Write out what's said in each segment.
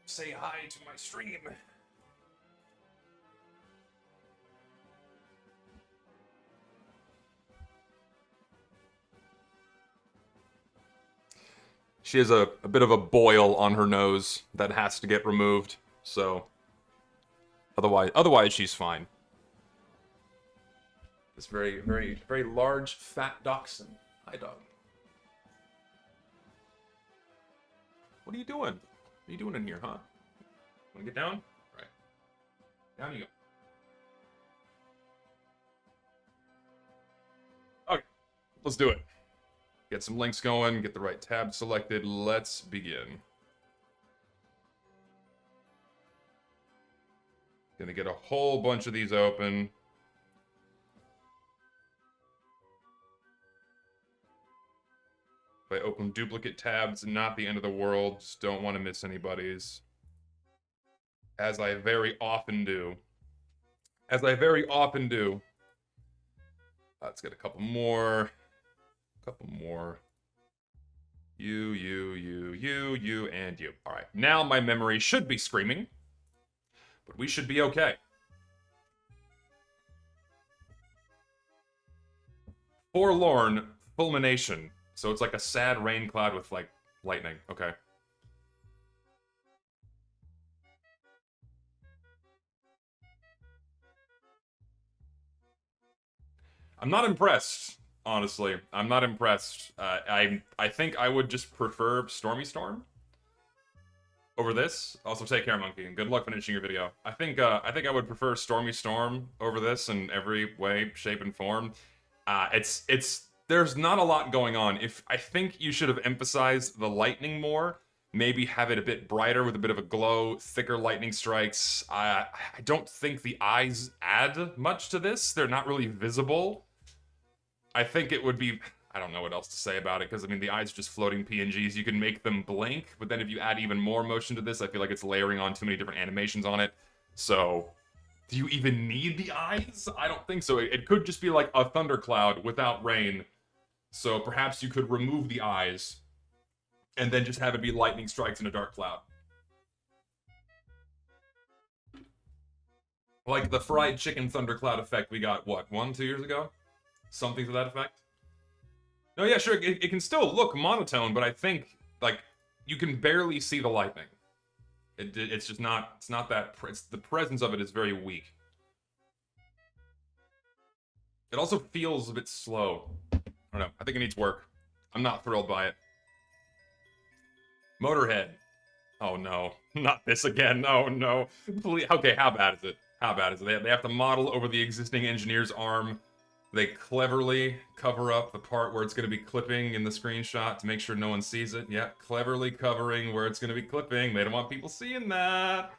say hi to my stream. She has a bit of a boil on her nose that has to get removed, so otherwise she's fine. This very large, fat dachshund. Hi, dog. What are you doing? What are you doing in here, huh? Wanna get down? All right. Down you go. Okay, let's do it. Get some links going, get the right tab selected. Let's begin. Gonna get a whole bunch of these open. If I open duplicate tabs, not the end of the world. Just don't want to miss anybody's. As I very often do. As I very often do. Let's get a couple more. Couple more. You, and you. All right, now my memory should be screaming, but we should be okay. Forlorn fulmination. So it's like a sad rain cloud with, like, lightning. Okay. I'm not impressed, honestly. I'm not impressed. I think I would just prefer Stormy Storm over this. Also, take care, Monkey, and good luck finishing your video. I think I would prefer Stormy Storm over this in every way, shape, and form. There's not a lot going on. I think you should have emphasized the lightning more. Maybe have it a bit brighter with a bit of a glow, thicker lightning strikes. I don't think the eyes add much to this. They're not really visible. I think it would be... I don't know what else to say about it, because, I mean, the eyes are just floating PNGs. You can make them blink, but then if you add even more motion to this, I feel like it's layering on too many different animations on it. So... do you even need the eyes? I don't think so. It could just be like a thundercloud without rain. So perhaps you could remove the eyes and then just have it be lightning strikes in a dark cloud. Like the fried chicken thundercloud effect we got, what, 1-2 years ago? Something to that effect? No, yeah, sure, it can still look monotone, but I think, like, you can barely see the lightning. It's just not, it's not that, the presence of it is very weak. It also feels a bit slow. I don't know, I think it needs work. I'm not thrilled by it. Motorhead. Oh no, not this again, oh no. Please. Okay, how bad is it? How bad is it? They have to model over the existing engineer's arm. They cleverly cover up the part where it's going to be clipping in the screenshot to make sure no one sees it. Yeah, cleverly covering where it's going to be clipping. They don't want people seeing that.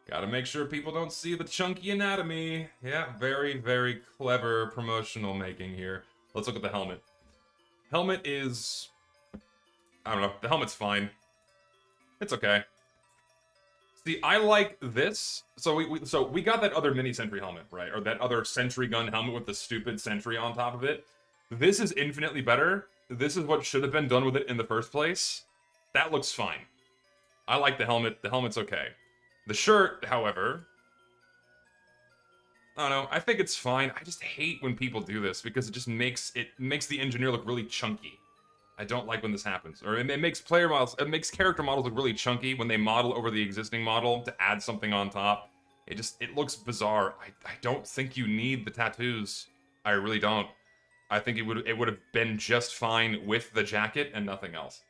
Gotta make sure people don't see the chunky anatomy. Yeah, very, very clever promotional making here. Let's look at the helmet. Helmet is... I don't know. The helmet's fine. It's okay. See, I like this. So we got that other mini sentry helmet, right? Or that other sentry gun helmet with the stupid sentry on top of it. This is infinitely better. This is what should have been done with it in the first place. That looks fine. I like the helmet. The helmet's okay. The shirt, however... I don't know. I think it's fine. I just hate when people do this because it just makes the engineer look really chunky. I don't like when this happens. Or it makes character models look really chunky when they model over the existing model to add something on top. It looks bizarre. I don't think you need the tattoos. I really don't. I think it would have been just fine with the jacket and nothing else.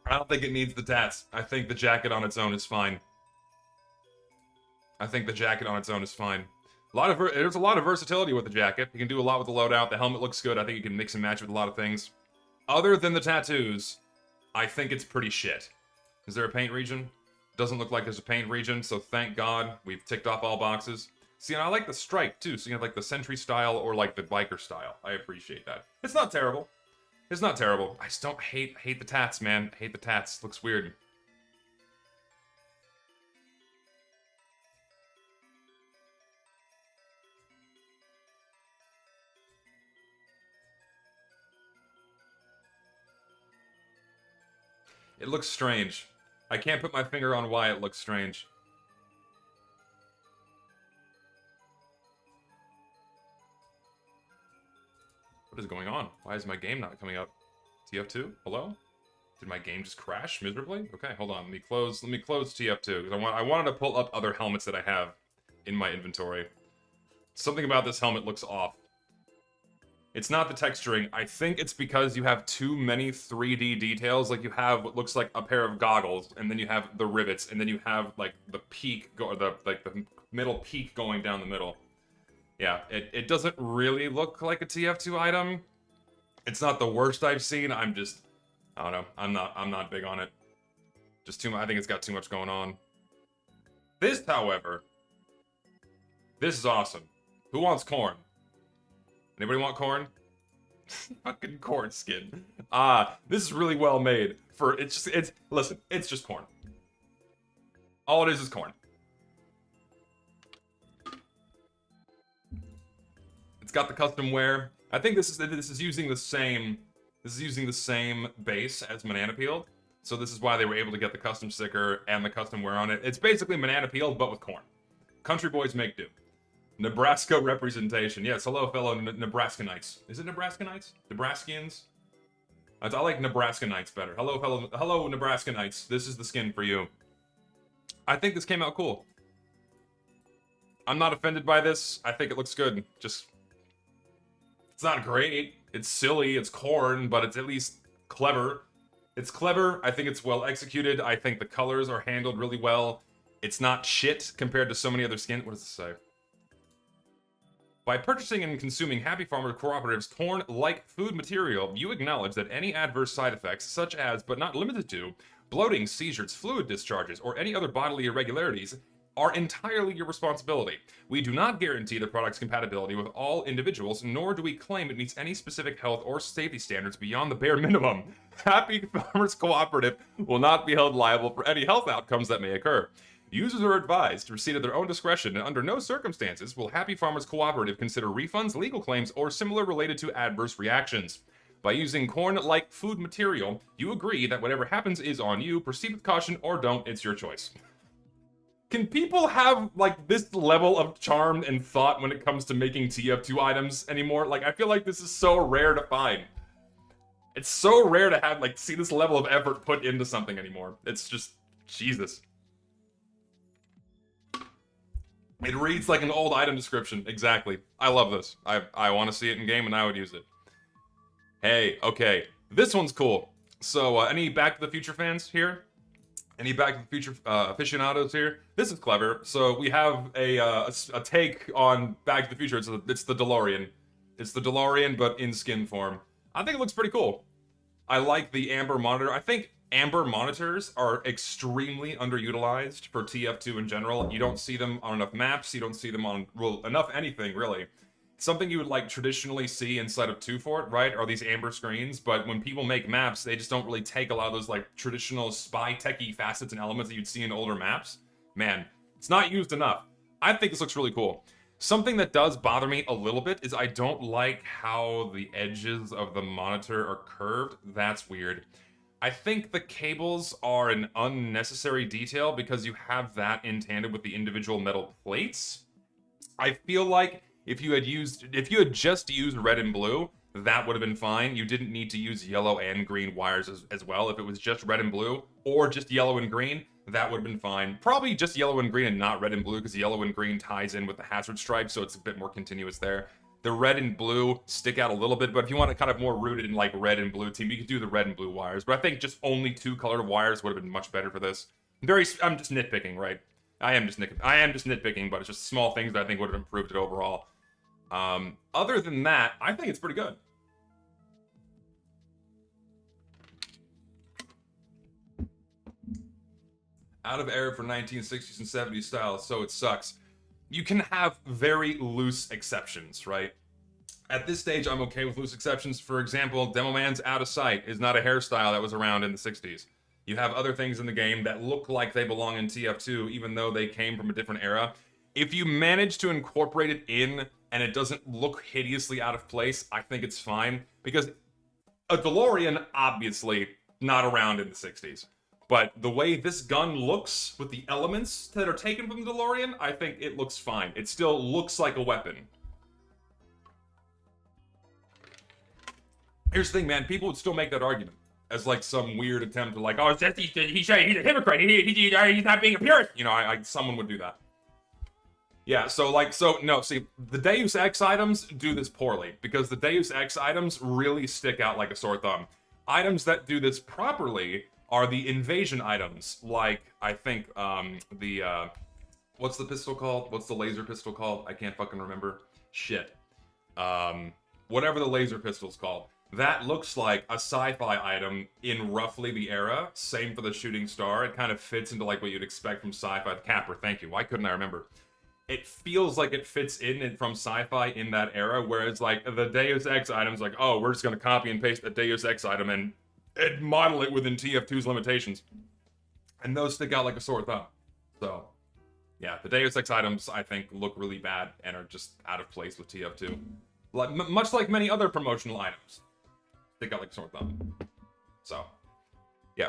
I don't think it needs the tats. I think the jacket on its own is fine. I think the jacket on its own is fine. There's a lot of versatility with the jacket. You can do a lot with the loadout. The helmet looks good. I think you can mix and match with a lot of things. Other than the tattoos, I think it's pretty shit. Is there a paint region? Doesn't look like there's a paint region, so thank God we've ticked off all boxes. See, and I like the stripe, too, so you have, like, the sentry style or, like, the biker style. I appreciate that. It's not terrible. It's not terrible. I just don't hate the tats, man. I hate the tats. Looks weird. It looks strange. I can't put my finger on why it looks strange. What is going on? Why is my game not coming up? TF2? Hello? Did my game just crash miserably? Okay, hold on. Let me close TF2 because I wanted to pull up other helmets that I have in my inventory. Something about this helmet looks off. It's not the texturing. I think it's because you have too many 3D details. Like you have what looks like a pair of goggles, and then you have the rivets, and then you have like the peak or the middle peak going down the middle. Yeah, it doesn't really look like a TF2 item. It's not the worst I've seen. I don't know. I'm not big on it. Just too much. I think it's got too much going on. This, however, this is awesome. Who wants corn? Anybody want corn? Fucking corn skin. This is really well made. Listen, it's just corn. All it is corn. It's got the custom wear. I think this is using the same base as Banana Peeled. So this is why they were able to get the custom sticker and the custom wear on it. It's basically Banana Peeled, but with corn. Country boys make do. Nebraska representation. Yes, hello, fellow Nebraskanites. Is it Nebraskanites? Nebraskians? I like Nebraskanites better. Hello, Nebraskanites. This is the skin for you. I think this came out cool. I'm not offended by this. I think it looks good. Just, it's not great. It's silly. It's corn, but it's at least clever. It's clever. I think it's well executed. I think the colors are handled really well. It's not shit compared to so many other skins. What does it say? By purchasing and consuming Happy Farmer Cooperative's corn-like food material, you acknowledge that any adverse side effects, such as, but not limited to, bloating, seizures, fluid discharges, or any other bodily irregularities, are entirely your responsibility. We do not guarantee the product's compatibility with all individuals, nor do we claim it meets any specific health or safety standards beyond the bare minimum. Happy Farmers Cooperative will not be held liable for any health outcomes that may occur. Users are advised to proceed at their own discretion, and under no circumstances will Happy Farmers Cooperative consider refunds, legal claims, or similar related to adverse reactions. By using corn-like food material, you agree that whatever happens is on you. Proceed with caution or don't, it's your choice. Can people have, like, this level of charm and thought when it comes to making TF2 items anymore? Like, I feel like this is so rare to find. It's so rare to have, like, see this level of effort put into something anymore. It's just, Jesus. It reads like an old item description. Exactly. I love this. I want to see it in game and I would use it. Hey, okay. This one's cool. So, any Back to the Future fans here? Any Back to the Future aficionados here? This is clever. So, we have a take on Back to the Future. It's the DeLorean. It's the DeLorean, but in skin form. I think it looks pretty cool. I like the amber monitor. I think amber monitors are extremely underutilized for TF2 in general. You don't see them on enough maps. You don't see them on, well, enough anything, really. Something you would, like, traditionally see inside of 2 Fort, right, are these amber screens. But when people make maps, they just don't really take a lot of those, like, traditional spy techy facets and elements that you'd see in older maps. Man, it's not used enough. I think this looks really cool. Something that does bother me a little bit is I don't like how the edges of the monitor are curved. That's weird. I think the cables are an unnecessary detail because you have that in tandem with the individual metal plates. I feel like if you had just used red and blue, that would have been fine. You didn't need to use yellow and green wires as well. If it was just red and blue or just yellow and green, that would have been fine. Probably just yellow and green and not red and blue because yellow and green ties in with the hazard stripe, so it's a bit more continuous there. The red and blue stick out a little bit, but if you want to kind of more rooted in like red and blue team, you could do the red and blue wires. But I think just only 2 colored wires would have been much better for this. I'm just nitpicking, right? I am just nitpicking, but it's just small things that I think would have improved it overall. Other than that, I think it's pretty good. Out of era for 1960s and 70s style, so it sucks. You can have very loose exceptions, right? At this stage, I'm okay with loose exceptions. For example, Demo Man's Out of Sight is not a hairstyle that was around in the 60s. You have other things in the game that look like they belong in TF2, even though they came from a different era. If you manage to incorporate it in, and it doesn't look hideously out of place, I think it's fine. Because a DeLorean, obviously, not around in the 60s. But the way this gun looks with the elements that are taken from the DeLorean, I think it looks fine. It still looks like a weapon. Here's the thing, man. People would still make that argument as like some weird attempt to like, oh, he's a hypocrite. He's not being a purist. You know, someone would do that. Yeah, no, see, the Deus Ex items do this poorly, because the Deus Ex items really stick out like a sore thumb. Items that do this properly are the invasion items, like, I think, what's the pistol called? What's the laser pistol called? I can't fucking remember. Shit. Whatever the laser pistol's called. That looks like a sci-fi item in roughly the era. Same for the shooting star. It kind of fits into, like, what you'd expect from sci-fi. The capper, thank you. Why couldn't I remember? It feels like it fits in from sci-fi in that era, whereas, like, the Deus Ex items, like, oh, we're just gonna copy and paste a Deus Ex item and model it within TF2's limitations. And those stick out like a sore thumb. So, yeah, the Deus Ex items, I think, look really bad and are just out of place with TF2. Like, much like many other promotional items. Stick out like a sore thumb. So,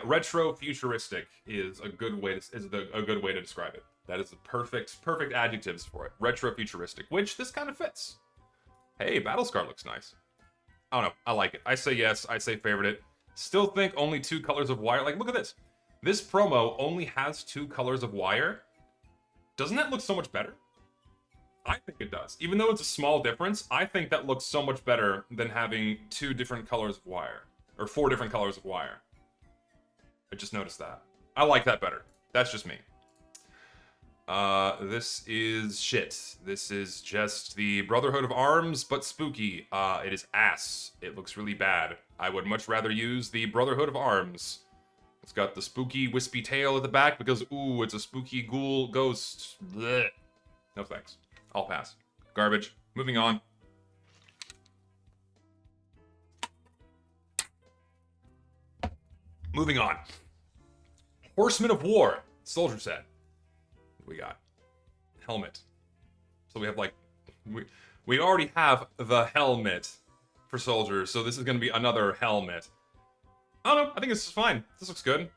retro futuristic is a good way to describe it. That is the perfect adjectives for it. Retro futuristic, which this kind of fits. Hey, Battlescar looks nice. I don't know. I like it. I say yes. I say favorite it. Still think only 2 colors of wire. Like, look at this. This promo only has 2 colors of wire. Doesn't that look so much better? I think it does. Even though it's a small difference, I think that looks so much better than having 2 different colors of wire. Or 4 different colors of wire. I just noticed that. I like that better. That's just me. This is shit. This is just the Brotherhood of Arms, but spooky. It is ass. It looks really bad. I would much rather use the Brotherhood of Arms. It's got the spooky wispy tail at the back because, ooh, it's a spooky ghoul ghost. Blech. No thanks. I'll pass. Garbage. Moving on. Moving on. Horsemen of War. Soldier set. We got helmet. So we have like we already have the helmet for soldiers, so this is gonna be another helmet. I don't know. I think this is fine. This looks good.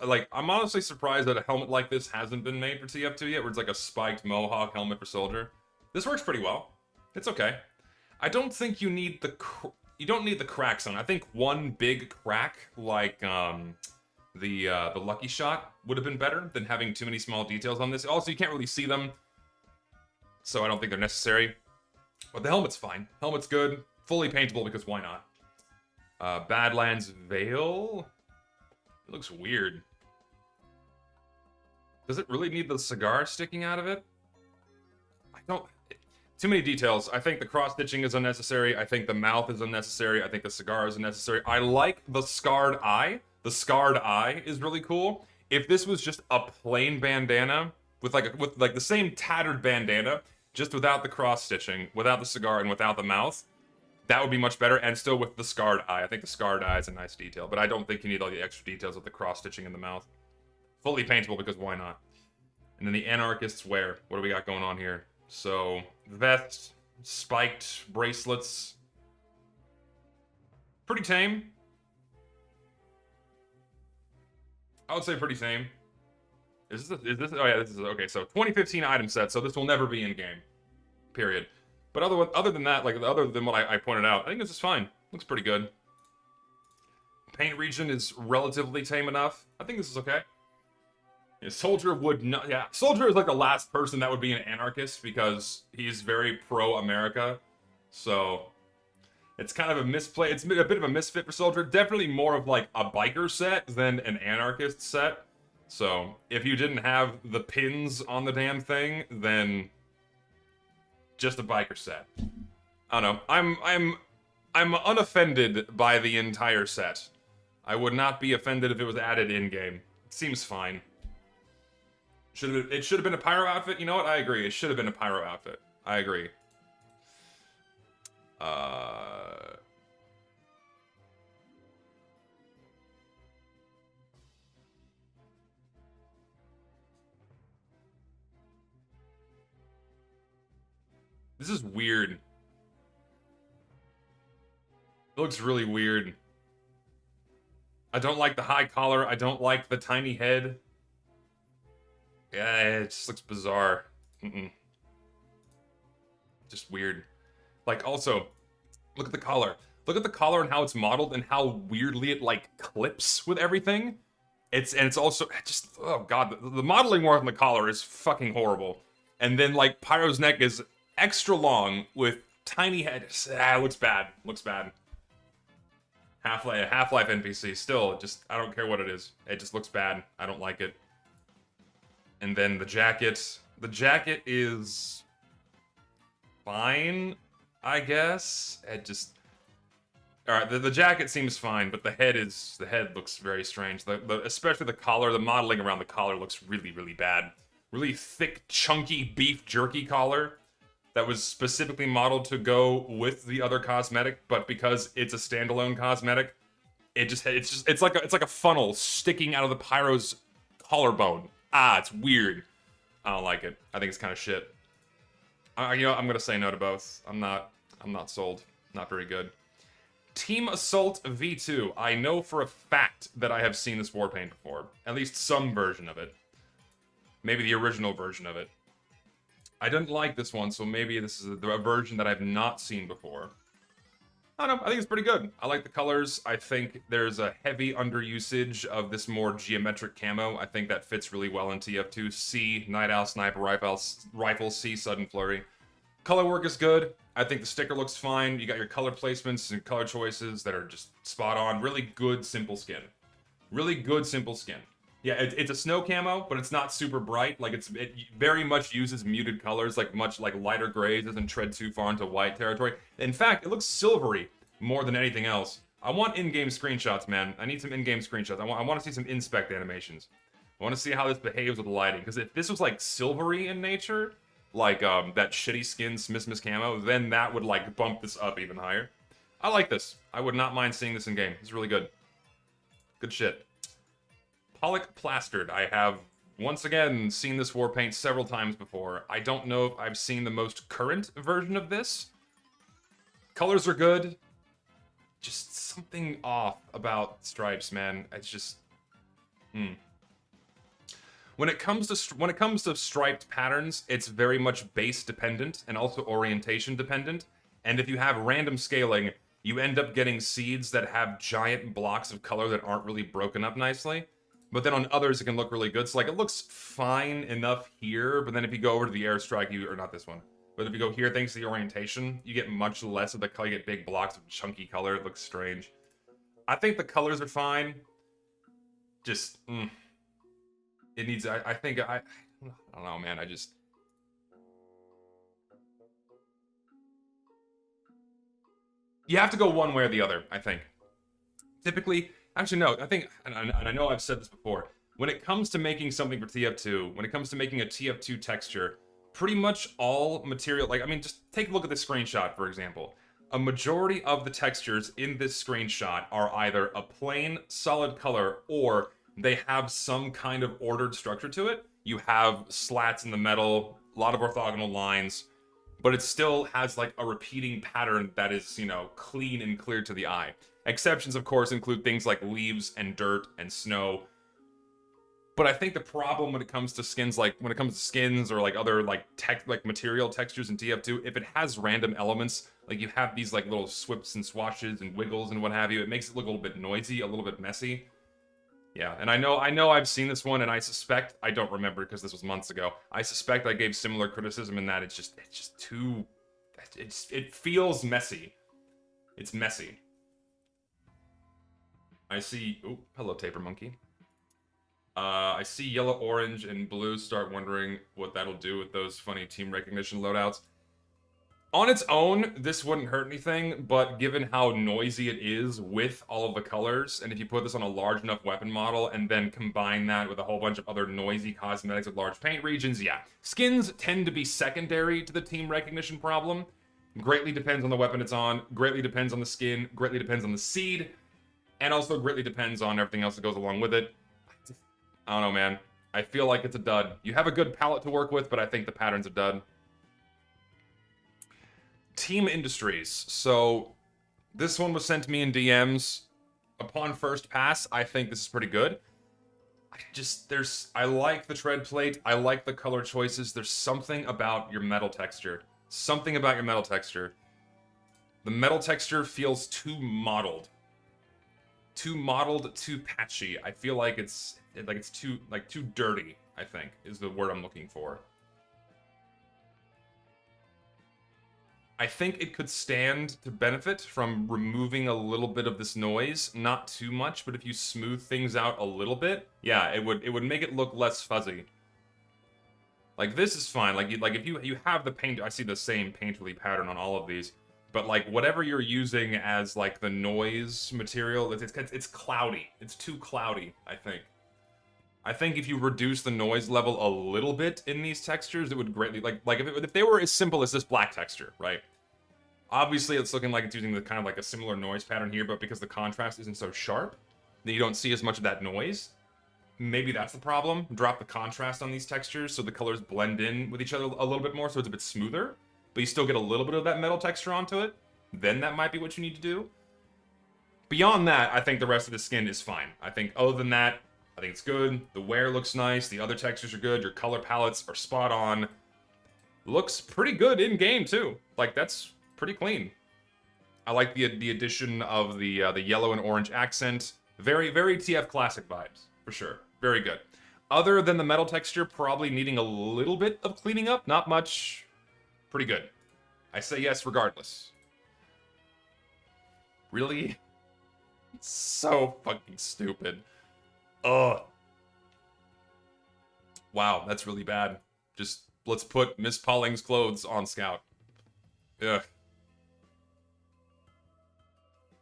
Like, I'm honestly surprised that a helmet like this hasn't been made for TF2 yet, where it's like a spiked mohawk helmet for soldier. This works pretty well. It's okay. I don't think you need the cracks on. I think one big crack, like the lucky shot, would have been better than having too many small details on this. Also, you can't really see them, so I don't think they're necessary. But the helmet's fine. Helmet's good. Fully paintable because why not? Badlands Veil? It looks weird. Does it really need the cigar sticking out of it? I don't... Too many details. I think the cross-stitching is unnecessary. I think the mouth is unnecessary. I think the cigar is unnecessary. I like the scarred eye. The scarred eye is really cool. If this was just a plain bandana with the same tattered bandana, just without the cross-stitching, without the cigar, and without the mouth, that would be much better, and still with the scarred eye. I think the scarred eye is a nice detail, but I don't think you need all the extra details with the cross-stitching in the mouth. Fully paintable, because why not? And then the anarchists wear. What do we got going on here? So, vest, spiked bracelets. Pretty tame. I would say pretty tame. Is this, oh yeah, this is, okay, so 2015 item set, so this will never be in-game. Period. But other than that, like, other than what I pointed out, I think this is fine. Looks pretty good. Paint region is relatively tame enough. I think this is okay. Yeah, Soldier would not, yeah. Soldier is like the last person that would be an anarchist because he's very pro-America. So, it's kind of a misplay. It's a bit of a misfit for Soldier. Definitely more of like a biker set than an anarchist set. So, if you didn't have the pins on the damn thing, then just a biker set. I don't know. I'm unoffended by the entire set. I would not be offended if it was added in-game. It seems fine. It should have been a pyro outfit. You know what? I agree. It should have been a pyro outfit. I agree. This is weird. It looks really weird. I don't like the high collar. I don't like the tiny head. Yeah, it just looks bizarre. Just weird. Like, also, look at the collar. Look at the collar and how it's modeled and how weirdly it, like, clips with everything. It's also just, oh god, the modeling work on the collar is fucking horrible. And then, like, Pyro's neck is extra long with tiny head. It looks bad. Looks bad. Half-Life NPC, still, just, I don't care what it is. It just looks bad. I don't like it. And then the jacket. The jacket is fine, I guess. It just... Alright, the jacket seems fine, but the head looks very strange. Especially the collar, the modeling around the collar looks really, really bad. Really thick, chunky beef jerky collar that was specifically modeled to go with the other cosmetic, but because it's a standalone cosmetic, it's like a funnel sticking out of the Pyro's collarbone. Ah, it's weird. I don't like it. I think it's kind of shit. You know, I'm gonna say no to both. I'm not sold. Not very good. Team Assault V2. I know for a fact that I have seen this warpaint before. At least some version of it. Maybe the original version of it. I didn't like this one, so maybe this is a version that I've not seen before. I don't know, I think it's pretty good. I like the colors. I think there's a heavy underusage of this more geometric camo. I think that fits really well in TF2. C, Night Owl, Sniper Rifle, C, Sudden Flurry. Color work is good. I think the sticker looks fine. You got your color placements and color choices that are just spot on. Really good, simple skin. Really good, simple skin. Yeah, it's a snow camo, but it's not super bright. Like, it very much uses muted colors, like much like lighter grays. Doesn't tread too far into white territory. In fact, it looks silvery more than anything else. I want in-game screenshots, man. I need some in-game screenshots. I want to see some inspect animations. I want to see how this behaves with the lighting. Because if this was like silvery in nature, like that shitty skin Smithmas camo, then that would like bump this up even higher. I like this. I would not mind seeing this in game. It's really good. Good shit. Pollock Plastered. I have, once again, seen this war paint several times before. I don't know if I've seen the most current version of this. Colors are good. Just something off about stripes, man. It's just... When it comes to striped patterns, it's very much base dependent and also orientation dependent. And if you have random scaling, you end up getting seeds that have giant blocks of color that aren't really broken up nicely. But then on others, it can look really good. So, like, it looks fine enough here, but then if you go over to the airstrike, or not this one, but if you go here, thanks to the orientation, you get much less of the color. You get big blocks of chunky color. It looks strange. I think the colors are fine. Just, it needs, I think, I don't know, man, you have to go one way or the other, I think. Typically, actually, no, I think, and I know I've said this before, when it comes to making something for TF2, when it comes to making a TF2 texture, pretty much all material, like, I mean, just take a look at this screenshot, for example. A majority of the textures in this screenshot are either a plain, solid color, or they have some kind of ordered structure to it. You have slats in the metal, a lot of orthogonal lines, but it still has, like, a repeating pattern that is, you know, clean and clear to the eye. Exceptions, of course, include things like leaves and dirt and snow. But I think the problem when it comes to skins, or like other like material textures in TF2, if it has random elements, like you have these like little swips and swashes and wiggles and what have you, it makes it look a little bit noisy, a little bit messy. Yeah, and I know I've seen this one, and I suspect, I don't remember because this was months ago, I suspect I gave similar criticism in that it's just too, it feels messy. It's messy. I see, oh, hello Taper Monkey. I see yellow, orange, and blue, start wondering what that'll do with those funny team recognition loadouts. On its own, this wouldn't hurt anything, but given how noisy it is with all of the colors, and if you put this on a large enough weapon model and then combine that with a whole bunch of other noisy cosmetics with large paint regions, yeah. Skins tend to be secondary to the team recognition problem. Greatly depends on the weapon it's on, greatly depends on the skin, greatly depends on the seed, and also greatly depends on everything else that goes along with it. I don't know, man. I feel like it's a dud. You have a good palette to work with, but I think the pattern's a dud. Team Industries. So, this one was sent to me in DMs. Upon first pass, I think this is pretty good. I like the tread plate. I like the color choices. There's something about your metal texture. Something about your metal texture. The metal texture feels too mottled. Too mottled, too patchy. I feel like it's too dirty, I think, is the word I'm looking for. I think it could stand to benefit from removing a little bit of this noise. Not too much, but if you smooth things out a little bit, yeah, it would make it look less fuzzy. Like, this is fine. Like if you have the paint, I see the same painterly pattern on all of these. But, like, whatever you're using as, like, the noise material, it's cloudy. It's too cloudy, I think. I think if you reduce the noise level a little bit in these textures, it would greatly, like if they were as simple as this black texture, right? Obviously, it's looking like it's using the kind of like a similar noise pattern here, but because the contrast isn't so sharp, then you don't see as much of that noise. Maybe that's the problem. Drop the contrast on these textures so the colors blend in with each other a little bit more, so it's a bit smoother, but you still get a little bit of that metal texture onto it. Then that might be what you need to do. Beyond that, I think the rest of the skin is fine. I think other than that, I think it's good. The wear looks nice. The other textures are good. Your color palettes are spot on. Looks pretty good in game too. Like, that's pretty clean. I like the addition of the yellow and orange accent. Very, very TF classic vibes for sure. Very good. Other than the metal texture probably needing a little bit of cleaning up, not much. Pretty good. I say yes regardless. Really? It's so fucking stupid. Ugh. Wow, that's really bad. Just, let's put Miss Pauling's clothes on Scout. Ugh.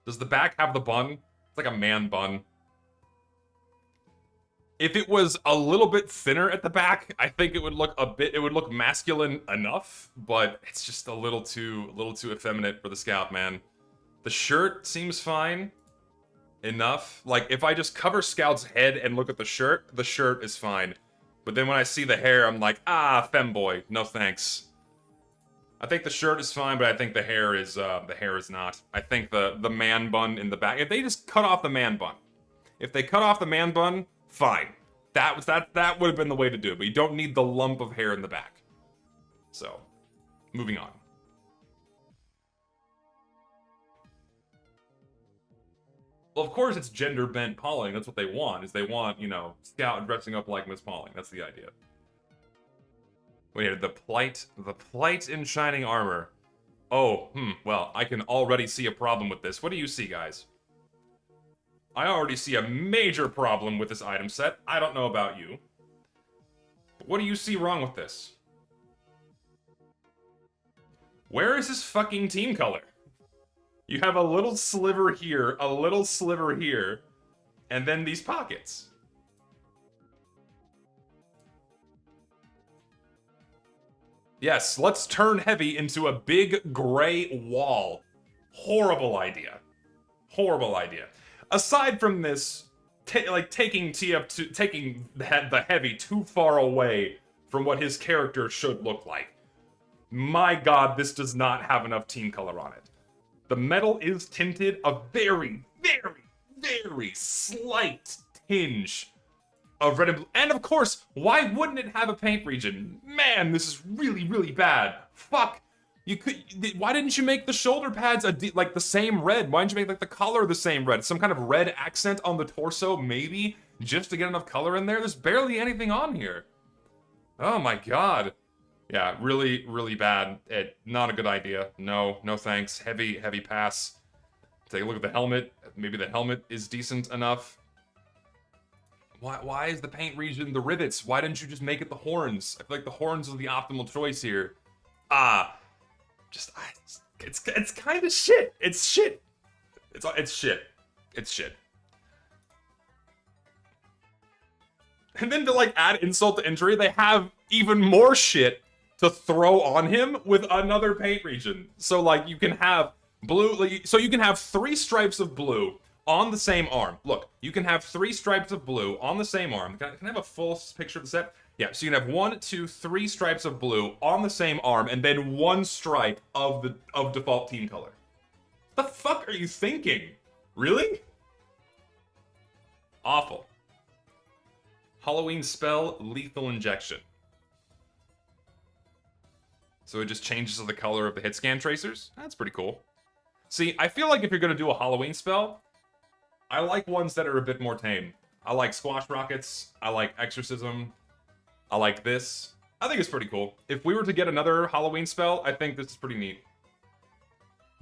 Does the back have the bun? It's like a man bun. If it was a little bit thinner at the back, I think it would look masculine enough, but it's just a little too effeminate for the Scout, man. The shirt seems fine enough. Like, if I just cover Scout's head and look at the shirt is fine. But then when I see the hair, I'm like, ah, femboy, no thanks. I think the shirt is fine, but I think the hair is not. I think the man bun in the back, if they just cut off the man bun. If they cut off the man bun, fine. That would have been the way to do it, but you don't need the lump of hair in the back. So, moving on. Well, of course it's gender-bent Pauling. That's what they want, is they want, you know, Scout dressing up like Miss Pauling. That's the idea. Wait, the plight in shining armor. Oh, well, I can already see a problem with this. What do you see, guys? I already see a major problem with this item set. I don't know about you. But what do you see wrong with this? Where is his fucking team color? You have a little sliver here, a little sliver here, and then these pockets. Yes, let's turn heavy into a big gray wall. Horrible idea. Horrible idea. Aside from this, taking TF2, taking the heavy too far away from what his character should look like. My god, this does not have enough team color on it. The metal is tinted a very, very, very slight tinge of red and blue. And of course, why wouldn't it have a paint region? Man, this is really, really bad. Fuck. Why didn't you make the shoulder pads like the same red? Why didn't you make like the collar the same red? Some kind of red accent on the torso, maybe? Just to get enough color in there? There's barely anything on here. Oh my god. Yeah, really, really bad. Not a good idea. No, no thanks. Heavy, heavy pass. Take a look at the helmet. Maybe the helmet is decent enough. Why is the paint region the rivets? Why didn't you just make it the horns? I feel like the horns are the optimal choice here. It's kind of shit. It's shit. It's shit. It's shit. And then to like add insult to injury, they have even more shit to throw on him with another paint region. So like you can have blue, so you can have 3 stripes of blue on the same arm. Look, you can have 3 stripes of blue on the same arm. Can I have a full picture of the set? Yeah, so you can have 1, 2, 3 stripes of blue on the same arm, and then 1 stripe of default team color. The fuck are you thinking? Really? Halloween spell, lethal injection. So it just changes the color of the hit scan tracers. That's pretty cool. See, I feel like if you're going to do a Halloween spell, I like ones that are a bit more tame. I like Squash Rockets. I like Exorcism. I like this. I think it's pretty cool. If we were to get another Halloween spell, I think this is pretty neat.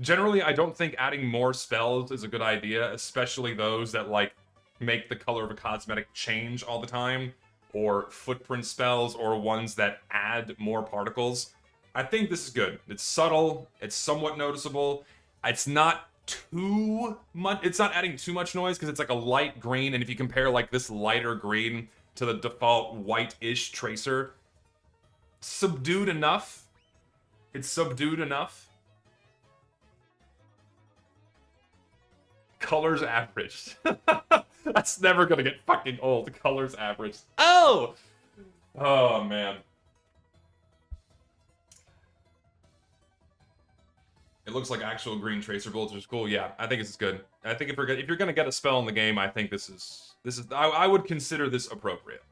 Generally, I don't think adding more spells is a good idea, especially those that, like, make the color of a cosmetic change all the time, or footprint spells, or ones that add more particles. I think this is good. It's subtle, it's somewhat noticeable, it's not too much, it's not adding too much noise, because it's like a light green, and if you compare, like, this lighter green to the default white-ish tracer, subdued enough. It's subdued enough. Colors averaged. That's never gonna get fucking old. Colors averaged. Oh! Oh, man. It looks like actual green tracer bullets, which is cool. Yeah, I think this is good. I think if you're gonna get a spell in the game, I think this is I would consider this appropriate.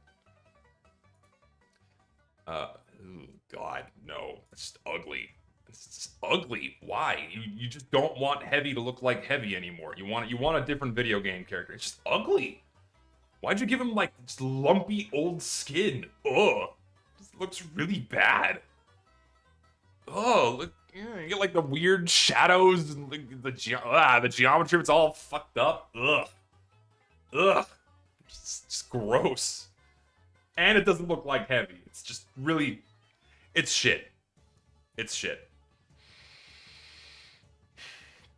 God, no. It's just ugly. It's just ugly. Why? You just don't want Heavy to look like Heavy anymore. You want a different video game character. It's just ugly. Why'd you give him, like, this lumpy old skin? Ugh. This looks really bad. Oh, look. You get, like, the weird shadows and the geometry. It's all fucked up. Ugh. Ugh. It's just gross. And it doesn't look like Heavy. It's just really... It's shit. It's shit.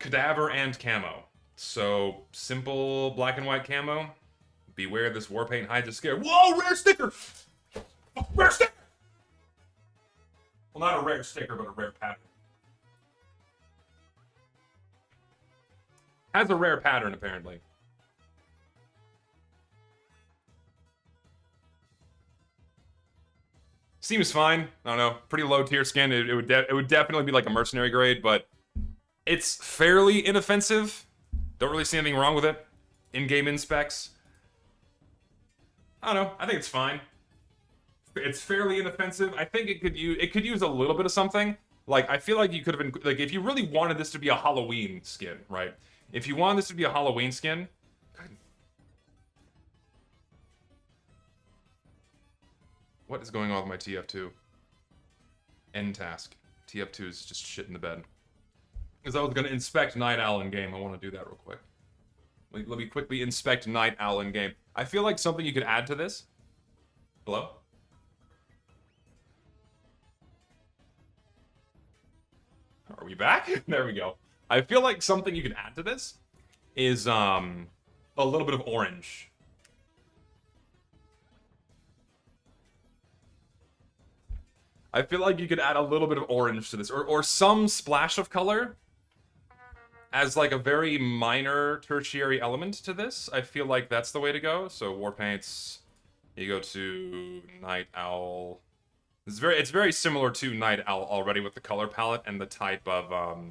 Cadaver and camo. So, simple black and white camo. Beware this war paint hides a scare. Whoa, rare sticker! Rare sticker! Well, not a rare sticker, but a rare pattern. Has a rare pattern, apparently. Seems fine. I don't know. Pretty low tier skin. It would definitely be like a mercenary grade, but it's fairly inoffensive. Don't really see anything wrong with it. In-game inspecs. I don't know. I think it's fine. It's fairly inoffensive. I think it could use a little bit of something. Like, I feel like you could have been, like, if you really wanted this to be a Halloween skin, right? If you wanted this to be a Halloween skin, what is going on with my TF2? End task. TF2 is just shit in the bed. Because I was going to inspect Night Owl in game. I want to do that real quick. Let me quickly inspect Night Owl in game. I feel like something you could add to this. Hello? Are we back? There we go. I feel like something you could add to this is a little bit of orange. I feel like you could add a little bit of orange to this, or some splash of color as like a very minor tertiary element to this. I feel like that's the way to go. So war paints, you go to Night Owl. It's very similar to Night Owl already with the color palette and the type of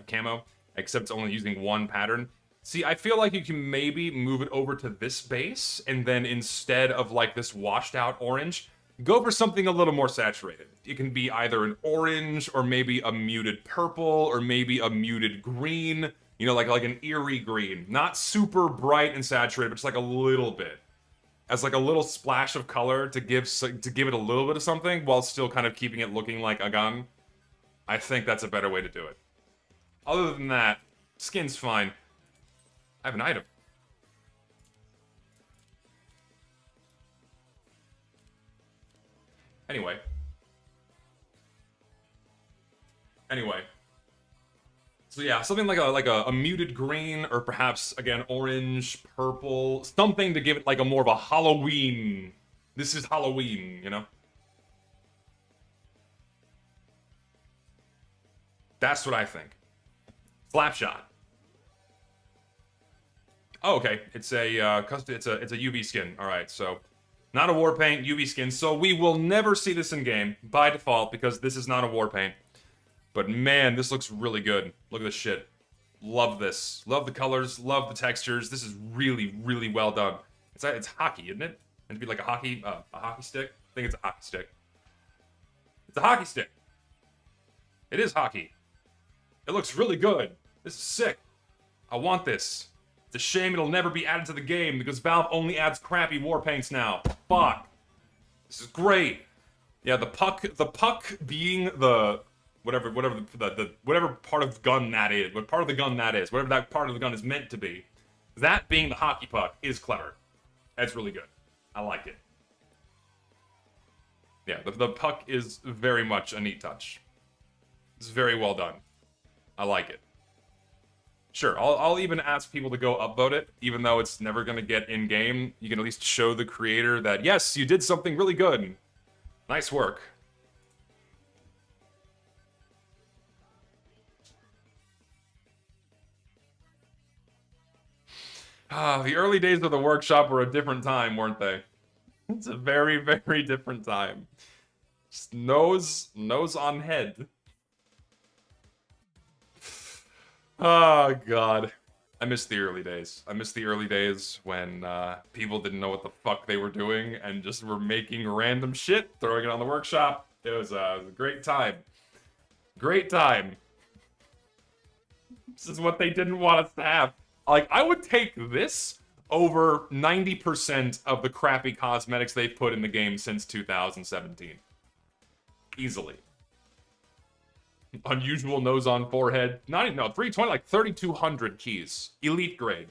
camo, except it's only using one pattern. See, I feel like you can maybe move it over to this base, and then instead of like this washed out orange, go for something a little more saturated. It can be either an orange, or maybe a muted purple, or maybe a muted green. You know, like an eerie green. Not super bright and saturated, but just like a little bit. As like a little splash of color to give it a little bit of something, while still kind of keeping it looking like a gun. I think that's a better way to do it. Other than that, skin's fine. I have an item. Anyway. So yeah, something like a muted green, or perhaps, again, orange, purple, something to give it like a more of a Halloween. This is Halloween, you know? That's what I think. Slapshot. Oh, okay. It's a UV skin. All right, so not a war paint, UV skin. So we will never see this in game by default because this is not a war paint. But man, this looks really good. Look at this shit. Love this. Love the colors. Love the textures. This is really, really well done. It's hockey, isn't it? It'd be like a hockey stick. I think it's a hockey stick. It's a hockey stick. It is hockey. It looks really good. This is sick. I want this. It's a shame it'll never be added to the game because Valve only adds crappy war paints now. Fuck. This is great. Yeah, the puck being the whatever part of the gun that is, what part of the gun that is, whatever that part of the gun is meant to be. That being the hockey puck is clever. That's really good. I like it. Yeah, the puck is very much a neat touch. It's very well done. I like it. Sure, I'll even ask people to go upvote it, even though it's never gonna get in-game. You can at least show the creator that, yes, you did something really good. Nice work. The early days of the workshop were a different time, weren't they? It's a very, very different time. Just nose on head. Oh, God. I miss the early days. I miss the early days when people didn't know what the fuck they were doing and just were making random shit, throwing it on the workshop. It was a great time. Great time. This is what they didn't want us to have. Like, I would take this over 90% of the crappy cosmetics they've put in the game since 2017. Easily. Unusual nose on forehead. Not even, no, 320, like 3,200 keys. Elite grade.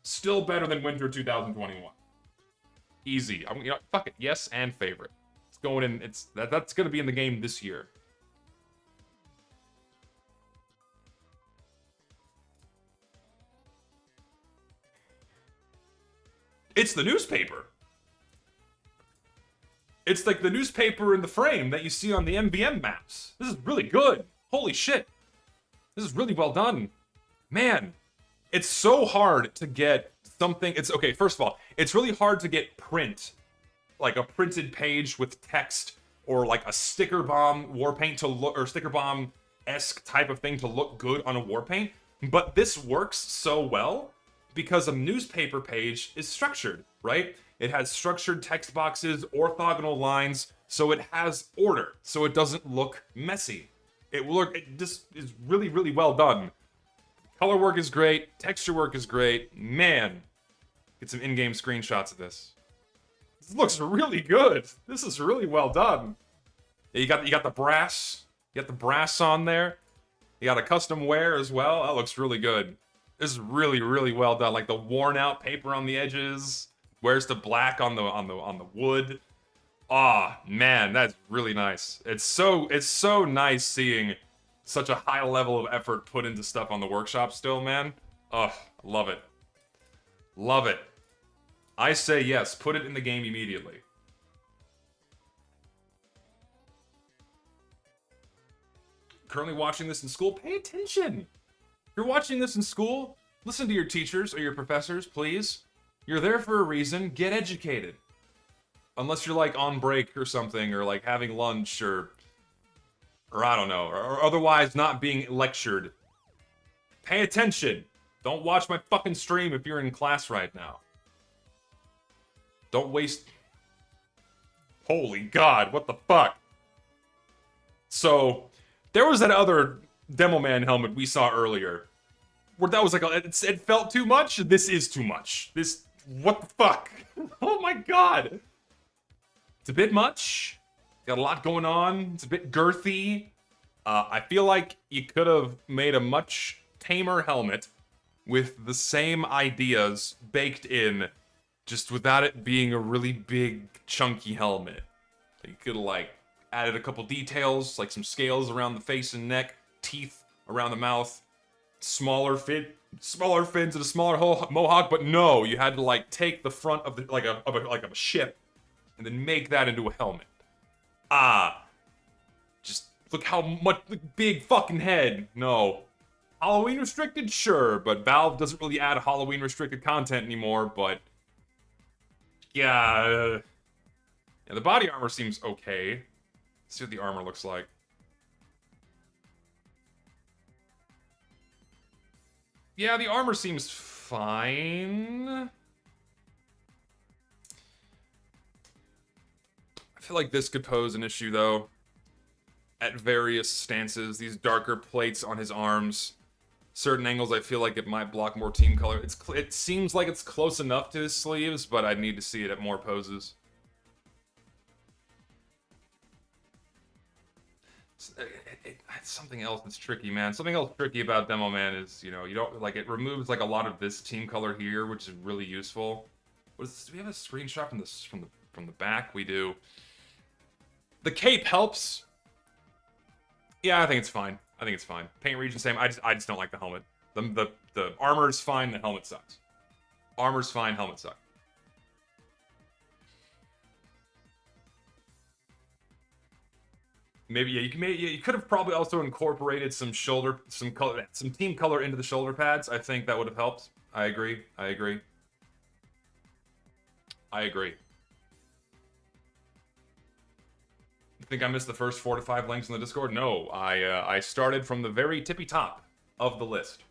Still better than Winter 2021. Easy. You know, fuck it. Yes, and favorite. It's going in, that's gonna be in the game this year. It's the newspaper. It's like the newspaper in the frame that you see on the MVM maps. This is really good. Holy shit. This is really well done. Man, it's so hard to get something. It's okay, first of all, it's really hard to get print. Like a printed page with text or like a sticker bomb war paint to look, or sticker bomb-esque type of thing to look good on a war paint. But this works so well because a newspaper page is structured, right? It has structured text boxes, orthogonal lines, so it has order, so it doesn't look messy. It just is really, really well done. Color work is great, texture work is great. Man, get some in-game screenshots of this. This looks really good. This is really well done. Yeah, you got the brass. You got the brass on there. You got a custom wear as well. That looks really good. This is really, really well done. Like the worn out paper on the edges. Where's the black on the wood? Ah, man, that's really nice. It's so nice seeing such a high level of effort put into stuff on the workshop still, man. Ugh, love it. Love it. I say yes, put it in the game immediately. Currently watching this in school, pay attention. If you're watching this in school, listen to your teachers or your professors, please. You're there for a reason, get educated. Unless you're like on break or something, or like having lunch, or I don't know, or otherwise not being lectured. Pay attention. Don't watch my fucking stream if you're in class right now. Don't waste... Holy God, what the fuck? So, there was that other Demo Man helmet we saw earlier. Where that was like, it felt too much? This is too much. This, what the fuck? Oh my God. It's a bit much. Got a lot going on. It's a bit girthy. I feel like you could have made a much tamer helmet with the same ideas baked in, just without it being a really big, chunky helmet. You could have, like, added a couple details, like some scales around the face and neck, teeth around the mouth, smaller fins and a smaller mohawk, but no, you had to, like, take the front of the, like a ship and then make that into a helmet. Just look how much big fucking head. No. Halloween restricted? Sure, but Valve doesn't really add Halloween restricted content anymore, but yeah, the body armor seems okay. Let's see what the armor looks like. Yeah, the armor seems fine. feel like this could pose an issue, though. At various stances, these darker plates on his arms. Certain angles, I feel like it might block more team color. It seems like it's close enough to his sleeves, but I'd need to see it at more poses. It's something else that's tricky, man. Something else tricky about Demo Man is, you know, you don't, like, it removes, like, a lot of this team color here, which is really useful. What is this? Do we have a screenshot from the back? We do. The cape helps. Yeah, I think it's fine. I think it's fine. Paint region same. I just don't like the helmet. The armor's fine. The helmet sucks. Armor's fine. Helmet sucks. Maybe yeah. You could have probably also incorporated some team color into the shoulder pads. I think that would have helped. I agree. I agree. I agree. Think I missed the first 4 to 5 links in the Discord? No, I started from the very tippy top of the list.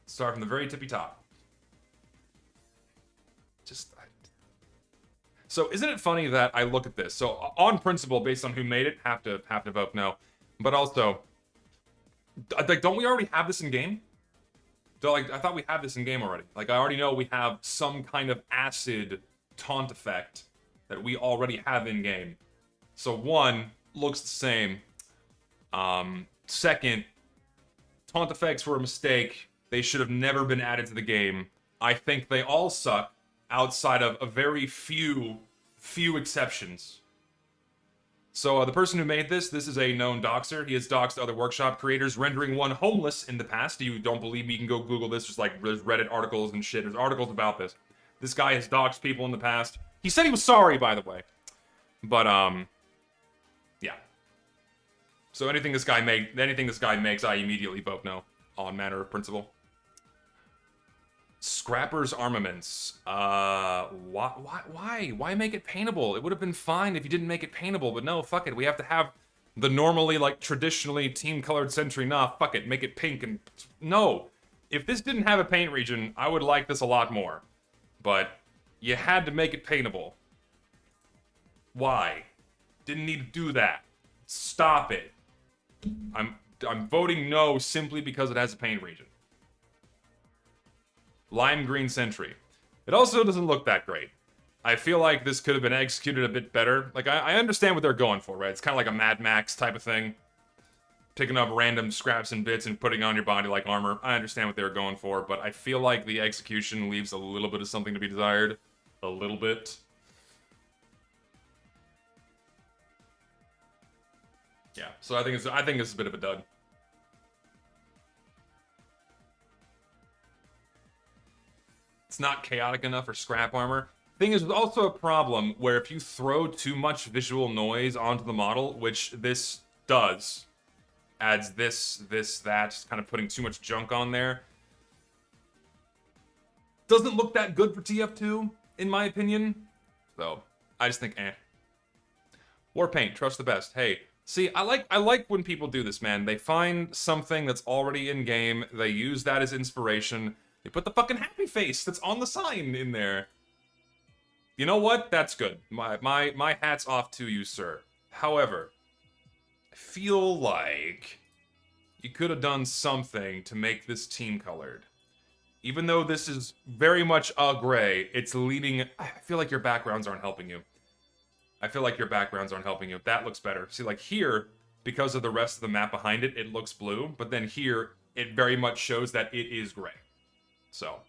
Start from the very tippy top. So isn't it funny that I look at this? So on principle, based on who made it, have to vote no. But also, like, don't we already have this in game? I thought we had this in game already. Like, I already know we have some kind of acid taunt effect that we already have in game. So one, looks the same. Second, taunt effects were a mistake. They should have never been added to the game. I think they all suck outside of a very few exceptions. So the person who made this is a known doxer. He has doxed other workshop creators, rendering one homeless in the past. You don't believe me, you can go Google this. There's Reddit articles and shit. There's articles about this. This guy has doxed people in the past. He said he was sorry, by the way. But, yeah. So anything this guy makes, I immediately vote no on matter of principle. Scrapper's armaments. Why? Why make it paintable? It would have been fine if you didn't make it paintable, but no, fuck it. We have to have the normally, like, traditionally team-colored Sentry. Nah, fuck it. Make it pink and... No. If this didn't have a paint region, I would like this a lot more. But you had to make it paintable. Why? Didn't need to do that. Stop it. I'm voting no simply because it has a paint region. Lime green Sentry. It also doesn't look that great. I feel like this could have been executed a bit better. Like, I understand what they're going for, right? It's kind of like a Mad Max type of thing. Picking up random scraps and bits and putting on your body like armor. I understand what they were going for, but I feel like the execution leaves a little bit of something to be desired. A little bit. Yeah, so I think it's a bit of a dud. It's not chaotic enough for scrap armor. Thing is, there's also a problem where if you throw too much visual noise onto the model, which this does, adds that, kind of putting too much junk on there, doesn't look that good for TF2, in my opinion. So, I just think, eh. Warpaint, trust the best. Hey, see, I like when people do this, man. They find something that's already in game, they use that as inspiration, they put the fucking happy face that's on the sign in there. You know what? That's good. My hat's off to you, sir. However, I feel like you could have done something to make this team colored. Even though this is very much a gray, it's leading... I feel like your backgrounds aren't helping you. That looks better. See, like here, because of the rest of the map behind it, it looks blue. But then here, it very much shows that it is gray. So,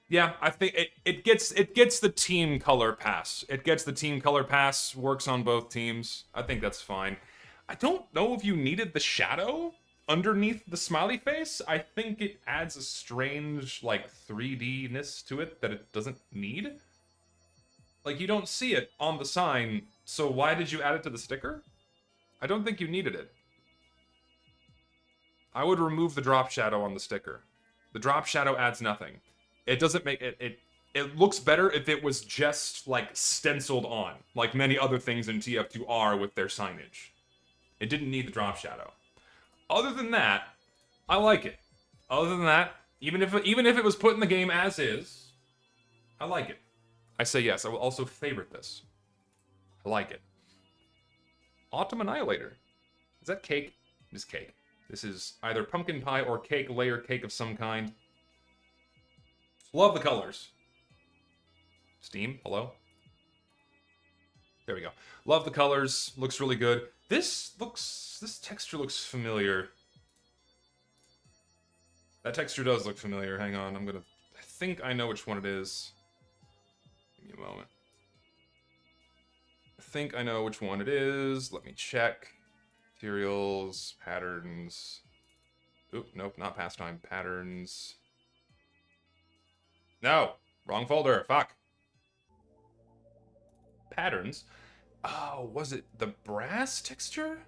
yeah, I think it gets the team color pass. It gets the team color pass, works on both teams. I think that's fine. I don't know if you needed the shadow underneath the smiley face. I think it adds a strange, like, 3D-ness to it that it doesn't need. Like, you don't see it on the sign, so why did you add it to the sticker? I don't think you needed it. I would remove the drop shadow on the sticker. The drop shadow adds nothing. It doesn't make it looks better if it was just, like, stenciled on, like many other things in TF2 are with their signage. It didn't need the drop shadow. Other than that, I like it. Other than that, even if it was put in the game as is, I like it. I say yes. I will also favorite this. I like it. Autumn Annihilator. Is that cake? It is cake. This is either pumpkin pie or cake, layer cake of some kind. Love the colors. Steam, hello? There we go. Love the colors. Looks really good. This texture looks familiar. That texture does look familiar. Hang on, I think I know which one it is. Give me a moment. I think I know which one it is. Let me check. Materials, patterns. Oop, nope, not pastime. Patterns. No! Wrong folder. Fuck. Patterns. Oh, was it the brass texture?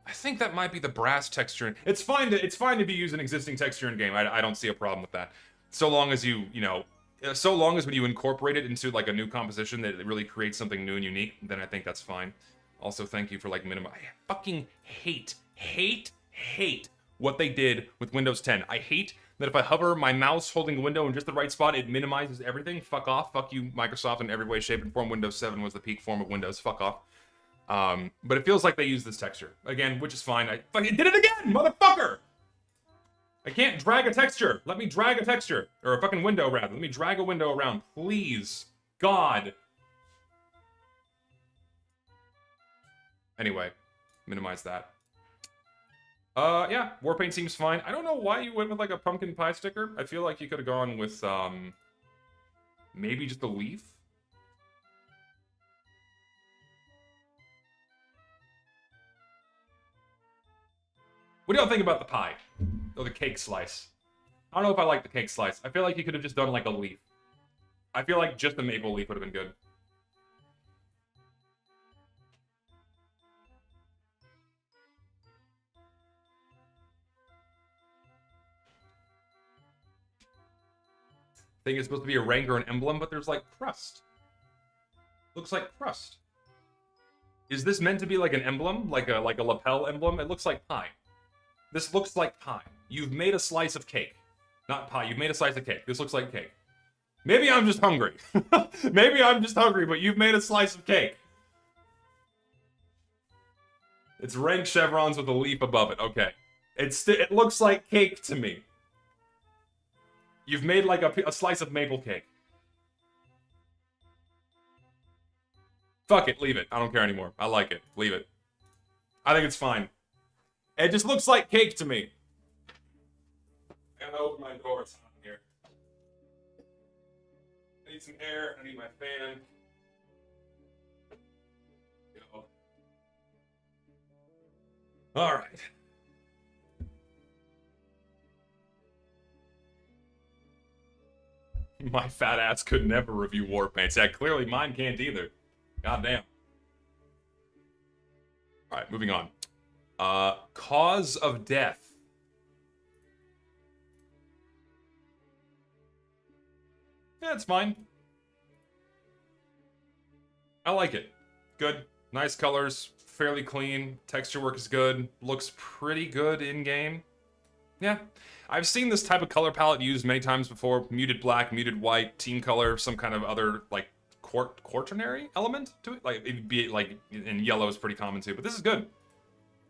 I think that might be the brass texture. It's fine to be using existing texture in game. I don't see a problem with that. So long as you know, so long as when you incorporate it into like a new composition that it really creates something new and unique, then I think that's fine. Also, thank you for like I fucking hate what they did with Windows 10. I hate that if I hover my mouse holding the window in just the right spot, it minimizes everything. Fuck off. Fuck you, Microsoft, in every way, shape, and form. Windows 7 was the peak form of Windows. Fuck off. But it feels like they use this texture. Again, which is fine. I fucking did it again, motherfucker! I can't drag a texture. Let me drag a texture. Or a fucking window, rather. Let me drag a window around. Please. God. Anyway. Minimize that. Yeah. Warpaint seems fine. I don't know why you went with, like, a pumpkin pie sticker. I feel like you could have gone with, maybe just a leaf? What do y'all think about the pie? Or the cake slice? I don't know if I like the cake slice. I feel like you could have just done like a leaf. I feel like just a maple leaf would have been good. I think it's supposed to be a rank or an emblem, but there's like crust. Looks like crust. Is this meant to be like an emblem? Like a lapel emblem? It looks like pie. This looks like pie. You've made a slice of cake. Not pie, you've made a slice of cake. This looks like cake. Maybe I'm just hungry. Maybe I'm just hungry, but you've made a slice of cake. It's rank chevrons with a leaf above it. Okay. It looks like cake to me. You've made like a slice of maple cake. Fuck it, leave it. I don't care anymore. I like it. Leave it. I think it's fine. It just looks like cake to me. I gotta open my door. It's hot in here. I need some air. I need my fan. Go. All right. My fat ass could never review Warpaint. Yeah, clearly mine can't either. Goddamn. All right, moving on. Cause of death. Yeah, it's fine. I like it. Good. Nice colors. Fairly clean. Texture work is good. Looks pretty good in-game. Yeah. I've seen this type of color palette used many times before. Muted black, muted white, team color, some kind of other, like, quaternary element to it. Like, it'd be, like, and yellow is pretty common too. But this is good.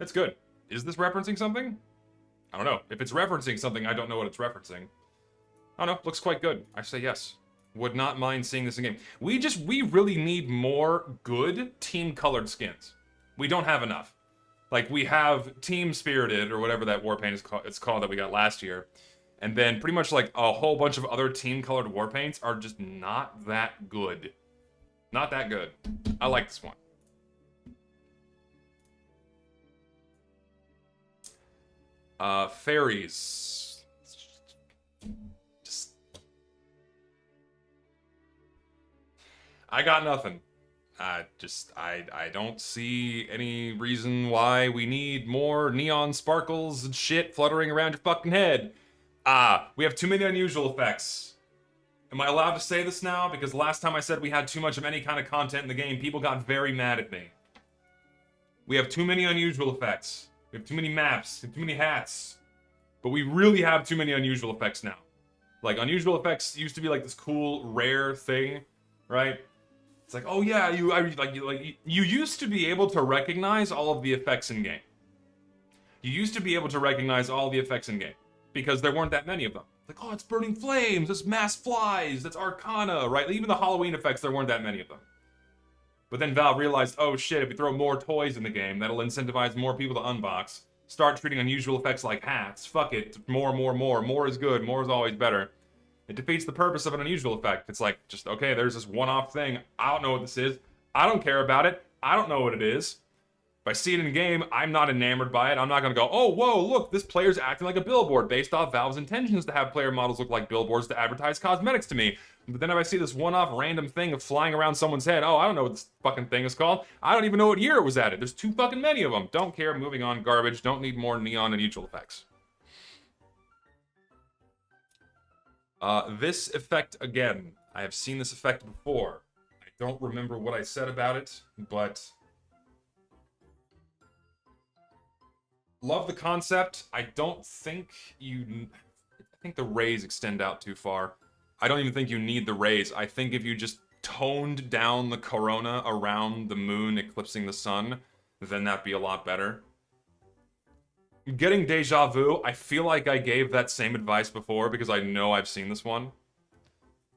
It's good. Is this referencing something? I don't know. If it's referencing something, I don't know what it's referencing. I don't know. Looks quite good. I say yes. Would not mind seeing this in game. We really need more good team-colored skins. We don't have enough. Like, we have Team Spirited, or whatever that Warpaint is called that we got last year. And then pretty much, like, a whole bunch of other team-colored Warpaints are just not that good. Not that good. I like this one. Fairies. Just... I got nothing. I don't see any reason why we need more neon sparkles and shit fluttering around your fucking head. We have too many unusual effects. Am I allowed to say this now? Because last time I said we had too much of any kind of content in the game, people got very mad at me. We have too many unusual effects. We have too many maps, we have too many hats. But we really have too many unusual effects now. Like, unusual effects used to be like this cool, rare thing, right? It's like, oh yeah, you used to be able to recognize all of the effects in game. You used to be able to recognize all the effects in game because there weren't that many of them. Like, oh, it's burning flames, it's mass flies, that's Arcana, right? Even the Halloween effects, there weren't that many of them. But then Valve realized, oh shit, if we throw more toys in the game, that'll incentivize more people to unbox. Start treating unusual effects like hats. Fuck it, more. More is good, more is always better. It defeats the purpose of an unusual effect. It's like, just, okay, there's this one-off thing. I don't know what this is. I don't care about it. I don't know what it is. If I see it in game, I'm not enamored by it. I'm not gonna go, oh, whoa, look, this player's acting like a billboard based off Valve's intentions to have player models look like billboards to advertise cosmetics to me. But then if I see this one-off random thing of flying around someone's head, oh, I don't know what this fucking thing is called. I don't even know what year it was added. There's too fucking many of them. Don't care, moving on, garbage. Don't need more neon unusual effects. This effect, again, I have seen this effect before. I don't remember what I said about it, but... love the concept. I don't think you... I think the rays extend out too far. I don't even think you need the rays. I think if you just toned down the corona around the moon eclipsing the sun, then that'd be a lot better. Getting deja vu, I feel like I gave that same advice before because I know I've seen this one.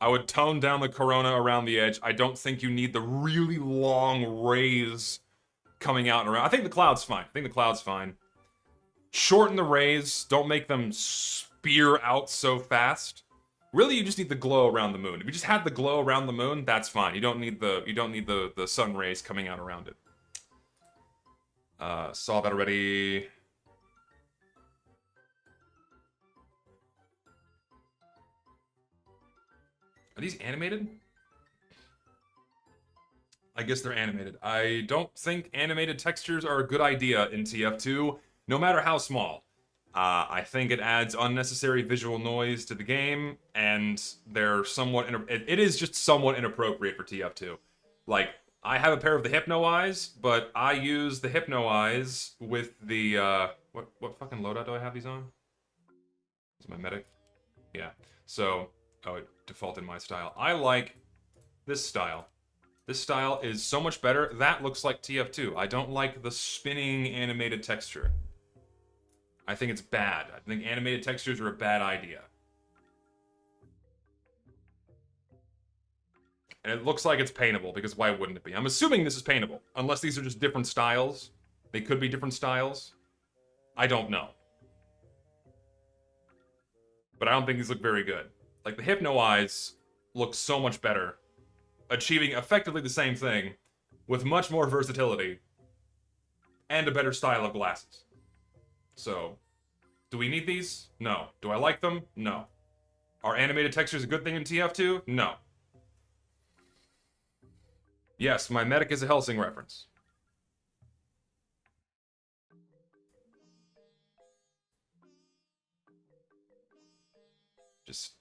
I would tone down the corona around the edge. I don't think you need the really long rays coming out and around. I think the cloud's fine. Shorten the rays. Don't make them spear out so fast. Really, you just need the glow around the moon. If you just had the glow around the moon, that's fine. You don't need the sun rays coming out around it. Saw that already. Are these animated? I guess they're animated. I don't think animated textures are a good idea in TF2, no matter how small. I think it adds unnecessary visual noise to the game, and they're somewhat... it is just somewhat inappropriate for TF2. Like, I have a pair of the Hypno Eyes, but I use the Hypno Eyes with the, what fucking loadout do I have these on? Is my medic? Yeah. So, oh, it defaulted my style. I like this style. This style is so much better. That looks like TF2. I don't like the spinning animated texture. I think it's bad. I think animated textures are a bad idea. And it looks like it's paintable, because why wouldn't it be? I'm assuming this is paintable. Unless these are just different styles. They could be different styles. I don't know. But I don't think these look very good. Like, the Hypno Eyes look so much better, achieving effectively the same thing, with much more versatility, and a better style of glasses. So, do we need these? No. Do I like them? No. Are animated textures a good thing in TF2? No. Yes, my medic is a Helsing reference. Just...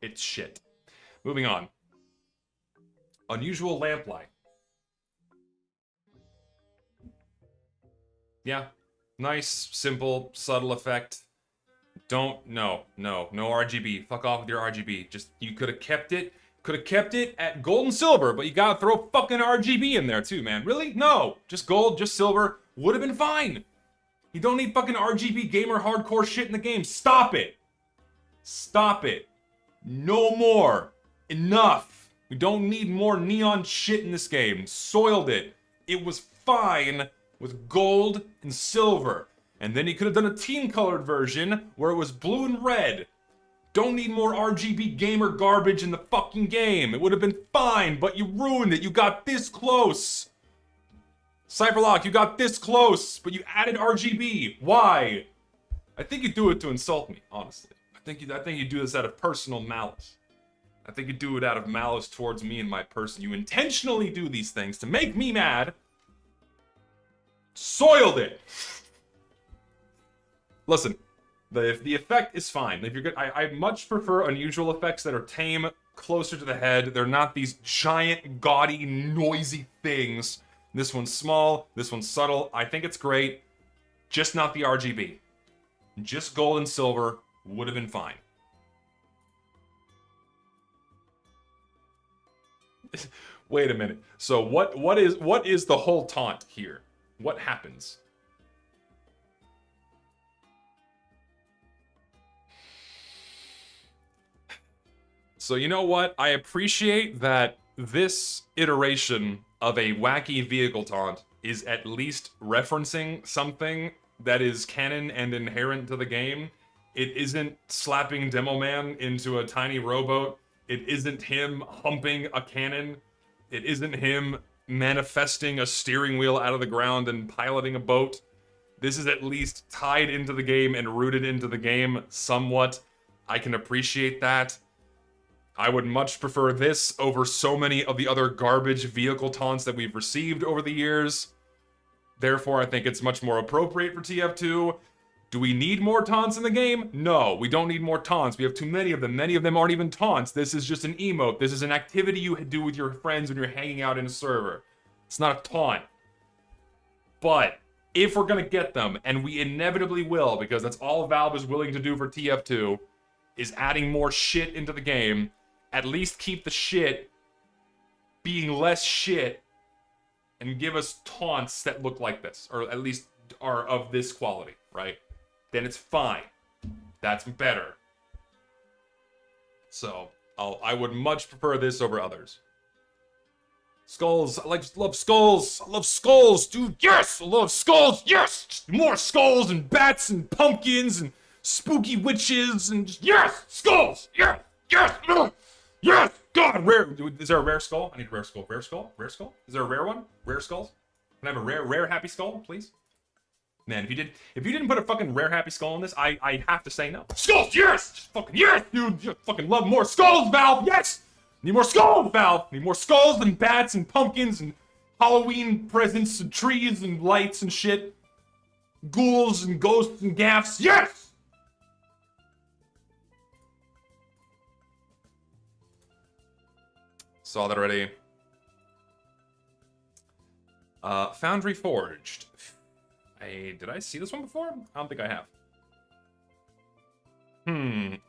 it's shit. Moving on. Unusual lamplight. Yeah. Nice, simple, subtle effect. No RGB. Fuck off with your RGB. Just, you could have kept it at gold and silver, but you gotta throw fucking RGB in there too, man. Really? No. Just gold, just silver. Would have been fine. You don't need fucking RGB gamer hardcore shit in the game. Stop it. Stop it. No more. Enough. We don't need more neon shit in this game. Soiled it. It was fine with gold and silver. And then he could have done a team-colored version where it was blue and red. Don't need more RGB gamer garbage in the fucking game. It would have been fine, but you ruined it. You got this close. Cypherlock, you got this close, but you added RGB. Why? I think you do it to insult me, honestly. I think you do this out of personal malice. I think you do it out of malice towards me and my person. You intentionally do these things to make me mad. Soiled it. Listen, the effect is fine. If you're good, I much prefer unusual effects that are tame, closer to the head. They're not these giant, gaudy, noisy things. This one's small. This one's subtle. I think it's great. Just not the RGB. Just gold and silver would have been fine. Wait a minute. So what is the whole taunt here? What happens? So you know what? I appreciate that this iteration of a wacky vehicle taunt is at least referencing something that is canon and inherent to the game. It isn't slapping Demo Man into a tiny rowboat. It isn't him humping a cannon. It isn't him manifesting a steering wheel out of the ground and piloting a boat. This is at least tied into the game and rooted into the game somewhat. I can appreciate that. I would much prefer this over so many of the other garbage vehicle taunts that we've received over the years. Therefore, I think it's much more appropriate for TF2. Do we need more taunts in the game? No, we don't need more taunts. We have too many of them. Many of them aren't even taunts. This is just an emote. This is an activity you do with your friends when you're hanging out in a server. It's not a taunt. But if we're gonna get them, and we inevitably will, because that's all Valve is willing to do for TF2, is adding more shit into the game, at least keep the shit being less shit and give us taunts that look like this, or at least are of this quality, right? Then it's fine. That's better. So, I would much prefer this over others. Skulls, love skulls. I love skulls, dude. Yes, I love skulls. Yes, more skulls and bats and pumpkins and spooky witches and just, yes, skulls. Yes, yes, yes. God, rare. Is there a rare skull? I need a rare skull. Rare skull. Rare skull. Is there a rare one? Rare skulls. Can I have a rare happy skull, please? Man, if you didn't put a fucking rare happy skull in this, I have to say no. Skulls, yes, just fucking yes, dude. Just fucking love more skulls, Valve. Yes. Need more skulls, Valve! Need more skulls and bats and pumpkins and Halloween presents and trees and lights and shit. Ghouls and ghosts and gaffs. Yes! Saw that already. Foundry Forged. Did I see this one before? I don't think I have.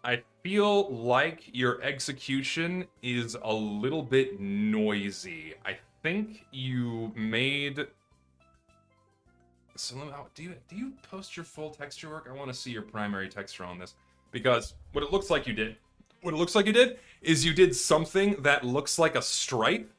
I feel like your execution is a little bit noisy. I think you made... So, do you post your full texture work? I want to see your primary texture on this. Because what it looks like you did... is you did something that looks like a stripe,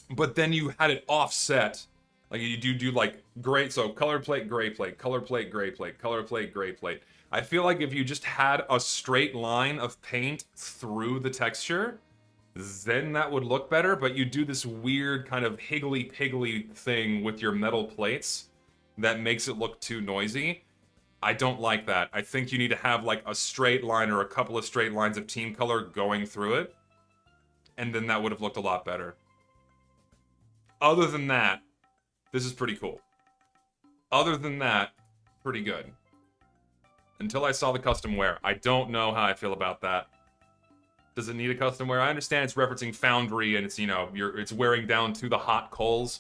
but then you had it offset. Like, you do like, gray, so color plate, gray plate, color plate, gray plate, color plate, gray plate. I feel like if you just had a straight line of paint through the texture, then that would look better, but you do this weird kind of higgly-piggly thing with your metal plates that makes it look too noisy. I don't like that. I think you need to have like a straight line or a couple of straight lines of team color going through it, and then that would have looked a lot better. Other than that, this is pretty cool. Other than that, pretty good. Until I saw the custom wear. I don't know how I feel about that. Does it need a custom wear? I understand it's referencing Foundry and it's, you know, it's wearing down to the hot coals.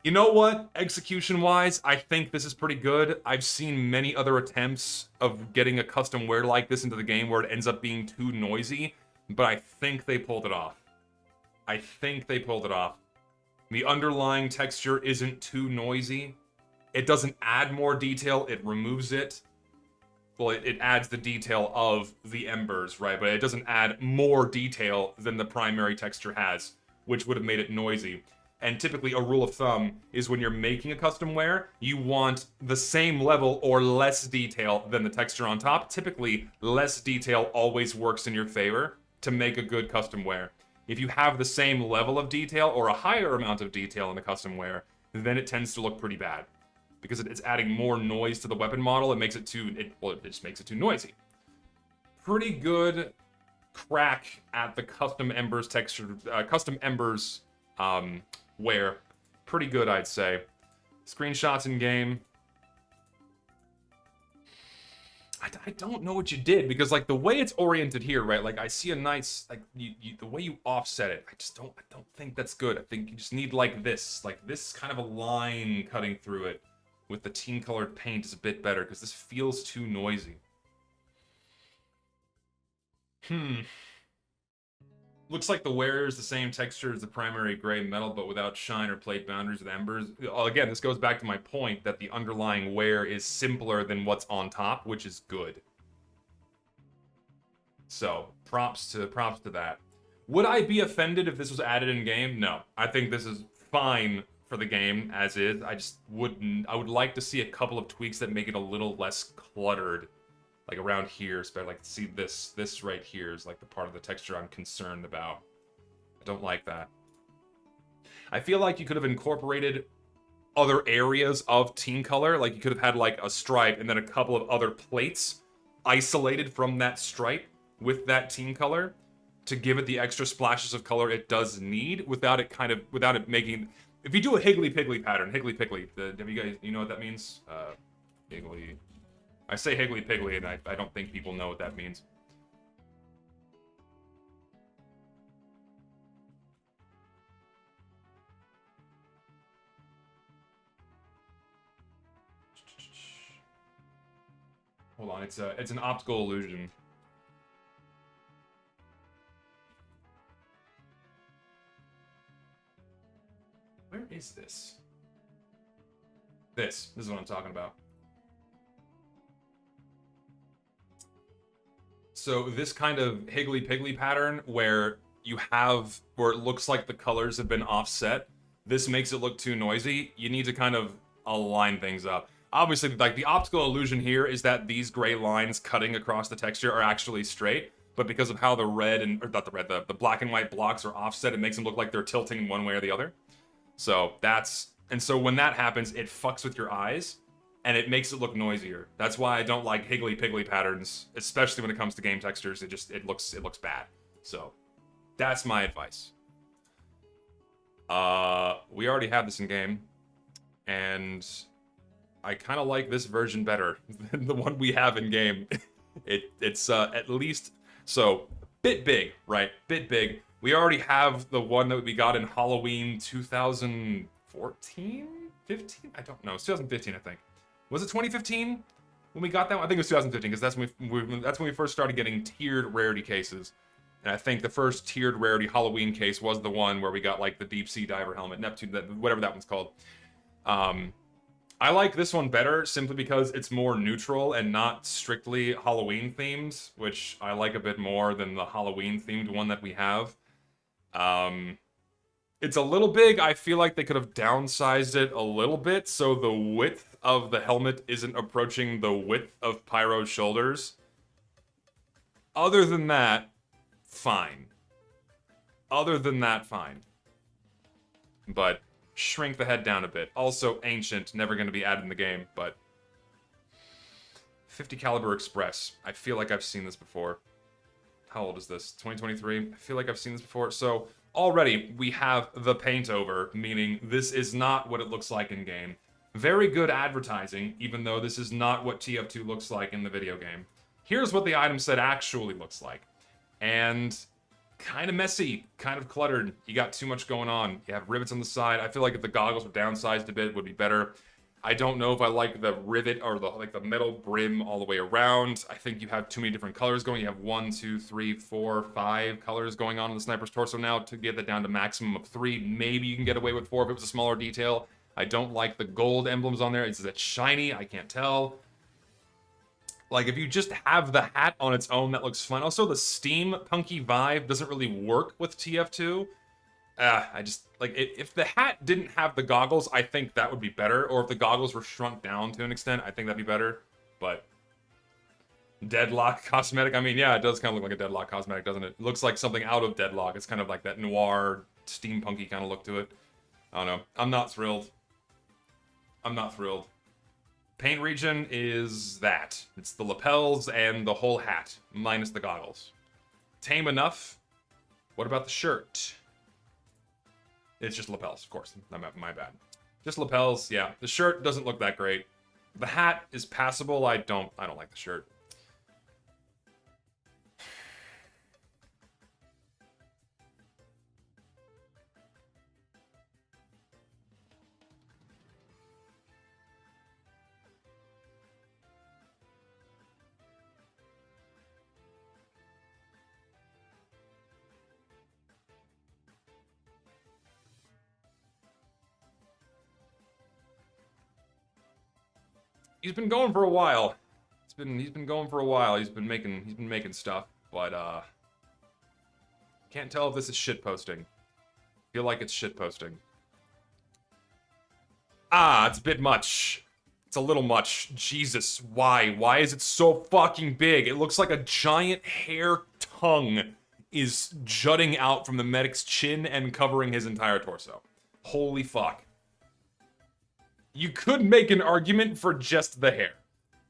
You know what? Execution-wise, I think this is pretty good. I've seen many other attempts of getting a custom wear like this into the game where it ends up being too noisy, but I think they pulled it off. I think they pulled it off. The underlying texture isn't too noisy. It doesn't add more detail, it removes it. Well, it adds the detail of the embers, right? But it doesn't add more detail than the primary texture has, which would have made it noisy. And typically a rule of thumb is when you're making a custom wear, you want the same level or less detail than the texture on top. Typically, less detail always works in your favor to make a good custom wear. If you have the same level of detail or a higher amount of detail in the custom wear, then it tends to look pretty bad. Because it's adding more noise to the weapon model, it makes it too, it just makes it too noisy. Pretty good crack at the custom embers texture, custom embers wear. Pretty good, I'd say. Screenshots in game. I don't know what you did, because like the way it's oriented here, right? Like I see a nice, like the way you offset it, I don't think that's good. I think you just need like this kind of a line cutting through it. With the team colored paint is a bit better, because this feels too noisy. Looks like the wear is the same texture as the primary gray metal, but without shine or plate boundaries with embers. Again, this goes back to my point that the underlying wear is simpler than what's on top, which is good. So, props to that. Would I be offended if this was added in game? No. I think this is fine for the game as is. I just wouldn't. I would like to see a couple of tweaks that make it a little less cluttered, like around here. Especially like see this right here is like the part of the texture I'm concerned about. I don't like that. I feel like you could have incorporated other areas of team color. Like you could have had like a stripe and then a couple of other plates isolated from that stripe with that team color to give it the extra splashes of color it does need without it making. If you do a Higgly Piggly pattern, Higgly Piggly, have you guys, you know what that means? Higgly. I say Higgly Piggly and I don't think people know what that means. Hold on, it's an optical illusion. Where is this? This is what I'm talking about. So this kind of Higgly Piggly pattern where it looks like the colors have been offset, this makes it look too noisy. You need to kind of align things up. Obviously, like the optical illusion here is that these gray lines cutting across the texture are actually straight, but because of how the the black and white blocks are offset, it makes them look like they're tilting one way or the other. So so when that happens, it fucks with your eyes, and it makes it look noisier. That's why I don't like Higgly Piggly patterns, especially when it comes to game textures. It looks bad. So that's my advice. We already have this in game, and I kind of like this version better than the one we have in game. It's at least so bit big, right? Bit big. We already have the one that we got in Halloween 2014? 15? I don't know. It's 2015, I think. Was it 2015 when we got that one? I think it was 2015 because that's when we first started getting tiered rarity cases. And I think the first tiered rarity Halloween case was the one where we got like the deep sea diver helmet, Neptune, whatever that one's called. I like this one better simply because it's more neutral and not strictly Halloween themed, which I like a bit more than the Halloween themed one that we have. It's a little big. I feel like they could have downsized it a little bit so the width of the helmet isn't approaching the width of Pyro's shoulders. Other than that, fine. But shrink the head down a bit. Also ancient, never going to be added in the game, but 50 caliber express. I feel like I've seen this before. How old is this? 2023? I feel like I've seen this before. So already we have the paint over, meaning this is not what it looks like in game. Very good advertising, even though this is not what TF2 looks like in the video game. Here's what the item set actually looks like. And kind of messy, kind of cluttered. You got too much going on. You have rivets on the side. I feel like if the goggles were downsized a bit, it would be better. I don't know if I like the rivet or the metal brim all the way around. I think you have too many different colors going. You have 1, 2, 3, 4, 5 colors going on in the sniper's torso now. To get that down to maximum of 3, maybe you can get away with 4 if it was a smaller detail. I don't like the gold emblems on there. Is it shiny? I can't tell. Like, if you just have the hat on its own, that looks fun. Also, the steampunky vibe doesn't really work with TF2. I just, like, if the hat didn't have the goggles, I think that would be better. Or if the goggles were shrunk down to an extent, I think that'd be better. But Deadlock cosmetic, I mean, yeah, it does kind of look like a Deadlock cosmetic, doesn't it? It looks like something out of Deadlock. It's kind of like that noir, steampunky kind of look to it. I don't know. I'm not thrilled. Paint region is that. It's the lapels and the whole hat, minus the goggles. Tame enough. What about the shirt? It's just lapels, of course. My bad. Just lapels, yeah. The shirt doesn't look that great. The hat is passable. I don't like the shirt. He's been going for a while. He's been going for a while. He's been making stuff, but can't tell if this is shit posting. Feel like it's shit posting. Ah, it's a bit much. It's a little much. Jesus, why? Why is it so fucking big? It looks like a giant hair tongue is jutting out from the medic's chin and covering his entire torso. Holy fuck. You could make an argument for just the hair,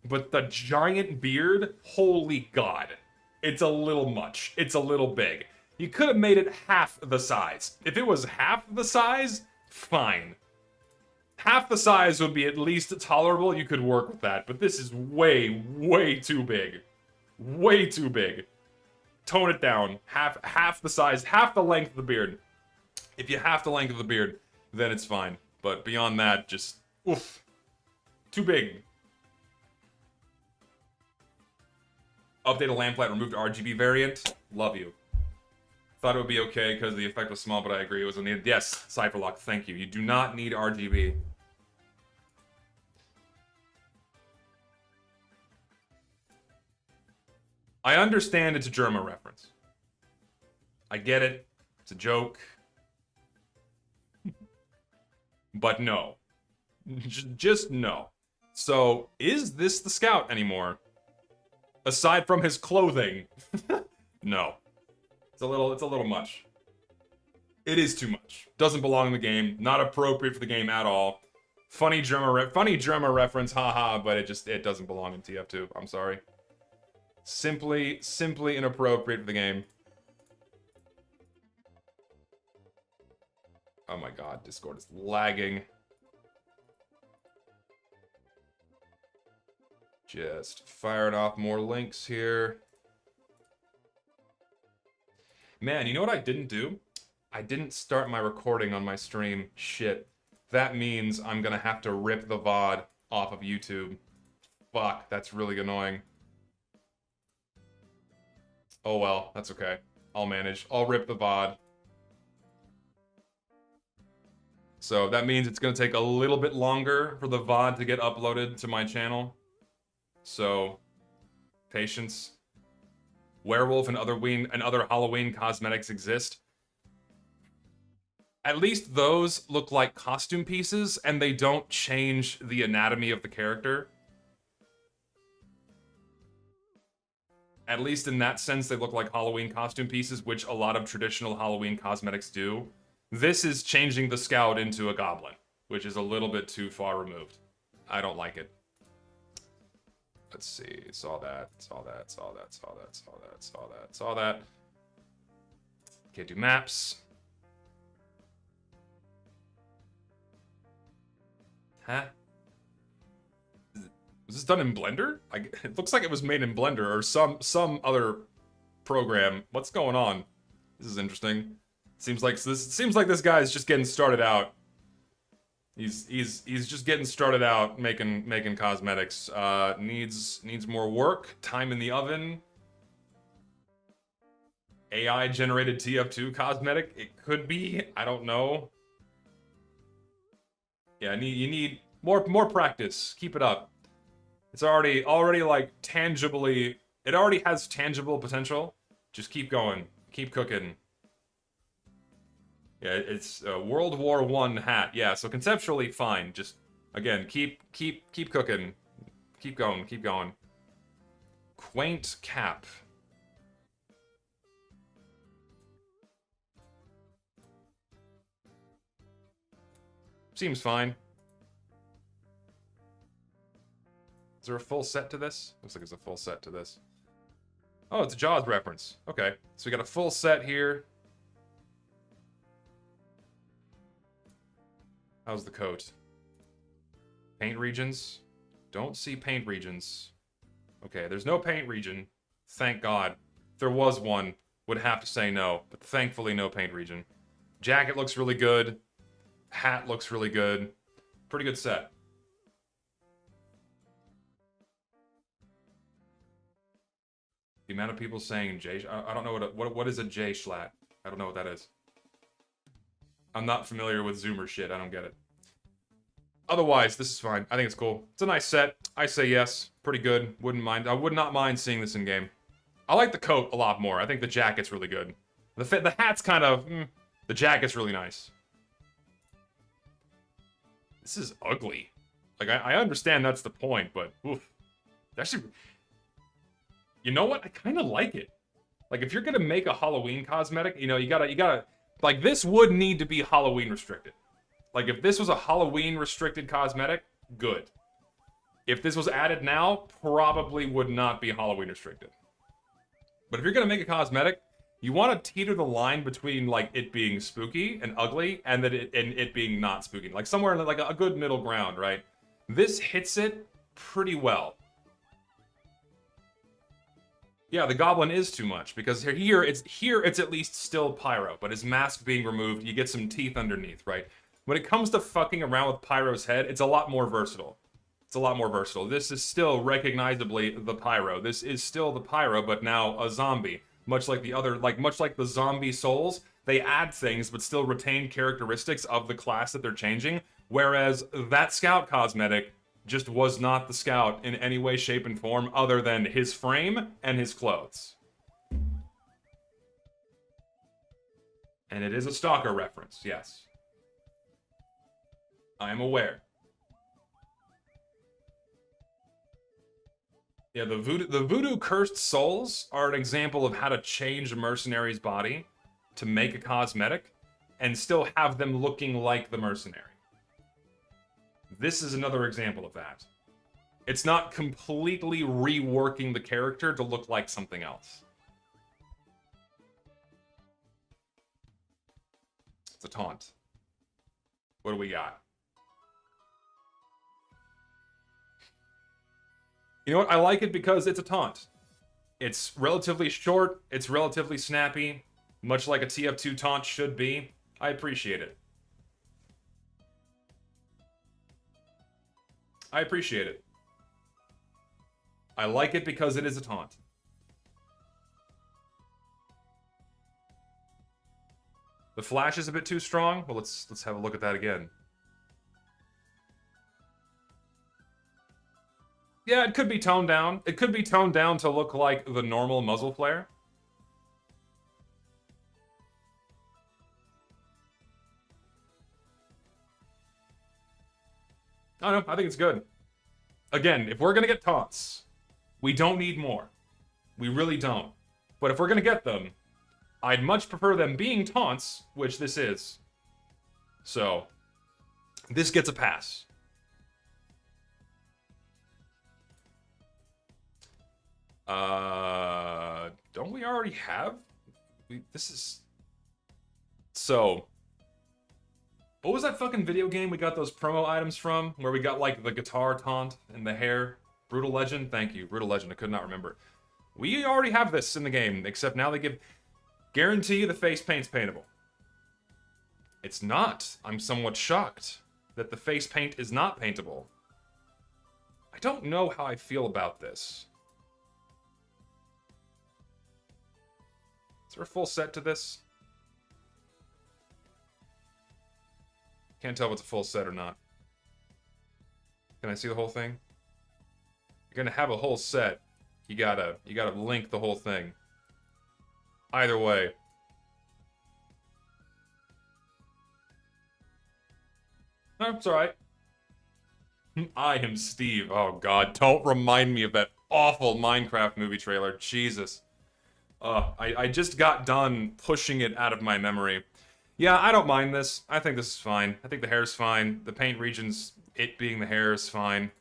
but the giant beard, holy god. It's a little much. It's a little big. You could have made it half the size. If it was half the size, fine. Half the size would be at least tolerable. You could work with that, but this is way, way too big. Way too big. Tone it down. Half the size, half the length of the beard. If you half the length of the beard, then it's fine. But beyond that, just, oof. Too big. Update a lamplight, removed RGB variant. Love you. Thought it would be okay because the effect was small, but I agree it was needed. Yes, Cypherlock, thank you. You do not need RGB. I understand it's a Germa reference. I get it. It's a joke. But no. Just no. So, is this the Scout anymore? Aside from his clothing. No. It's a little much. It is too much. Doesn't belong in the game. Not appropriate for the game at all. Funny Germa reference, haha, but it doesn't belong in TF2. I'm sorry. Simply inappropriate for the game. Oh my god, Discord is lagging. Just firing off more links here. Man, you know what I didn't do? I didn't start my recording on my stream. Shit. That means I'm gonna have to rip the VOD off of YouTube. Fuck, that's really annoying. Oh well, that's okay. I'll manage. I'll rip the VOD. So that means it's gonna take a little bit longer for the VOD to get uploaded to my channel. So, patience. Werewolf and other Halloween cosmetics exist. At least those look like costume pieces, and they don't change the anatomy of the character. At least in that sense, they look like Halloween costume pieces, which a lot of traditional Halloween cosmetics do. This is changing the Scout into a goblin, which is a little bit too far removed. I don't like it. Let's see, saw that. Can't do maps. Huh? Was this done in Blender? It looks like it was made in Blender or some other program. What's going on? This is interesting. Seems like this guy's just getting started out. He's just getting started out making cosmetics. Needs more work. Time in the oven. AI generated TF2 cosmetic. It could be. I don't know. Yeah, you need more practice. Keep it up. It's already like tangibly. It already has tangible potential. Just keep going. Keep cooking. Yeah, it's a World War I hat. Yeah, so conceptually fine. Just again, keep cooking. Keep going. Quaint cap. Seems fine. Is there a full set to this? Looks like there's a full set to this. Oh, it's a Jaws reference. Okay, so we got a full set here. How's the coat? Paint regions? Don't see paint regions. Okay, there's no paint region. Thank God. If there was one, would have to say no, but thankfully no paint region. Jacket looks really good. Hat looks really good. Pretty good set. The amount of people saying J... I don't know what is a J-Schlatt. I don't know what that is. I'm not familiar with Zoomer shit. I don't get it. Otherwise, this is fine. I think it's cool. It's a nice set. I say yes. Pretty good. Wouldn't mind. I would not mind seeing this in game. I like the coat a lot more. I think the jacket's really good. The hat's kind of... the jacket's really nice. This is ugly. Like, I understand that's the point, but... Oof. Actually... You know what? I kind of like it. Like, if you're gonna make a Halloween cosmetic, you know, you gotta... Like, this would need to be Halloween restricted. Like, if this was a Halloween restricted cosmetic, good. If this was added now, probably would not be Halloween restricted. But if you're gonna make a cosmetic, you want to teeter the line between, like, it being spooky and ugly, and it being not spooky. Like, somewhere in, like, a good middle ground, right? This hits it pretty well. Yeah, the goblin is too much, because here it's at least still Pyro, but his mask being removed, you get some teeth underneath, right? When it comes to fucking around with Pyro's head, it's a lot more versatile. It's a lot more versatile. This is still recognizably the Pyro. This is still the Pyro, but now a zombie. Much like the other, much like the zombie souls, they add things but still retain characteristics of the class that they're changing, whereas that scout cosmetic just was not the scout in any way, shape, and form other than his frame and his clothes. And it is a Stalker reference, yes. I am aware. Yeah, the voodoo cursed souls are an example of how to change a mercenary's body to make a cosmetic and still have them looking like the mercenary. This is another example of that. It's not completely reworking the character to look like something else. It's a taunt. What do we got? You know what? I like it because it's a taunt. It's relatively short, it's relatively snappy, much like a TF2 taunt should be. I appreciate it. I appreciate it. I like it because it is a taunt. The flash is a bit too strong. Well, let's have a look at that again. Yeah, it could be toned down. It could be toned down to look like the normal muzzle flare. I don't know, I think it's good. Again, if we're gonna get taunts, we don't need more. We really don't. But if we're gonna get them, I'd much prefer them being taunts, which this is. So, this gets a pass. Don't we already have? This is... So... What was that fucking video game we got those promo items from? Where we got, like, the guitar taunt and the hair? Brutal Legend? Thank you. Brutal Legend. I could not remember. We already have this in the game, except now they give... Guarantee you the face paint's paintable. It's not. I'm somewhat shocked that the face paint is not paintable. I don't know how I feel about this. Is there a full set to this? Can't tell if it's a full set or not. Can I see the whole thing? You're gonna have a whole set. You gotta link the whole thing. Either way. No, it's alright. I am Steve. Oh god, don't remind me of that awful Minecraft movie trailer. Jesus. I just got done pushing it out of my memory. Yeah, I don't mind this. I think this is fine. I think the hair's fine. The paint regions, it being the hair, is fine.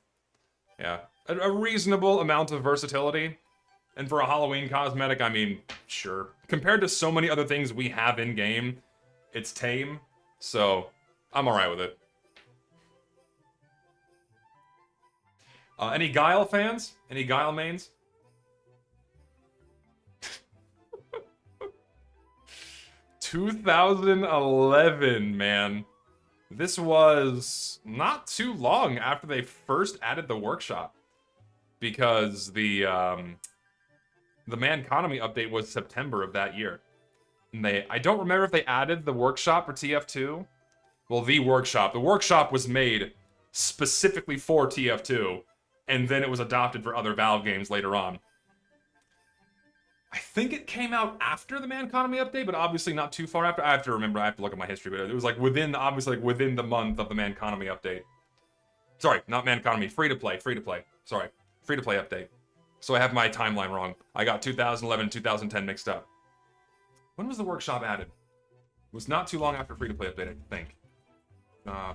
Yeah. A reasonable amount of versatility. And for a Halloween cosmetic, I mean, sure. Compared to so many other things we have in-game, it's tame. So, I'm alright with it. Any Guile fans? Any Guile mains? 2011, man. This was not too long after they first added the workshop. Because the Manconomy update was September of that year. And I don't remember if they added the workshop for TF2. Well, the workshop. The workshop was made specifically for TF2, and then it was adopted for other Valve games later on. I think it came out after the Man Economy update, but obviously not too far after. I have to remember, I have to look at my history, but it was like within, obviously like within the month of the Man Economy update. Sorry, not Man Economy, free to play. Sorry, free to play update. So I have my timeline wrong. I got 2011 and 2010 mixed up. When was the workshop added? It was not too long after free to play update, I think. I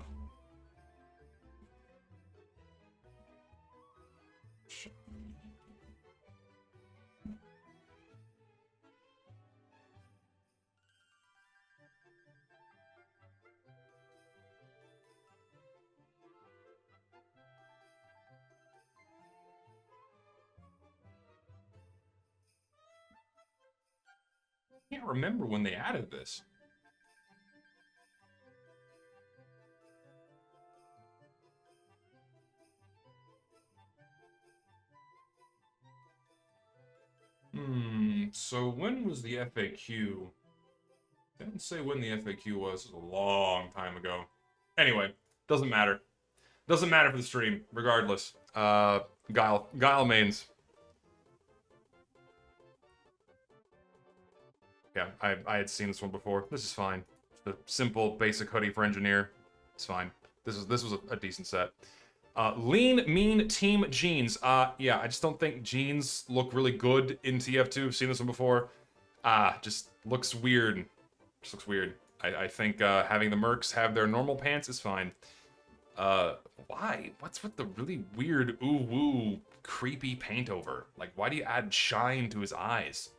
can't remember when they added this. So when was the FAQ? Didn't say when the FAQ was. It was a long time ago. Anyway, doesn't matter. Doesn't matter for the stream, regardless. Guile mains. Yeah, I had seen this one before. This is fine. The simple, basic hoodie for engineer. It's fine. This was a decent set. Lean, mean, team jeans. Yeah, I just don't think jeans look really good in TF2. I've seen this one before. Just looks weird. Just looks weird. I think having the mercs have their normal pants is fine. Why? What's with the really weird ooh-woo creepy paint over? Like, why do you add shine to his eyes?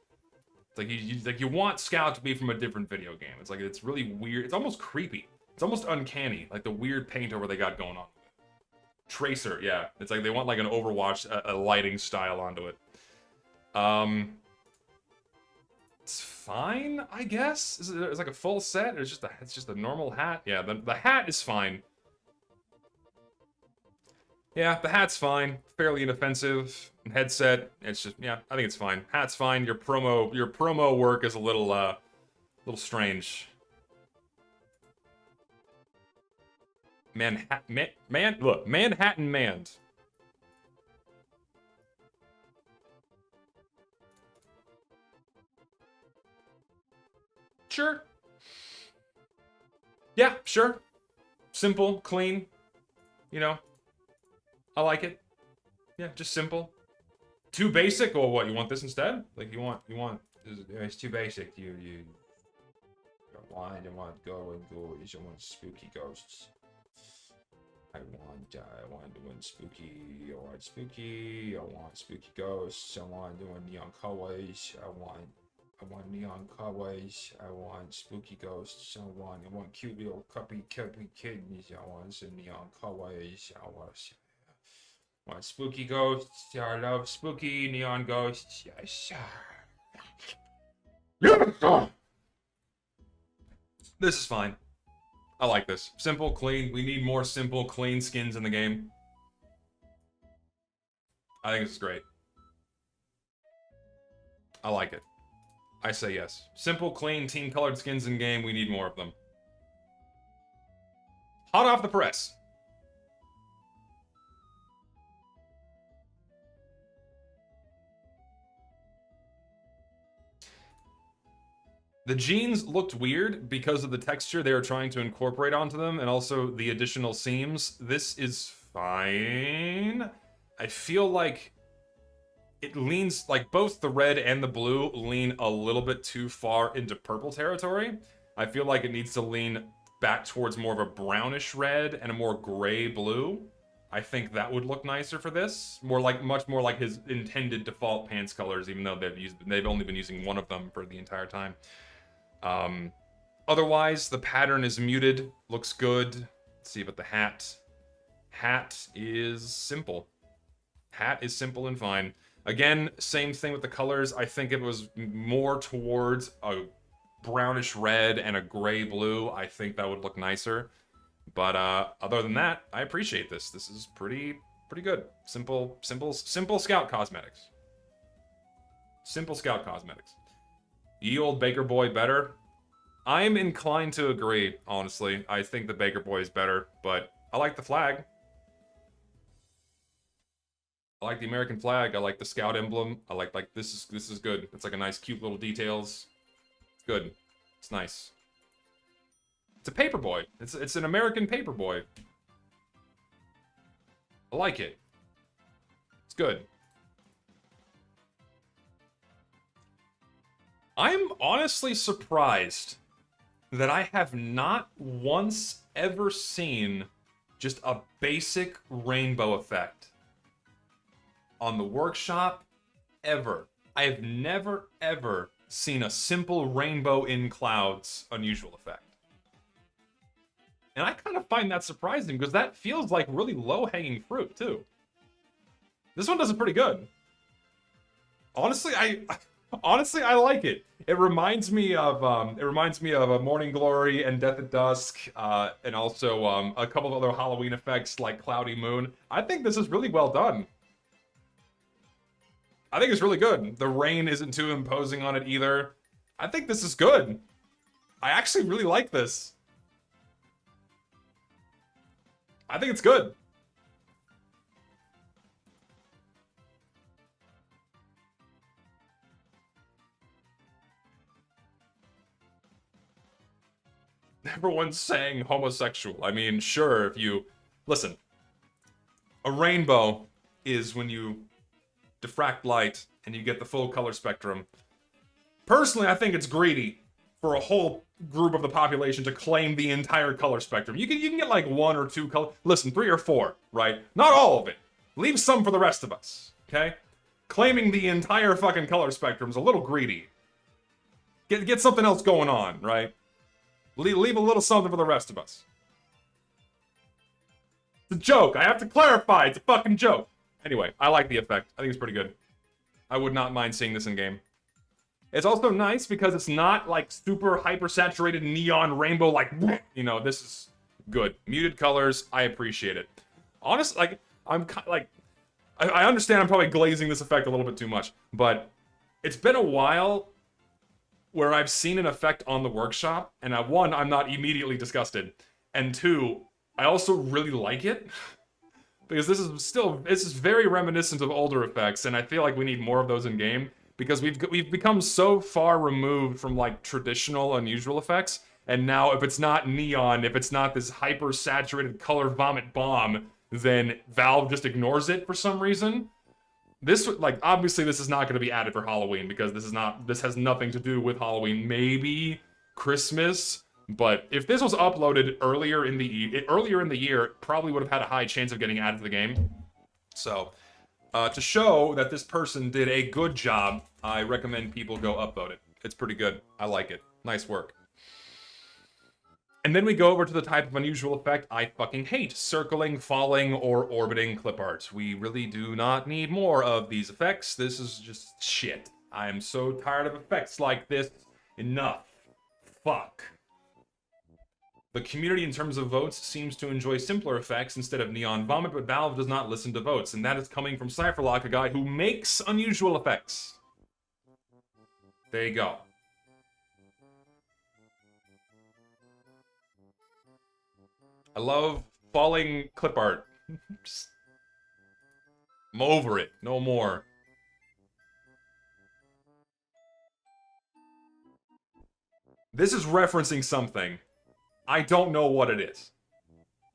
It's like you want Scout to be from a different video game. It's like, it's really weird. It's almost creepy. It's almost uncanny, like the weird paint over they got going on. Tracer, yeah. It's like they want like an Overwatch, a lighting style onto it. It's fine, I guess. It's like a full set. It's just a normal hat. Yeah, the hat is fine. Yeah, the hat's fine. Fairly inoffensive. Headset, it's just, yeah, I think it's fine. Hat's fine. Your promo work is a little strange. Manhattan manned. Sure. Yeah, sure. Simple, clean. You know, I like it. Yeah, just simple. Too basic, or what? You want this instead? Like you want? It's too basic. You want go and go. You want spooky ghosts. I want doing spooky. I want spooky. I want spooky ghosts. I want doing neon colors. I want neon colors. I want spooky ghosts. I want cute little cuppy kittens. I want some neon colors. I want spooky ghosts. I love spooky neon ghosts. Yes. This is fine. I like this. Simple, clean. We need more simple, clean skins in the game. I think it's great. I like it. I say yes. Simple, clean, team-colored skins in game. We need more of them. Hot off the press. The jeans looked weird because of the texture they were trying to incorporate onto them, and also the additional seams. This is fine. I feel like it leans, like both the red and the blue lean a little bit too far into purple territory. I feel like it needs to lean back towards more of a brownish red and a more gray blue. I think that would look nicer for this. Much more like his intended default pants colors, even though they've only been using one of them for the entire time. Otherwise, the pattern is muted, looks good. Let's see about the hat. Hat is simple. Hat is simple and fine. Again, same thing with the colors. I think it was more towards a brownish red and a gray blue. I think that would look nicer. But other than that, I appreciate this. This is pretty good. Simple Scout cosmetics. Simple Scout cosmetics. Ye old Baker Boy better? I'm inclined to agree, honestly. I think the Baker Boy is better, but I like the flag. I like the American flag. I like the scout emblem. I like this is good. It's like a nice, cute little details. It's good. It's nice. It's a paperboy. It's an American paperboy. I like it. It's good. I'm honestly surprised that I have not once ever seen just a basic rainbow effect on the workshop ever. I have never ever seen a simple rainbow in clouds unusual effect. And I kind of find that surprising because that feels like really low-hanging fruit too. This one does it pretty good. Honestly, I like it. It reminds me of a Morning Glory and Death at Dusk, and also a couple of other Halloween effects like Cloudy Moon. I think this is really well done. I think it's really good. The rain isn't too imposing on it either. I think this is good. I actually really like this. I think it's good. Everyone's saying homosexual. I mean, sure, if you... Listen. A rainbow is when you diffract light and you get the full color spectrum. Personally, I think it's greedy for a whole group of the population to claim the entire color spectrum. You can get like 1 or 2 color... Listen, 3 or 4, right? Not all of it. Leave some for the rest of us, okay? Claiming the entire fucking color spectrum's a little greedy. Get something else going on, right? Leave a little something for the rest of us. It's a joke. I have to clarify. It's a fucking joke. Anyway, I like the effect. I think it's pretty good. I would not mind seeing this in game. It's also nice because it's not like super hyper-saturated neon rainbow like, you know, this is good. Muted colors, I appreciate it. Honestly, like, I understand I'm probably glazing this effect a little bit too much, but it's been a while where I've seen an effect on the workshop, and one, I'm not immediately disgusted, and 2, I also really like it. Because this is very reminiscent of older effects, and I feel like we need more of those in game. Because we've become so far removed from like traditional unusual effects, and now if it's not neon, if it's not this hyper saturated color vomit bomb, then Valve just ignores it for some reason. This like obviously this is not going to be added for Halloween because this has nothing to do with Halloween. Maybe Christmas, but if this was uploaded earlier in the year, it probably would have had a high chance of getting added to the game. So. To show that this person did a good job, I recommend people go upvote it. It's pretty good. I like it. Nice work. And then we go over to the type of unusual effect I fucking hate. Circling, falling, or orbiting clip art. We really do not need more of these effects. This is just shit. I am so tired of effects like this. Enough. Fuck. The community, in terms of votes, seems to enjoy simpler effects instead of neon vomit, but Valve does not listen to votes, and that is coming from Cypherlock, a guy who makes unusual effects. There you go. I love falling clip art. I'm over it. No more. This is referencing something. I don't know what it is.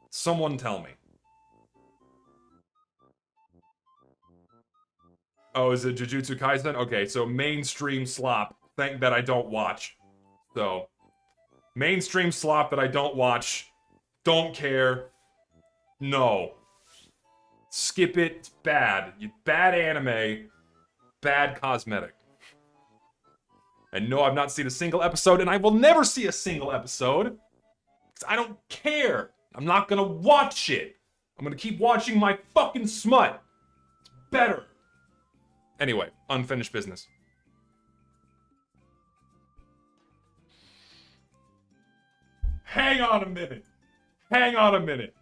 Someone tell me. Oh, is it Jujutsu Kaisen? Okay, so mainstream slop. Thank that I don't watch. So, mainstream slop that I don't watch. Don't care. No. Skip it. It's bad. Bad anime. Bad cosmetic. And no, I've not seen a single episode, and I will never see a single episode. Because I don't care. I'm not gonna watch it. I'm gonna keep watching my fucking smut. It's better. Anyway, unfinished business. Hang on a minute. Hang on a minute.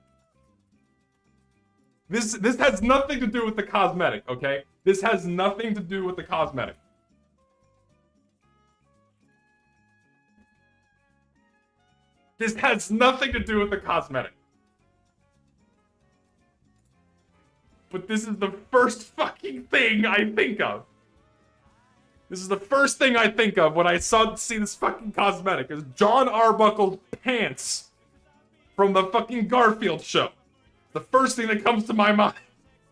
This has nothing to do with the cosmetic, okay? This has nothing to do with the cosmetic. This has nothing to do with the cosmetic. But this is the first fucking thing I think of. This is the first thing I think of when I see this fucking cosmetic. Is John Arbuckle's pants from the fucking Garfield show. The first thing that comes to my mind.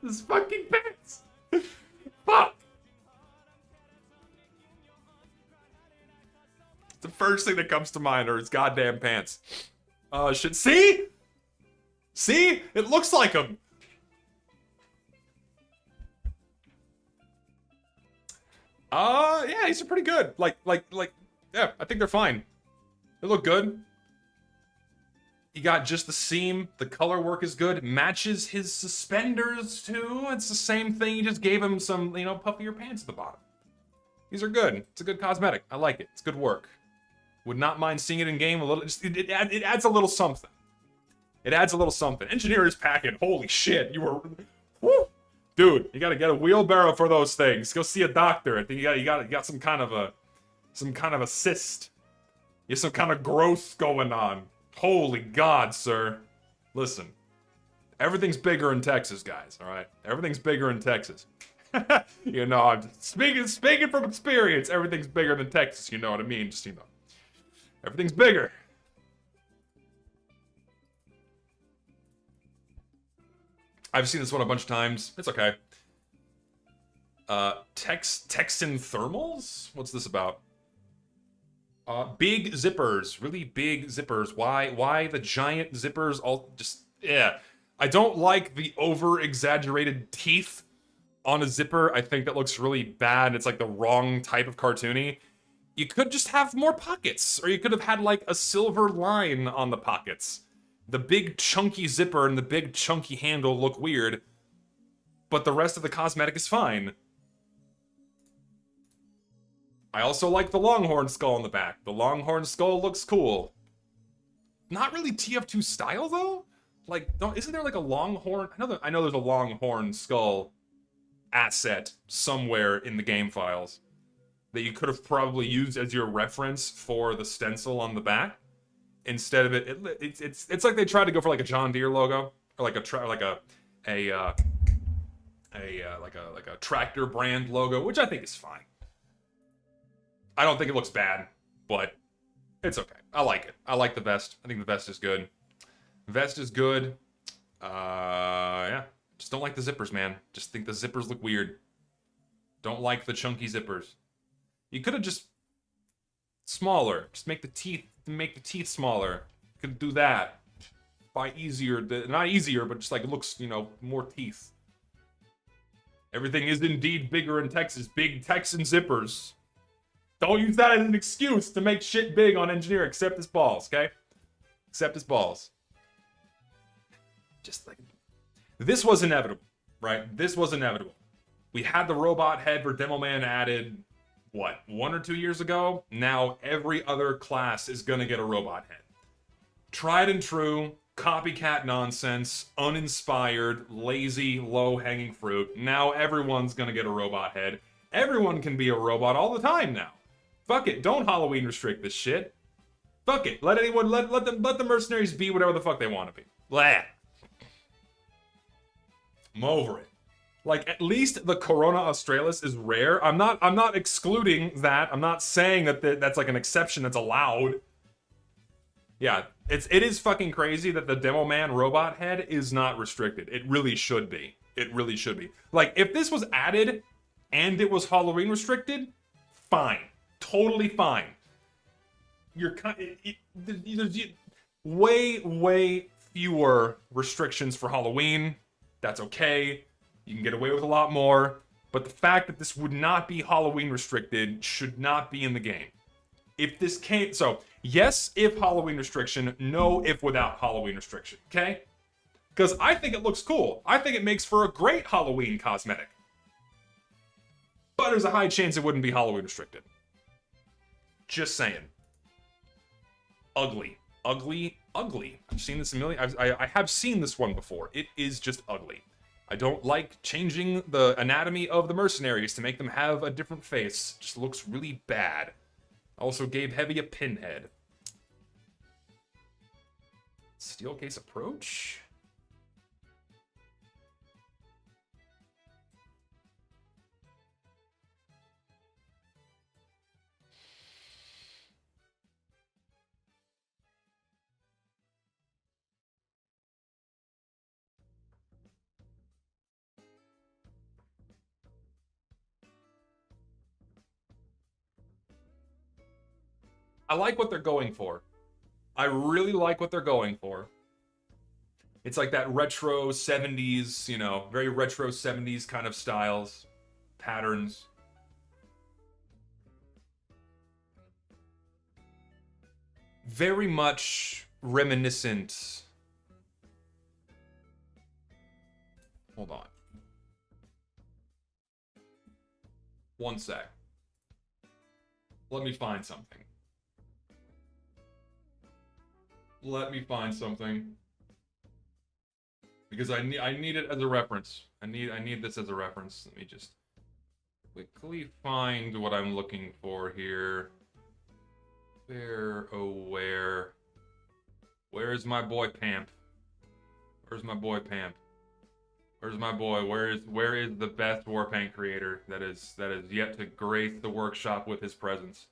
This fucking pants. Fuck. The first thing that comes to mind are his goddamn pants. Shit. See? See? It looks like him. Yeah, these are pretty good. Yeah, I think they're fine. They look good. You got just the seam. The color work is good. Matches his suspenders, too. It's the same thing. You just gave him some, puffier pants at the bottom. These are good. It's a good cosmetic. I like it. It's good work. Would not mind seeing it in game a little. Just, it adds a little something. It adds a little something. Engineer is packing. Holy shit. You were... Woo! Dude, you gotta get a wheelbarrow for those things. Go see a doctor. I think you got some kind of a cyst. You have some kind of growth going on. Holy God, sir. Listen, everything's bigger in Texas, guys. All right, everything's bigger in Texas. I'm speaking from experience. Everything's bigger than Texas. You know what I mean? Just everything's bigger. I've seen this one a bunch of times. It's okay. Texan thermals? What's this about? Big zippers. Really big zippers. Why the giant zippers all just... Yeah. I don't like the over-exaggerated teeth on a zipper. I think that looks really bad. It's like the wrong type of cartoony. You could just have more pockets. Or you could have had like a silver line on the pockets. The big chunky zipper and the big chunky handle look weird, but the rest of the cosmetic is fine. I also like the Longhorn skull in the back. The Longhorn skull looks cool. Not really TF2 style though? Like, isn't there like a Longhorn? I know there's a Longhorn skull asset somewhere in the game files that you could have probably used as your reference for the stencil on the back. Instead of it's like they tried to go for like a John Deere logo or like a tractor brand logo, which I think is fine. I don't think it looks bad, but it's okay. I like it. I like the vest. I think the vest is good. Vest is good. Yeah. Just don't like the zippers, man. Just think the zippers look weird. Don't like the chunky zippers. You could have just smaller. Just make the teeth smaller. You could do that. By easier, not easier, but just like it looks, more teeth. Everything is indeed bigger in Texas. Big Texan zippers. Don't use that as an excuse to make shit big on engineer, except his balls, okay? Except his balls. Just like... This was inevitable, right? This was inevitable. We had the robot head for Demo Man added, what, 1 or 2 years ago? Now every other class is gonna get a robot head. Tried and true, copycat nonsense, uninspired, lazy, low-hanging fruit. Now everyone's gonna get a robot head. Everyone can be a robot all the time now. Fuck it, don't Halloween restrict this shit. Fuck it, let the mercenaries be whatever the fuck they want to be. Blah. I'm over it. Like, at least the Corona Australis is rare. I'm not excluding that. I'm not saying that that's like an exception that's allowed. Yeah, it is fucking crazy that the Demo Man robot head is not restricted. It really should be. It really should be. Like, if this was added and it was Halloween restricted, fine. Totally fine. There's way fewer restrictions for Halloween. That's okay. You can get away with a lot more. But the fact that this would not be Halloween restricted should not be in the game. If this came... So, yes, if Halloween restriction. No, if without Halloween restriction. Okay? Because I think it looks cool. I think it makes for a great Halloween cosmetic. But there's a high chance it wouldn't be Halloween restricted. Just saying. Ugly. Ugly. Ugly. I've seen this a million... I have seen this one before. It is just ugly. I don't like changing the anatomy of the mercenaries to make them have a different face. Just looks really bad. Also gave Heavy a pinhead. Steel case approach? I like what they're going for. I really like what they're going for. It's like that retro 70s, you know, very retro 70s kind of styles, patterns. Very much reminiscent. Hold on. One sec. Let me find something. Let me find something. Because I need it as a reference. I need this as a reference. Let me just quickly find what I'm looking for here. Where? Where's my boy Pamp? Where's my boy Pamp? Where's my boy? Where is the best Warpaint creator that is yet to grace the workshop with his presence?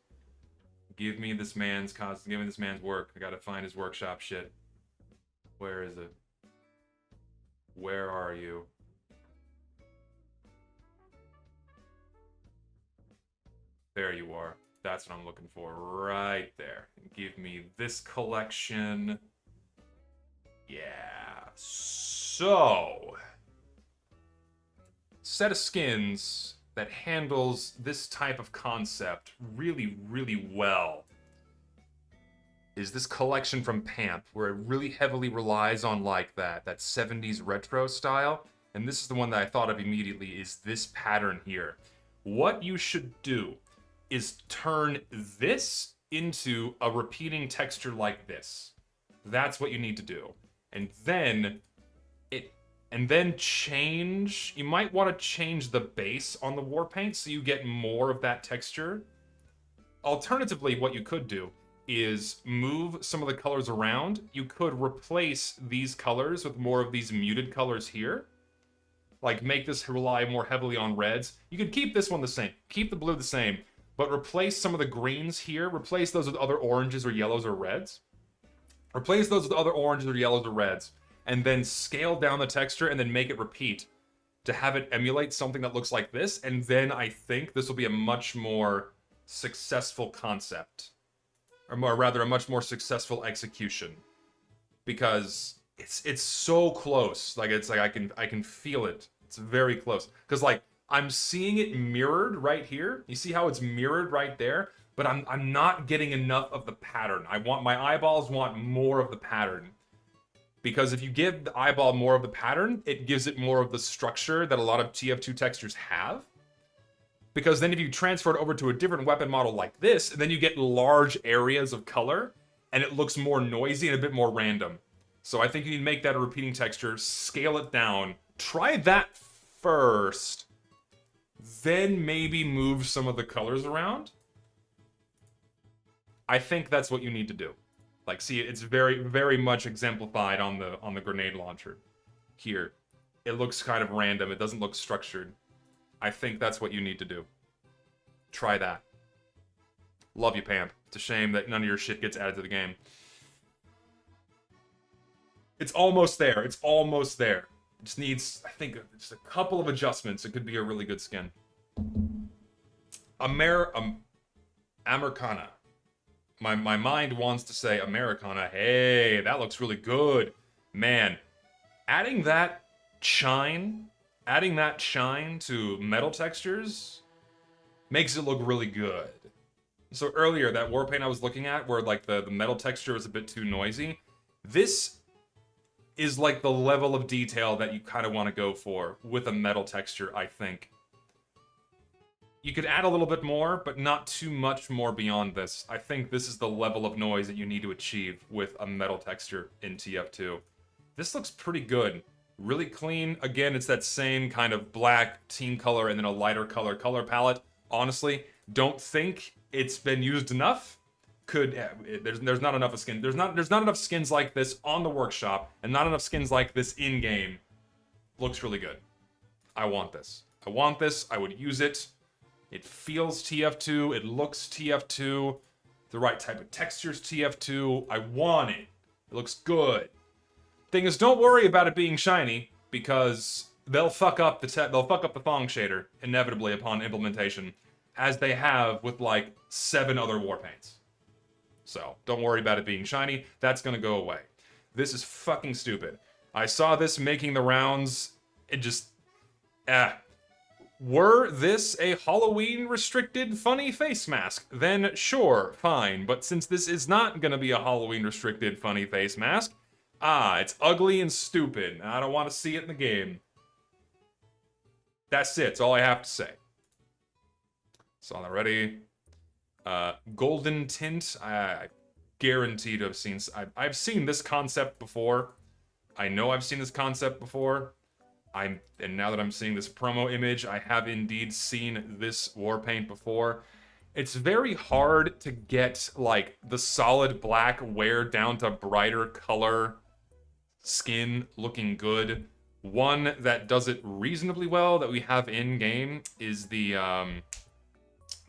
Give me this man's give me this man's work. I gotta find his workshop shit. Where is it? Where are you? There you are. That's what I'm looking for. Right there. Give me this collection. Yeah. So, set of skins that handles this type of concept really, really well is this collection from Pamp, where it really heavily relies on like that 70s retro style. And this is the one that I thought of immediately, is this pattern here. What you should do is turn this into a repeating texture like this. That's what you need to do. And then change, you might want to change the base on the Warpaint so you get more of that texture. Alternatively, what you could do is move some of the colors around. You could replace these colors with more of these muted colors here. Like, make this rely more heavily on reds. You could keep this one the same. Keep the blue the same. But replace some of the greens here. Replace those with other oranges or yellows or reds. Replace those with other oranges or yellows or reds. And then scale down the texture and then make it repeat to have it emulate something that looks like this. And then I think this will be a much more successful concept. Or rather, a much more successful execution. Because it's so close. Like, it's like I can feel it. It's very close. Because, like, I'm seeing it mirrored right here. You see how it's mirrored right there? But I'm not getting enough of the pattern. My eyeballs want more of the pattern. Because if you give the eyeball more of the pattern, it gives it more of the structure that a lot of TF2 textures have. Because then if you transfer it over to a different weapon model like this, then you get large areas of color, and it looks more noisy and a bit more random. So I think you need to make that a repeating texture, scale it down, try that first, then maybe move some of the colors around. I think that's what you need to do. Like, see, it's very, very much exemplified on the grenade launcher. Here. It looks kind of random. It doesn't look structured. I think that's what you need to do. Try that. Love you, Pamp. It's a shame that none of your shit gets added to the game. It's almost there. It's almost there. It just needs, I think, just a couple of adjustments. It could be a really good skin. Americana. My mind wants to say Americana. Hey, that looks really good. Man, adding that shine to metal textures makes it look really good. So earlier, that Warpaint I was looking at, where like the metal texture was a bit too noisy, this is like the level of detail that you kind of want to go for with a metal texture, I think. You could add a little bit more, but not too much more beyond this. I think this is the level of noise that you need to achieve with a metal texture in TF2. This looks pretty good. Really clean. Again, it's that same kind of black team color and then a lighter color palette. Honestly, don't think it's been used enough. There's not enough of skin. There's not enough skins like this on the workshop, and not enough skins like this in game. Looks really good. I want this. I want this. I would use it. It feels TF2. It looks TF2. The right type of textures TF2. I want it. It looks good. Thing is, don't worry about it being shiny, because they'll fuck up the Thong shader inevitably upon implementation, as they have with like 7 other Warpaints. So don't worry about it being shiny. That's gonna go away. This is fucking stupid. I saw this making the rounds. It just... Were this a Halloween restricted funny face mask, then sure, fine. But since this is not gonna be a Halloween restricted funny face mask, it's ugly and stupid. I don't want to see it in the game. That's it. That's all I have to say. Saw that already. Golden tint. I guarantee to have seen... I've seen this concept before. I know I've seen this concept before. And now that I'm seeing this promo image, I have indeed seen this war paint before. It's very hard to get, like, the solid black wear down to brighter color skin looking good. One that does it reasonably well that we have in-game is the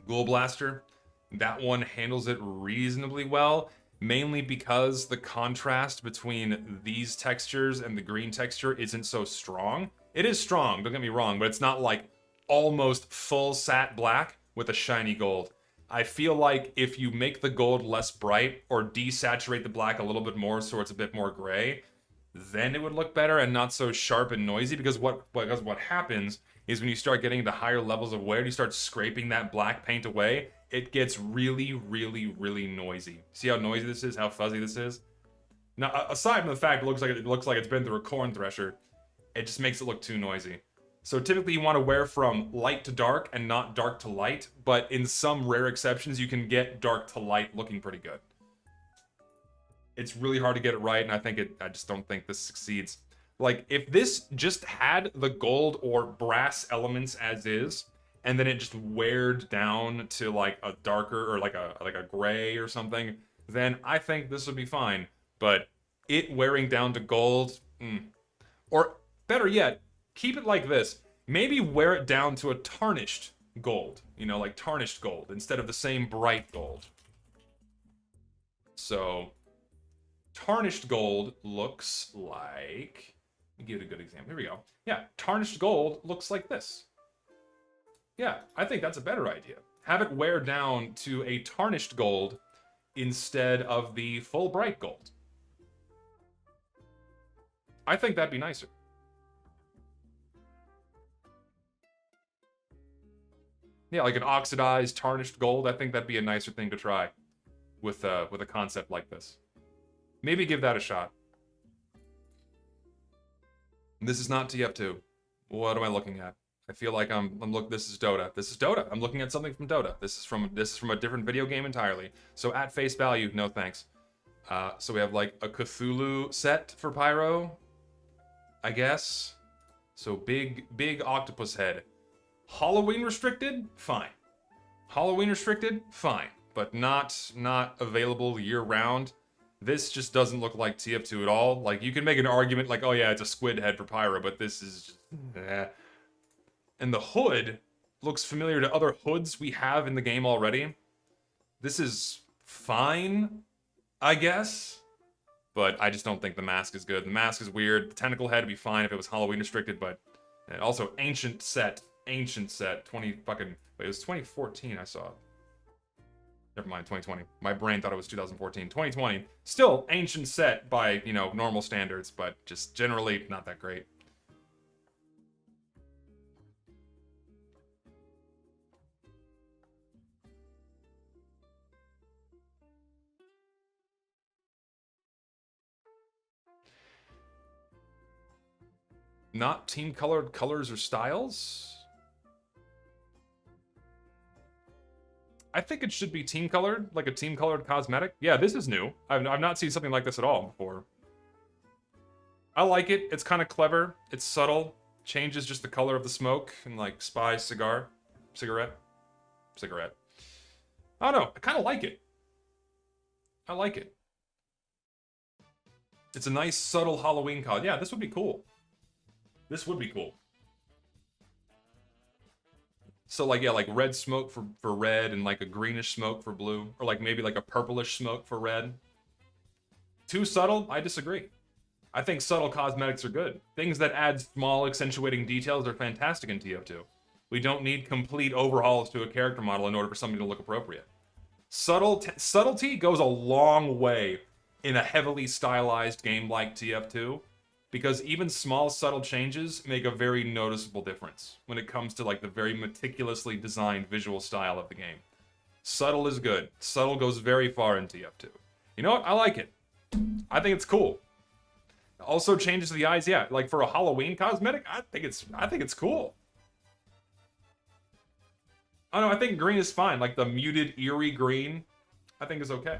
Ghoul Blaster. That one handles it reasonably well, mainly because the contrast between these textures and the green texture isn't so strong. It is strong, don't get me wrong, but it's not like almost full satin black with a shiny gold. I feel like if you make the gold less bright or desaturate the black a little bit more so it's a bit more gray, then it would look better and not so sharp and noisy, because what happens is when you start getting to higher levels of wear, you start scraping that black paint away, it gets really, really, really noisy. See how noisy this is? How fuzzy this is? Now, aside from the fact it looks like it's been through a corn thresher, it just makes it look too noisy. So typically you want to wear from light to dark and not dark to light, but in some rare exceptions you can get dark to light looking pretty good. It's really hard to get it right, and I just don't think this succeeds. Like, if this just had the gold or brass elements as is, and then it just weared down to like a darker or like a gray or something, then I think this would be fine. But it wearing down to gold, or better yet, keep it like this. Maybe wear it down to a tarnished gold, you know, like tarnished gold instead of the same bright gold. So tarnished gold looks like, let me give it a good example. Here we go. Yeah, tarnished gold looks like this. Yeah, I think that's a better idea. Have it wear down to a tarnished gold instead of the full bright gold. I think that'd be nicer. Yeah, like an oxidized, tarnished gold. I think that'd be a nicer thing to try with a concept like this. Maybe give that a shot. This is not TF2. What am I looking at? I feel like this is Dota. This is Dota. I'm looking at something from Dota. This is from a different video game entirely. So at face value, no thanks. So we have like a Cthulhu set for Pyro, I guess. So big octopus head. Halloween restricted? Fine. Halloween restricted? Fine. But not available year round. This just doesn't look like TF2 at all. Like, you can make an argument like, oh yeah, it's a squid head for Pyro, but this is just... And the hood looks familiar to other hoods we have in the game already. This is fine, I guess. But I just don't think the mask is good. The mask is weird. The tentacle head would be fine if it was Halloween restricted, but... also, ancient set, 20 fucking... Wait, it was 2014 I saw it. Never mind, 2020. My brain thought it was 2014. 2020. Still ancient set by, you know, normal standards, but just generally not that great. Not team-colored colors or styles? I think it should be team-colored, like a team-colored cosmetic. Yeah, this is new. I've not seen something like this at all before. I like it. It's kind of clever. It's subtle. Changes just the color of the smoke and like spy cigarette. I don't know. I kind of like it. I like it. It's a nice, subtle Halloween cause. Yeah, this would be cool. This would be cool. So like, yeah, like red smoke for red and like a greenish smoke for blue. Or like maybe like a purplish smoke for red. Too subtle? I disagree. I think subtle cosmetics are good. Things that add small accentuating details are fantastic in TF2. We don't need complete overhauls to a character model in order for something to look appropriate. Subtlety goes a long way in a heavily stylized game like TF2, because even small subtle changes make a very noticeable difference when it comes to like the very meticulously designed visual style of the game. Subtle is good. Subtle goes very far in TF2. You know what? I like it. I think it's cool. Also changes the eyes, yeah. Like for a Halloween cosmetic, I think it's cool. Oh no, I think green is fine. Like the muted, eerie green, I think is okay.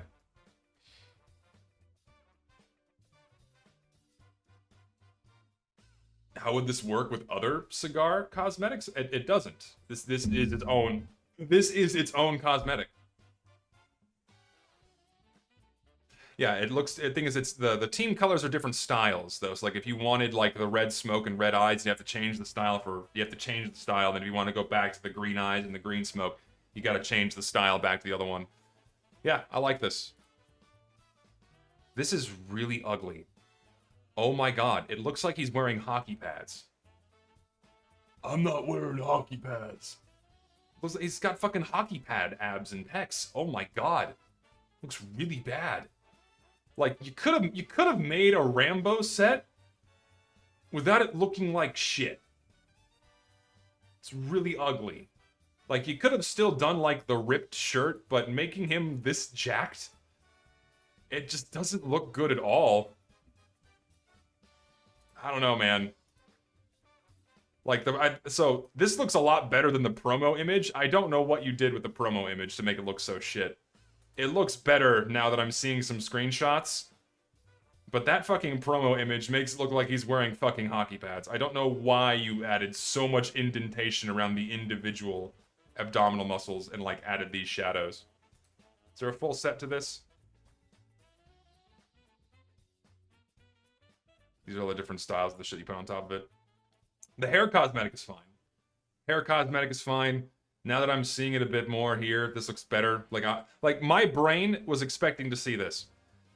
How would this work with other cigar cosmetics? It doesn't. This is its own. This is its own cosmetic. Yeah, it looks. The thing is, it's the team colors are different styles though. So like, if you wanted like the red smoke and red eyes, you have to change the style for. You have to change the style. Then if you want to go back to the green eyes and the green smoke, you got to change the style back to the other one. Yeah, I like this. This is really ugly. Oh my god, it looks like he's wearing hockey pads. I'm not wearing hockey pads. He's got fucking hockey pad abs and pecs. Oh my god. Looks really bad. Like, you could have made a Rambo set without it looking like shit. It's really ugly. Like, you could have still done, like, the ripped shirt, but making him this jacked, it just doesn't look good at all. I don't know, man. Like, so, this looks a lot better than the promo image. I don't know what you did with the promo image to make it look so shit. It looks better now that I'm seeing some screenshots. But that fucking promo image makes it look like he's wearing fucking hockey pads. I don't know why you added so much indentation around the individual abdominal muscles and, like, added these shadows. Is there a full set to this? These are all the different styles of the shit you put on top of it. The hair cosmetic is fine. Hair cosmetic is fine. Now that I'm seeing it a bit more here, this looks better. Like my brain was expecting to see this.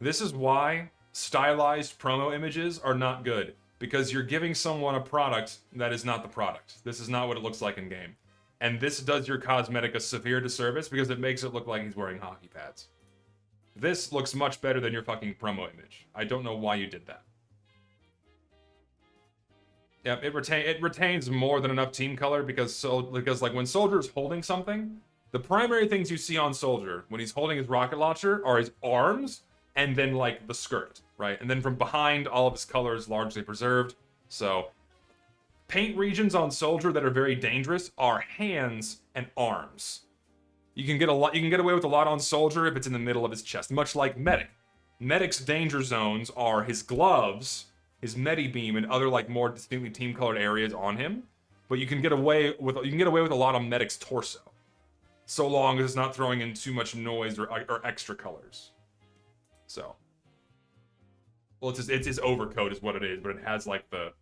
This is why stylized promo images are not good. Because you're giving someone a product that is not the product. This is not what it looks like in game. And this does your cosmetic a severe disservice because it makes it look like he's wearing hockey pads. This looks much better than your fucking promo image. I don't know why you did that. Yeah, it retains more than enough team color because like when Soldier's holding something, the primary things you see on Soldier when he's holding his rocket launcher are his arms and then like the skirt, right? And then from behind, all of his color is largely preserved. So paint regions on Soldier that are very dangerous are hands and arms. You can get away with a lot on Soldier if it's in the middle of his chest, much like Medic. Medic's danger zones are his gloves, his Medi-beam, and other like more distinctly team-colored areas on him, but you can get away with a lot on Medic's torso, so long as it's not throwing in too much noise or extra colors. So, well, it's his overcoat is what it is, but it has like the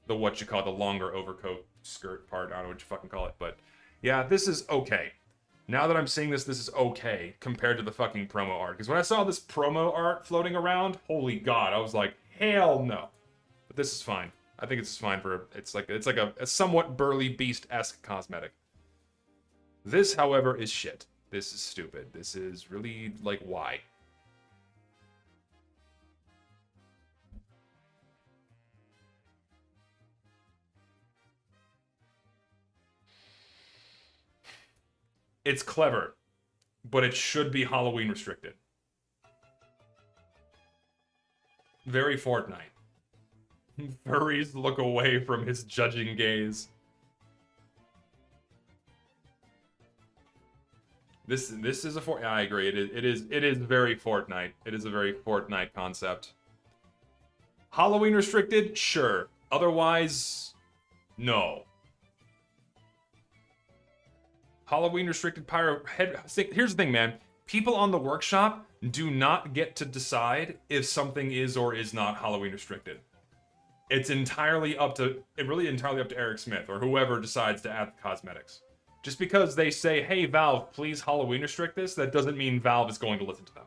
what you call the longer overcoat skirt part. I don't know what you fucking call it, but yeah, this is okay. Now that I'm seeing this is okay compared to the fucking promo art. Because when I saw this promo art floating around, holy god, I was like, hell no. But this is fine. I think it's fine for it's like a somewhat burly beast-esque cosmetic. This, however, is shit. This is stupid. This is really like why? It's clever, but it should be Halloween restricted. Very Fortnite. Furries look away from his judging gaze. This is a I agree. It is very Fortnite. It is a very Fortnite concept. Halloween restricted, sure. Otherwise, no. Halloween restricted pyro head. Here's the thing, man. People on the workshop do not get to decide if something is or is not Halloween restricted. It's entirely up to Eric Smith or whoever decides to add the cosmetics. Just because they say, hey, Valve, please Halloween restrict this, that doesn't mean Valve is going to listen to them.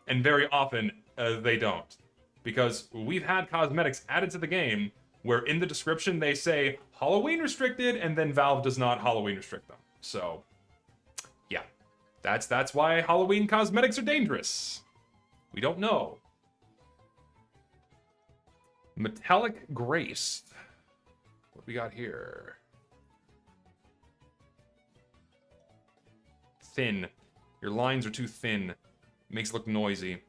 And very often, they don't. Because we've had cosmetics added to the game where in the description they say Halloween restricted, and then Valve does not Halloween restrict them. So, yeah. That's why Halloween cosmetics are dangerous. We don't know. Metallic Grace. What we got here? Thin. Your lines are too thin. Makes it look noisy.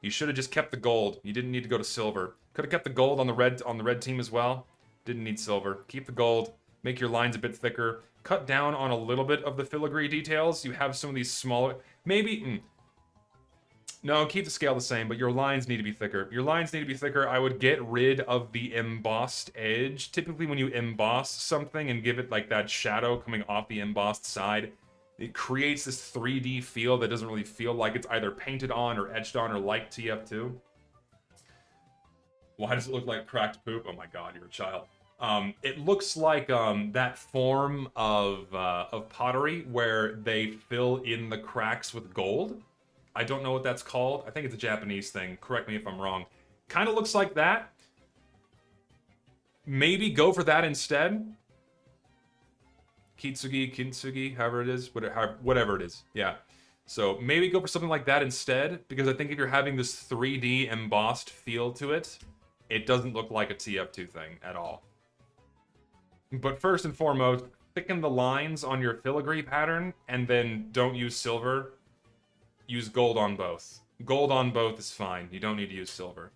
You should have just kept the gold. You didn't need to go to silver. Could have kept the gold on the red team as well. Didn't need silver. Keep the gold. Make your lines a bit thicker. Cut down on a little bit of the filigree details. You have some of these smaller... Maybe... No, keep the scale the same, but your lines need to be thicker. Your lines need to be thicker. I would get rid of the embossed edge. Typically when you emboss something and give it like that shadow coming off the embossed side, it creates this 3D feel that doesn't really feel like it's either painted on or etched on or like TF2. Why does it look like cracked poop? Oh my god, you're a child. It looks like that form of pottery where they fill in the cracks with gold. I don't know what that's called. I think it's a Japanese thing. Correct me if I'm wrong. Kind of looks like that. Maybe go for that instead. Kitsugi, kintsugi, however it is. Whatever it is. Yeah. So maybe go for something like that instead. Because I think if you're having this 3D embossed feel to it, it doesn't look like a TF2 thing at all. But first and foremost, thicken the lines on your filigree pattern. And then don't use silver. Use gold on both. Gold on both is fine. You don't need to use silver.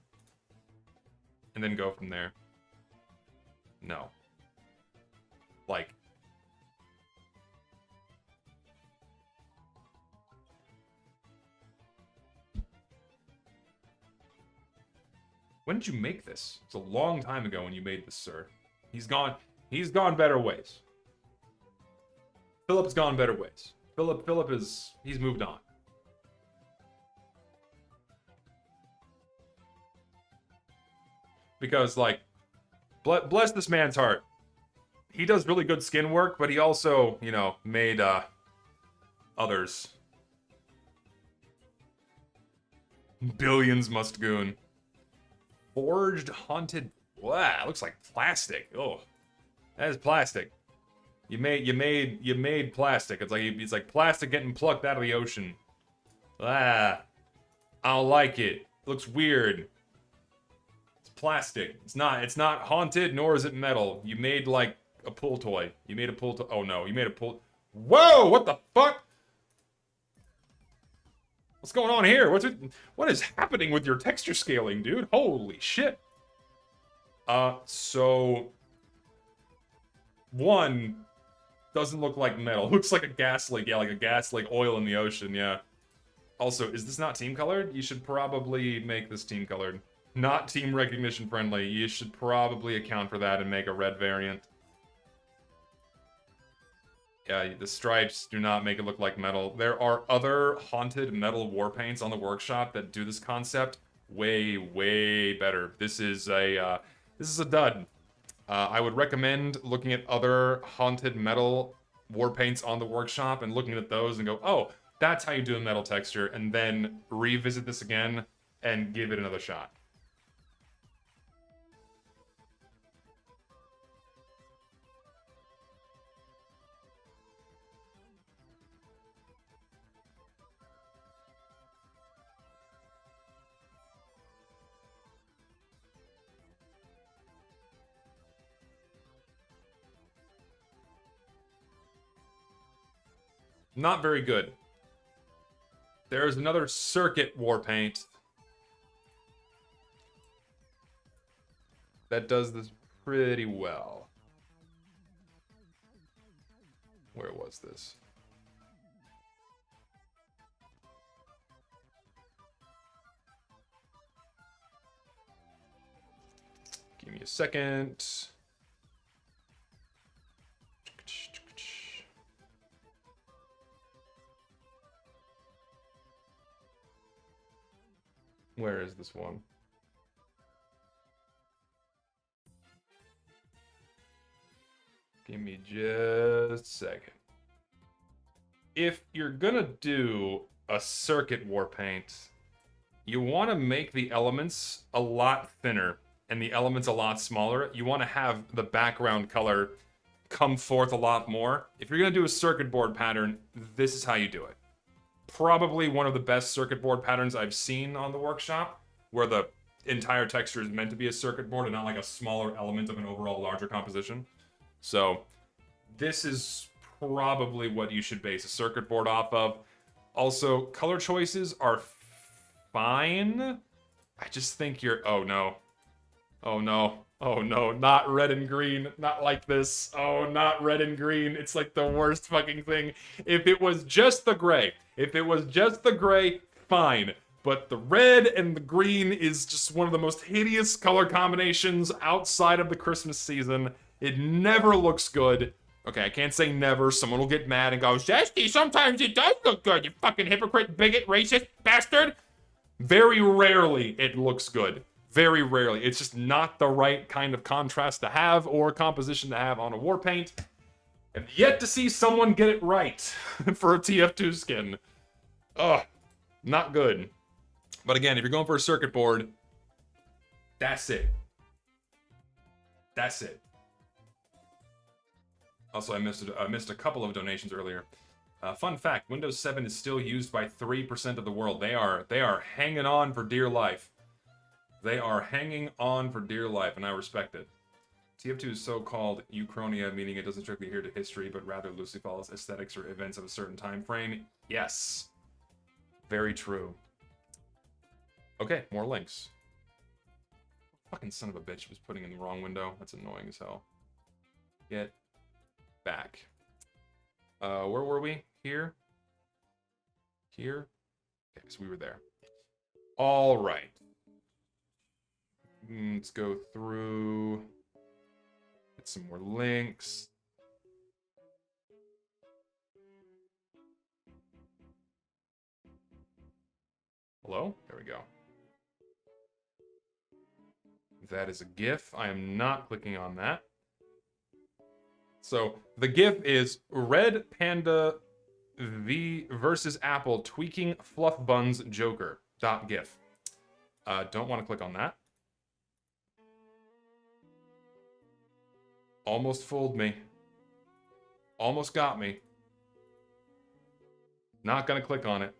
And then go from there. No. Like... When did you make this? It's a long time ago when you made this, sir. He's gone better ways. Philip's gone better ways. He's moved on. Because, like, bless this man's heart. He does really good skin work, but he also, you know, made, others. Billions must goon. Forged haunted... Wow, it looks like plastic. Oh, that is plastic. You made plastic. It's like plastic getting plucked out of the ocean. Ah, I don't like it. It looks weird. It's plastic. It's not haunted, nor is it metal. You made like a pool toy. You made a pool toy. Oh no, you made a pool. Whoa! What the fuck? What's going on here? What is happening with your texture scaling, dude? Holy shit. So... One, doesn't look like metal. Looks like a gas leak. Yeah, like a gas leak, oil in the ocean, yeah. Also, is this not team colored? You should probably make this team colored. Not team recognition friendly. You should probably account for that and make a red variant. Yeah, the stripes do not make it look like metal. There are other haunted metal war paints on the workshop that do this concept way, way better. This is a dud. I would recommend looking at other haunted metal war paints on the workshop and looking at those and go, oh, that's how you do a metal texture, and then revisit this again and give it another shot. Not very good. There's another circuit war paint that does this pretty well. Where was this? Give me a second. Where is this one? Give me just a second. If you're gonna do a circuit war paint, you want to make the elements a lot thinner and the elements a lot smaller. You want to have the background color come forth a lot more. If you're gonna do a circuit board pattern, this is how you do it. probably one of the best circuit board patterns I've seen on the workshop, where the entire texture is meant to be a circuit board and not like a smaller element of an overall larger composition. So this is probably what you should base a circuit board off of. Also, color choices are fine. I just think you're... Oh, no. Oh, no. Oh, no. Not red and green. Not like this. Oh, not red and green. It's like the worst fucking thing. If it was just the gray. If it was just the gray, fine. But the red and the green is just one of the most hideous color combinations outside of the Christmas season. It never looks good. Okay, I can't say never. Someone will get mad and go, Zesty, sometimes it does look good, you fucking hypocrite, bigot, racist bastard. Very rarely it looks good. Very rarely. It's just not the right kind of contrast to have or composition to have on a war paint. And yet to see someone get it right for a TF2 skin. Ugh, not good. But again, if you're going for a circuit board, that's it. That's it. Also, I missed a couple of donations earlier. Fun fact, Windows 7 is still used by 3% of the world. They are hanging on for dear life. They are hanging on for dear life, and I respect it. TF2 is so-called Uchronia, meaning it doesn't strictly adhere to history, but rather loosely follows aesthetics or events of a certain time frame. Yes. Very true. Okay, more links. Fucking son of a bitch was putting in the wrong window. That's annoying as hell. Get back. Where were we? Here? Here? Okay, so we were there. All right. Let's go through. Get some more links. Hello? There we go. That is a GIF. I am not clicking on that. So the GIF is Red Panda V versus Apple tweaking Fluff Buns Joker .gif. Don't want to click on that. Almost fooled me. Almost got me. Not gonna click on it.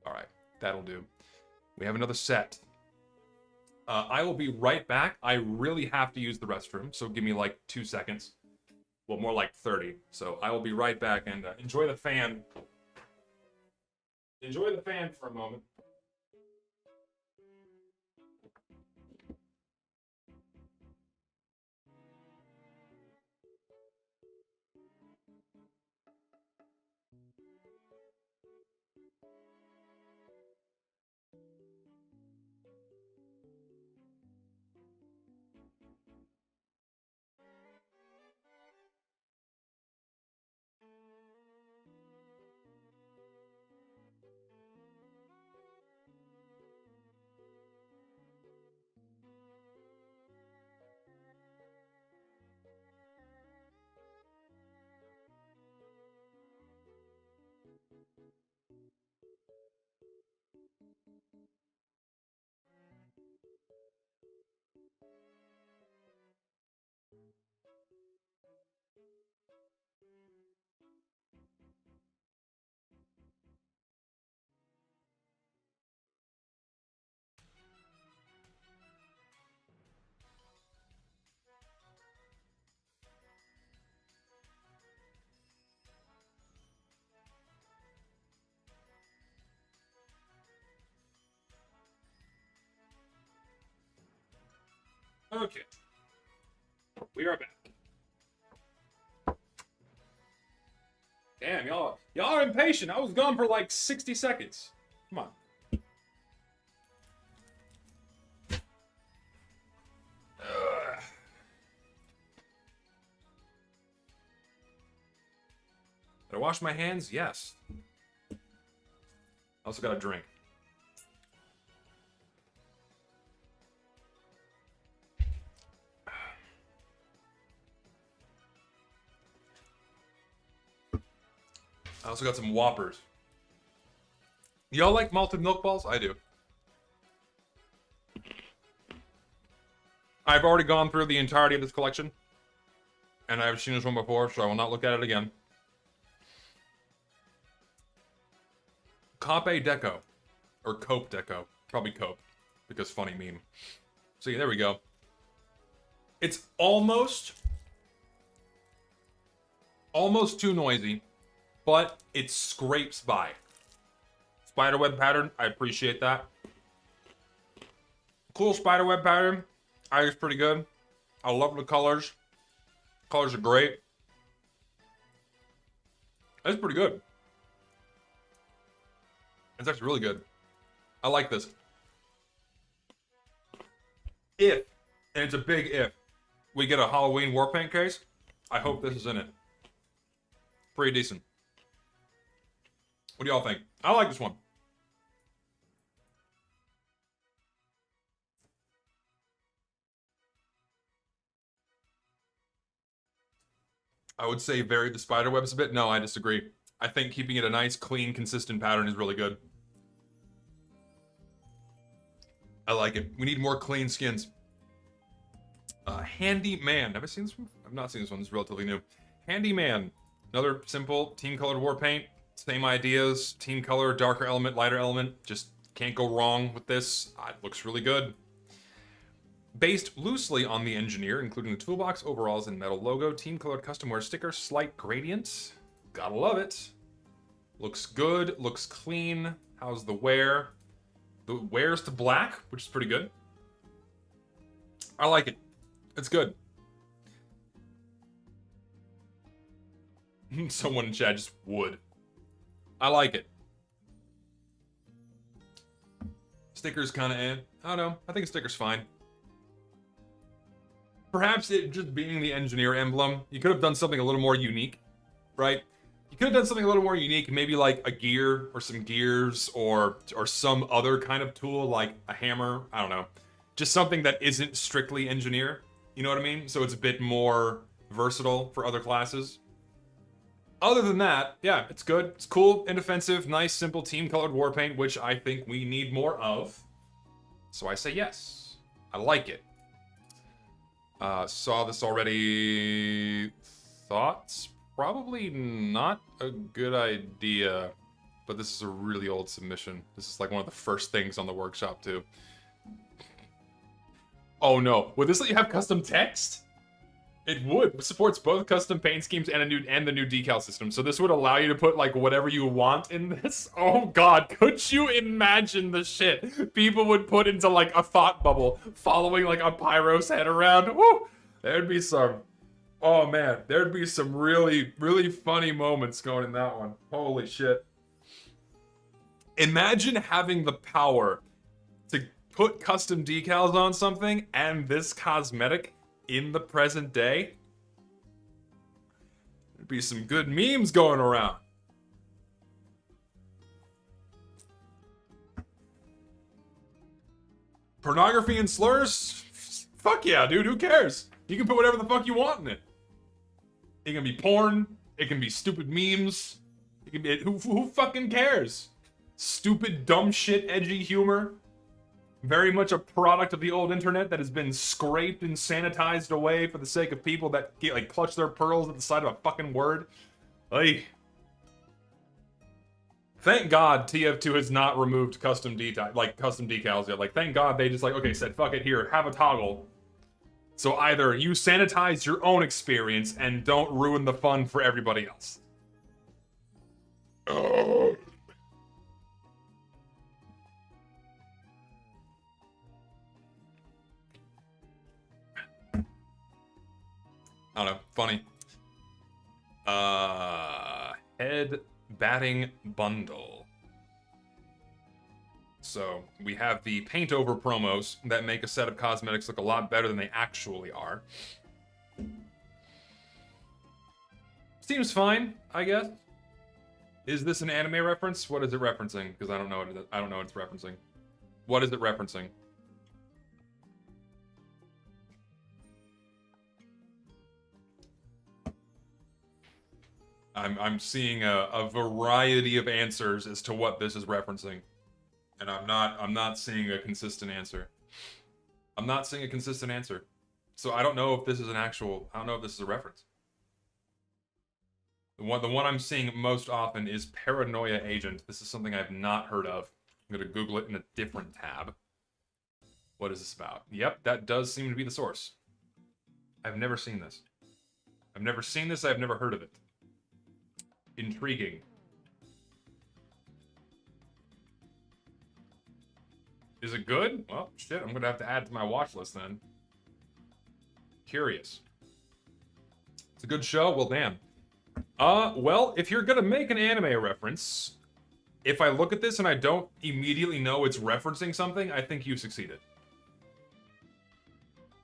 Alright, that'll do. We have another set. I will be right back. I really have to use the restroom, so give me like 2 seconds. Well, more like 30. So I will be right back, and enjoy the fan. Enjoy the fan for a moment. Okay. We are back. Damn, y'all are impatient. I was gone for like 60 seconds. Come on. Did I wash my hands? Yes. I also got a drink. I also got some Whoppers. Y'all like malted milk balls? I do. I've already gone through the entirety of this collection. And I've seen this one before, so I will not look at it again. Cope Deco. Or Cope Deco. Probably Cope. Because funny meme. So yeah, there we go. It's almost too noisy, but it scrapes by. Spiderweb pattern, I appreciate that. Cool spiderweb pattern. I think it's pretty good. I love the colors. Colors are great. That's pretty good. It's actually really good. I like this. If, and it's a big if, we get a Halloween war paint case, I hope this is in it. Pretty decent. What do y'all think? I like this one. I would say vary the spider webs a bit. No, I disagree. I think keeping it a nice, clean, consistent pattern is really good. I like it. We need more clean skins. Handyman. Have I seen this one? I've not seen this one. This is relatively new. Handyman. Another simple team-colored war paint. Same ideas. Team color, darker element, lighter element. Just can't go wrong with this. It looks really good. Based loosely on the engineer, including the toolbox, overalls, and metal logo, team-colored custom wear sticker, slight gradient. Gotta love it. Looks good, looks clean. How's the wear? The wear's to black, which is pretty good. I like it. It's good. Someone in chat just would. I like it. Sticker's kind of eh. I don't know. I think a sticker's fine. Perhaps it just being the engineer emblem, you could have done something a little more unique, right? You could have done something a little more unique, maybe like a gear or some gears or some other kind of tool like a hammer. I don't know. Just something that isn't strictly engineer. You know what I mean? So it's a bit more versatile for other classes. Other than that, yeah, it's good. It's cool, inoffensive, nice, simple team-colored war paint, which I think we need more of. So I say yes. I like it. Saw this already. Thoughts? Probably not a good idea. But this is a really old submission. This is like one of the first things on the workshop, too. Oh no, would this let you have custom text? It would. It supports both custom paint schemes and the new decal system. So this would allow you to put like whatever you want in this. Oh god, could you imagine the shit people would put into like a thought bubble following like a pyro's head around? Woo! There'd be some, oh man, there'd be some really, really funny moments going in that one. Holy shit. Imagine having the power to put custom decals on something and this cosmetic in the present day. There'd be some good memes going around. Pornography and slurs? Fuck yeah, dude, who cares? You can put whatever the fuck you want in it. It can be porn, it can be stupid memes, it can be, who fucking cares? Stupid, dumb shit, edgy humor. Very much a product of the old internet that has been scraped and sanitized away for the sake of people that get, like, clutch their pearls at the sight of a fucking word. Like, thank God TF2 has not removed custom decals yet. Like, thank God they just like, okay, said fuck it, here, have a toggle. So either you sanitize your own experience and don't ruin the fun for everybody else. Oh. I don't know, funny. Head batting bundle. So, we have the paint over promos that make a set of cosmetics look a lot better than they actually are. Seems fine, I guess. Is this an anime reference? What is it referencing? Because I don't know what it's referencing. What is it referencing? I'm seeing a variety of answers as to what this is referencing. And I'm not seeing a consistent answer. I'm not seeing a consistent answer. So I don't know if this is an actual, I don't know if this is a reference. The one I'm seeing most often is Paranoia Agent. This is something I've not heard of. I'm gonna Google it in a different tab. What is this about? Yep, that does seem to be the source. I've never seen this. I've never seen this, I've never heard of it. Intriguing. Is it good? Well, shit, I'm gonna have to add it to my watch list then. Curious. It's a good show? Well, damn. Well, if you're gonna make an anime reference, if I look at this and I don't immediately know it's referencing something, I think you succeeded.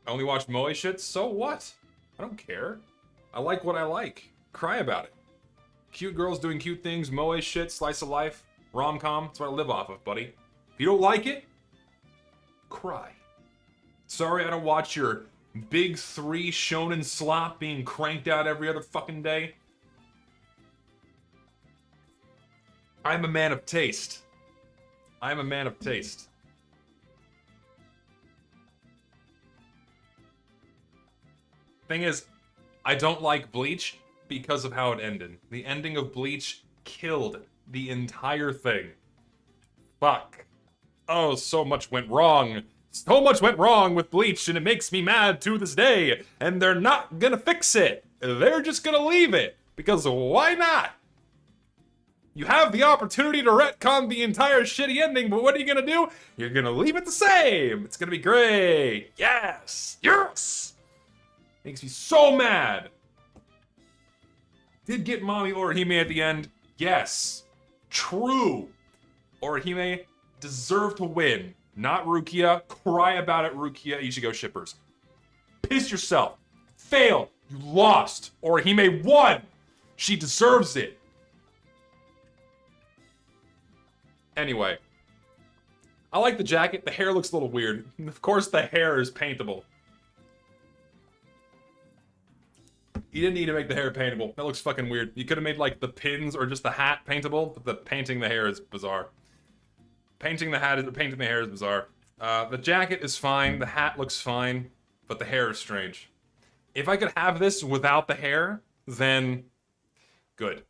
I only watch moe shit, so what? I don't care. I like what I like. Cry about it. Cute girls doing cute things, moe shit, slice of life, rom-com, that's what I live off of, buddy. If you don't like it, cry. Sorry I don't watch your big 3 shonen slop being cranked out every other fucking day. I'm a man of taste. I'm a man of taste. Thing is, I don't like Bleach because of how it ended. The ending of Bleach killed the entire thing. Fuck. Oh, so much went wrong. So much went wrong with Bleach, and it makes me mad to this day. And they're not gonna fix it. They're just gonna leave it. Because why not? You have the opportunity to retcon the entire shitty ending, but what are you gonna do? You're gonna leave it the same. It's gonna be great. Yes. Yes. Makes me so mad. Did get Mommy Orihime at the end? Yes. True. Orihime deserved to win. Not Rukia. Cry about it, Rukia Ichigo shippers. Piss yourself. Failed. You lost. Orihime won. She deserves it. Anyway. I like the jacket. The hair looks a little weird. Of course the hair is paintable. You didn't need to make the hair paintable. That looks fucking weird. You could have made, like, the pins or just the hat paintable, but the painting the hair is bizarre. Painting the hair is bizarre. The jacket is fine, the hat looks fine, but the hair is strange. If I could have this without the hair, then good.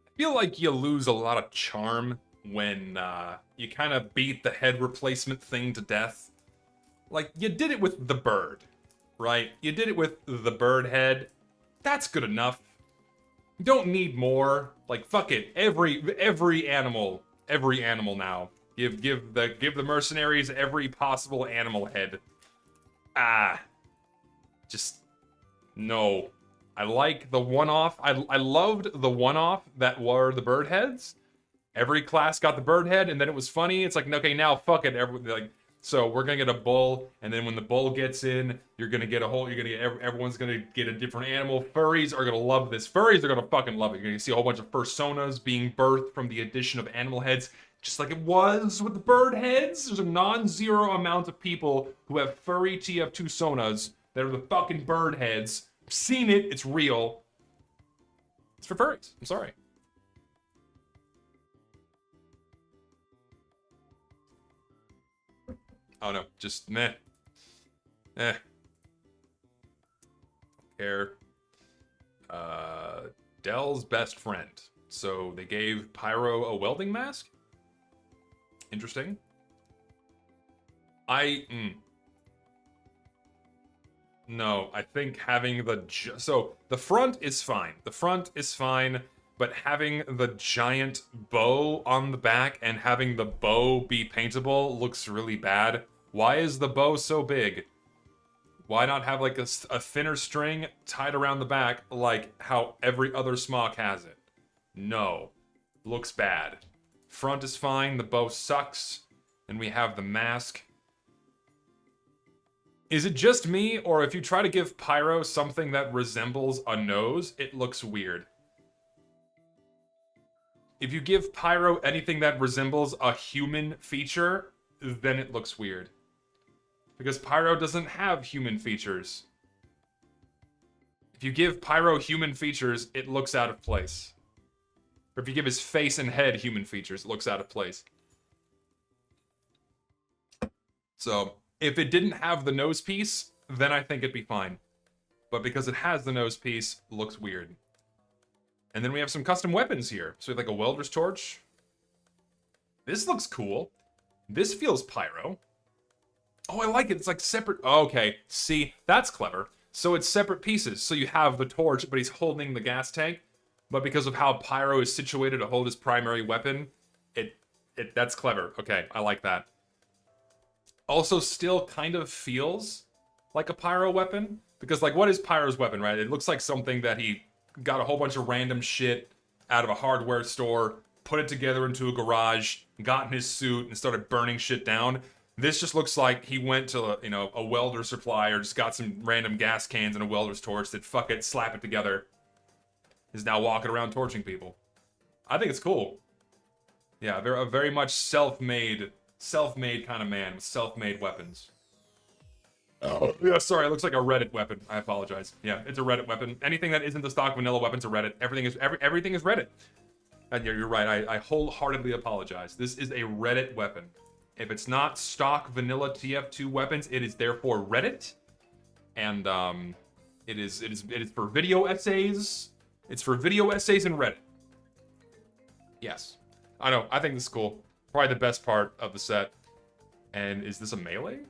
I feel like you lose a lot of charm when you kind of beat the head replacement thing to death. Like, you did it with the bird, right? You did it with the bird head. That's good enough. You don't need more. Like, fuck it. Every animal now. Give the mercenaries every possible animal head. Just no. I like the one-off. I loved the one-off that were the bird heads. Every class got the bird head, and then it was funny. It's like, okay, now fuck it. So we're gonna get a bull, and then when the bull gets in, you're gonna get a whole. Everyone's gonna get a different animal. Furries are gonna love this. Furries are gonna fucking love it. You're gonna see a whole bunch of personas being birthed from the addition of animal heads, just like it was with the bird heads. There's a non-zero amount of people who have furry TF2 sonas that are the fucking bird heads. I've seen it. It's real. It's for furries. I'm sorry. Oh no, just meh. Don't care. Dell's best friend. So they gave Pyro a welding mask? Interesting. No, I think having so the front is fine. The front is fine, but having the giant bow on the back and having the bow be paintable looks really bad. Why is the bow so big? Why not have like a thinner string tied around the back like how every other smock has it? No. Looks bad. Front is fine, the bow sucks, and we have the mask. Is it just me, or if you try to give Pyro something that resembles a nose, it looks weird? If you give Pyro anything that resembles a human feature, then it looks weird. Because Pyro doesn't have human features. If you give Pyro human features, it looks out of place. Or if you give his face and head human features, it looks out of place. So, if it didn't have the nose piece, then I think it'd be fine. But because it has the nose piece, it looks weird. And then we have some custom weapons here. So we have like a welder's torch. This looks cool. This feels Pyro. Oh, I like it. It's like separate. Oh, okay, see, that's clever. So it's separate pieces. So you have the torch, but he's holding the gas tank. But because of how Pyro is situated to hold his primary weapon, that's clever. Okay, I like that. Also, still kind of feels like a Pyro weapon. Because, like, what is Pyro's weapon, right? It looks like something that he got a whole bunch of random shit out of a hardware store, put it together into a garage, got in his suit, and started burning shit down. This just looks like he went to, you know, a welder supply or just got some random gas cans and a welder's torch that, fuck it, slap it together. Is now walking around torching people. I think it's cool. Yeah, a very much self-made kind of man with self-made weapons. Oh, yeah, sorry, it looks like a Reddit weapon. I apologize. Yeah, it's a Reddit weapon. Anything that isn't the stock vanilla weapon's a Reddit. Everything is Reddit. And you're right, I wholeheartedly apologize. This is a Reddit weapon. If it's not stock vanilla TF2 weapons, it is therefore Reddit. And it is for video essays. It's for video essays and Reddit. Yes. I know, I think this is cool. Probably the best part of the set. And is this a melee?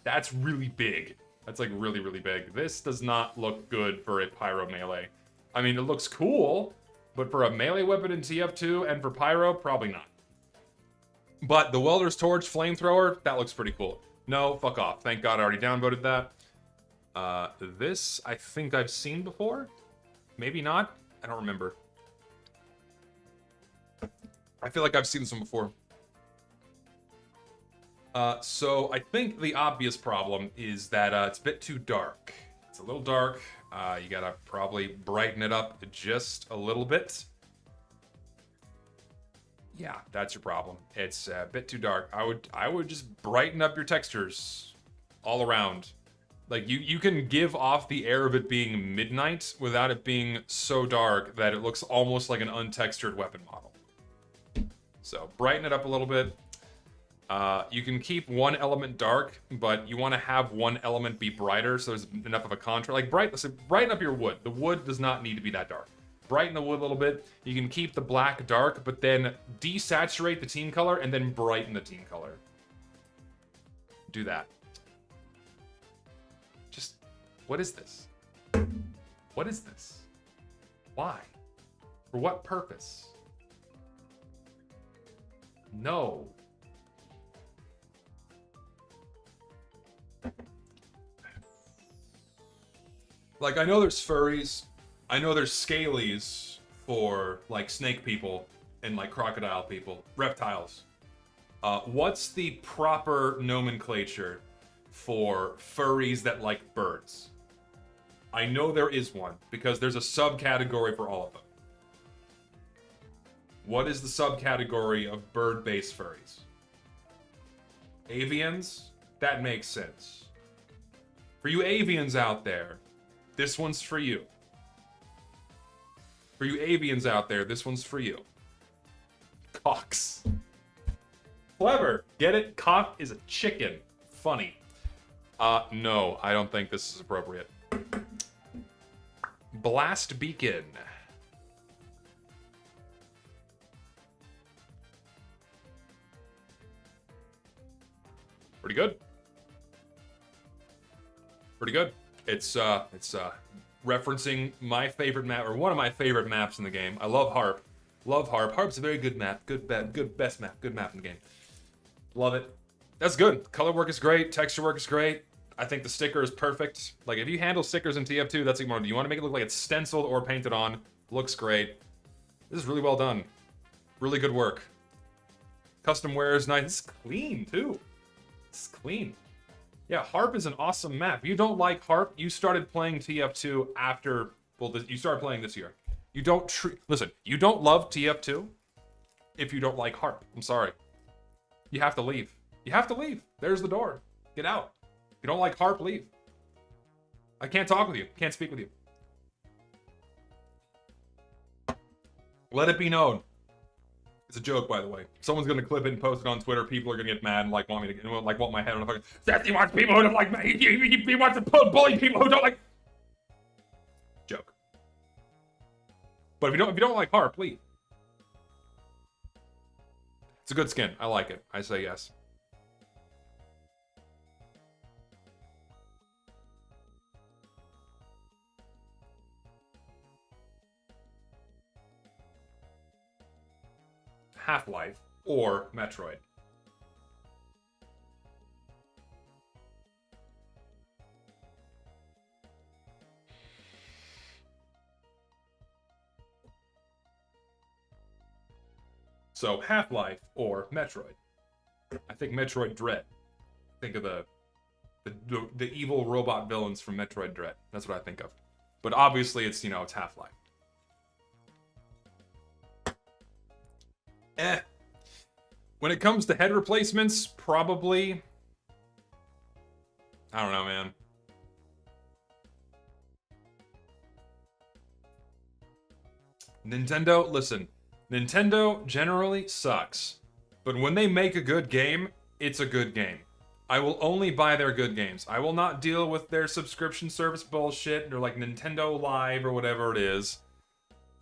That's really big. That's like really, really big. This does not look good for a Pyro melee. I mean, it looks cool, but for a melee weapon in TF2 and for Pyro, probably not. But the welder's torch flamethrower, that looks pretty cool. No, fuck off. Thank God I already downvoted that. This, I think I've seen before. Maybe not. I don't remember. I feel like I've seen this one before. So I think the obvious problem is that it's a bit too dark. It's a little dark. You gotta probably brighten it up just a little bit. Yeah, that's your problem. It's a bit too dark. I would just brighten up your textures all around. Like, you can give off the air of it being midnight without it being so dark that it looks almost like an untextured weapon model. So, brighten it up a little bit. You can keep one element dark, but you want to have one element be brighter so there's enough of a contrast. Like, brighten up your wood. The wood does not need to be that dark. Brighten the wood a little bit. You can keep the black dark, but then desaturate the team color and then brighten the team color. Do that. Just, what is this? What is this? Why? For what purpose? No. Like, I know there's furries, I know there's scalies for, like, snake people and, like, crocodile people, reptiles. What's the proper nomenclature for furries that like birds? I know there is one, because there's a subcategory for all of them. What is the subcategory of bird-based furries? Avians? That makes sense. For you avians out there, this one's for you. For you avians out there, this one's for you. Cocks. Clever. Get it? Cock is a chicken. Funny. No, I don't think this is appropriate. Blast Beacon. Pretty good. Pretty good. It's referencing my favorite map, or one of my favorite maps in the game. I love Harp. Love Harp. Harp's a very good map. Best map. Good map in the game. Love it. That's good. Color work is great. Texture work is great. I think the sticker is perfect. Like, if you handle stickers in TF2, that's even more. Do you want to make it look like it's stenciled or painted on? Looks great. This is really well done. Really good work. Custom wear is nice. It's clean, too. It's clean. Yeah, Harp is an awesome map. If you don't like Harp, you started playing TF2 after... Well, you started playing this year. You don't listen, you don't love TF2 if you don't like Harp. I'm sorry. You have to leave. You have to leave. There's the door. Get out. If you don't like Harp, leave. I can't talk with you. Can't speak with you. Let it be known. It's a joke, by the way. Someone's gonna clip it and post it on Twitter. People are gonna get mad and like want me to like want my head on a fucking. Seth, he wants people who don't like me. He wants to bully people who don't like. Joke. But if you don't like Harp, leave. It's a good skin. I like it. I say yes. Half-Life or Metroid. So Half-Life or Metroid. I think Metroid Dread. Think of the evil robot villains from Metroid Dread. That's what I think of. But obviously it's, you know, it's Half-Life. When it comes to head replacements, probably... I don't know, man. Nintendo, listen. Nintendo generally sucks. But when they make a good game, it's a good game. I will only buy their good games. I will not deal with their subscription service bullshit or like Nintendo Live or whatever it is.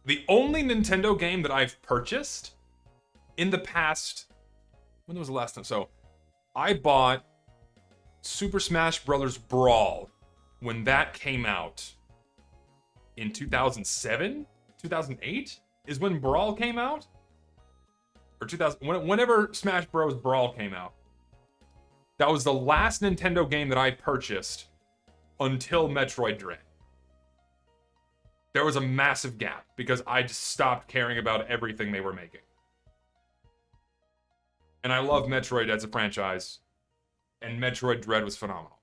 The only Nintendo game that I've purchased in the past... When was the last time? So, I bought Super Smash Bros. Brawl when that came out in 2007? 2008? Is when Brawl came out? Or 2000, whenever Smash Bros. Brawl came out. That was the last Nintendo game that I purchased until Metroid Dread. There was a massive gap because I just stopped caring about everything they were making. And I love Metroid as a franchise, and Metroid Dread was phenomenal.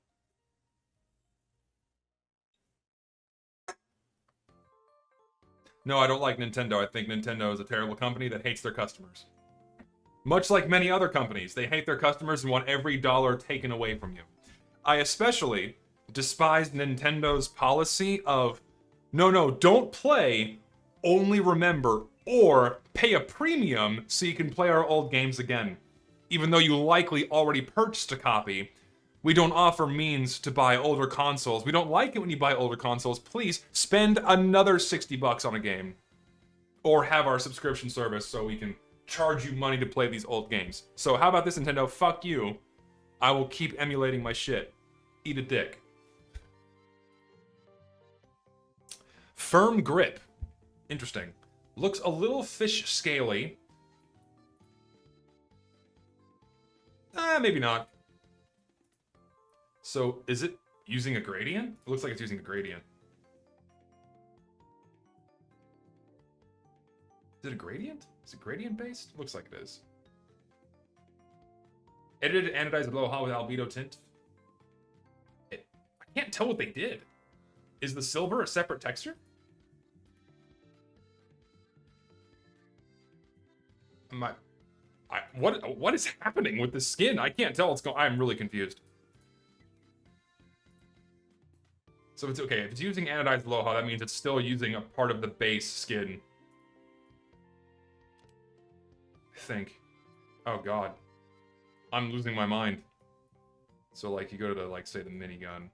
No, I don't like Nintendo. I think Nintendo is a terrible company that hates their customers. Much like many other companies, they hate their customers and want every dollar taken away from you. I especially despise Nintendo's policy of, no, don't play, only remember, or pay a premium so you can play our old games again. Even though you likely already purchased a copy, we don't offer means to buy older consoles. We don't like it when you buy older consoles. Please spend another $60 on a game. Or have our subscription service so we can charge you money to play these old games. So how about this, Nintendo? Fuck you. I will keep emulating my shit. Eat a dick. Firm grip. Interesting. Looks a little fish scaly. Maybe not. So, is it using a gradient? It looks like it's using a gradient. Is it a gradient? Is it gradient based? Looks like it is. Edited and anodized Aloha with albedo tint. I can't tell what they did. Is the silver a separate texture? What is happening with the skin? I can't tell what's going. I'm really confused. So it's okay. If it's using anodized Aloha, that means it's still using a part of the base skin. I think. Oh god. I'm losing my mind. So like you go to like say the minigun.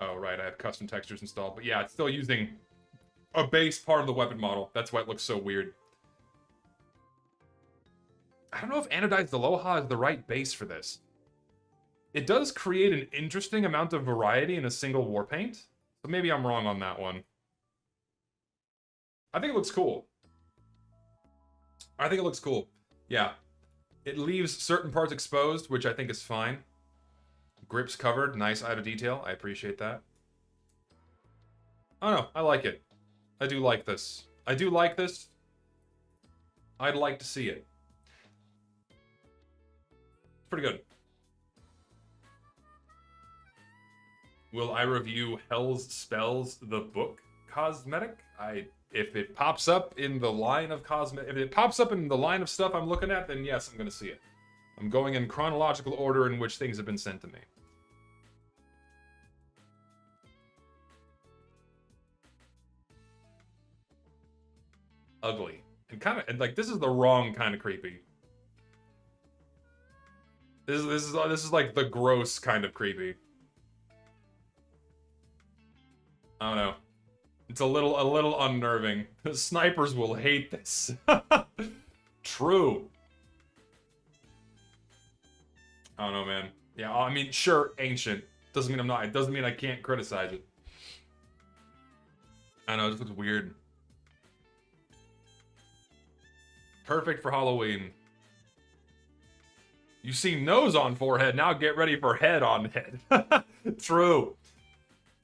Oh right, I have custom textures installed. But yeah, it's still using a base part of the weapon model. That's why it looks so weird. I don't know if anodized Aloha is the right base for this. It does create an interesting amount of variety in a single war paint. But maybe I'm wrong on that one. I think it looks cool. I think it looks cool. Yeah. It leaves certain parts exposed, which I think is fine. Grips covered. Nice eye to detail. I appreciate that. Oh no, I like it. I do like this. I do like this. I'd like to see it. Pretty good. Will I review Hell's Spells, the book cosmetic? If it pops up in the line of if it pops up in the line of stuff I'm looking at, then yes, I'm gonna see it. I'm going in chronological order in which things have been sent to me. Ugly. And like, this is the wrong kind of creepy. This is like the gross kind of creepy. I don't know. It's a little unnerving. Snipers will hate this. True. I don't know, man. Yeah, I mean, sure, ancient. Doesn't mean I'm not. It doesn't mean I can't criticize it. I know, it just looks weird. Perfect for Halloween. You see nose on forehead, now get ready for head on head. True.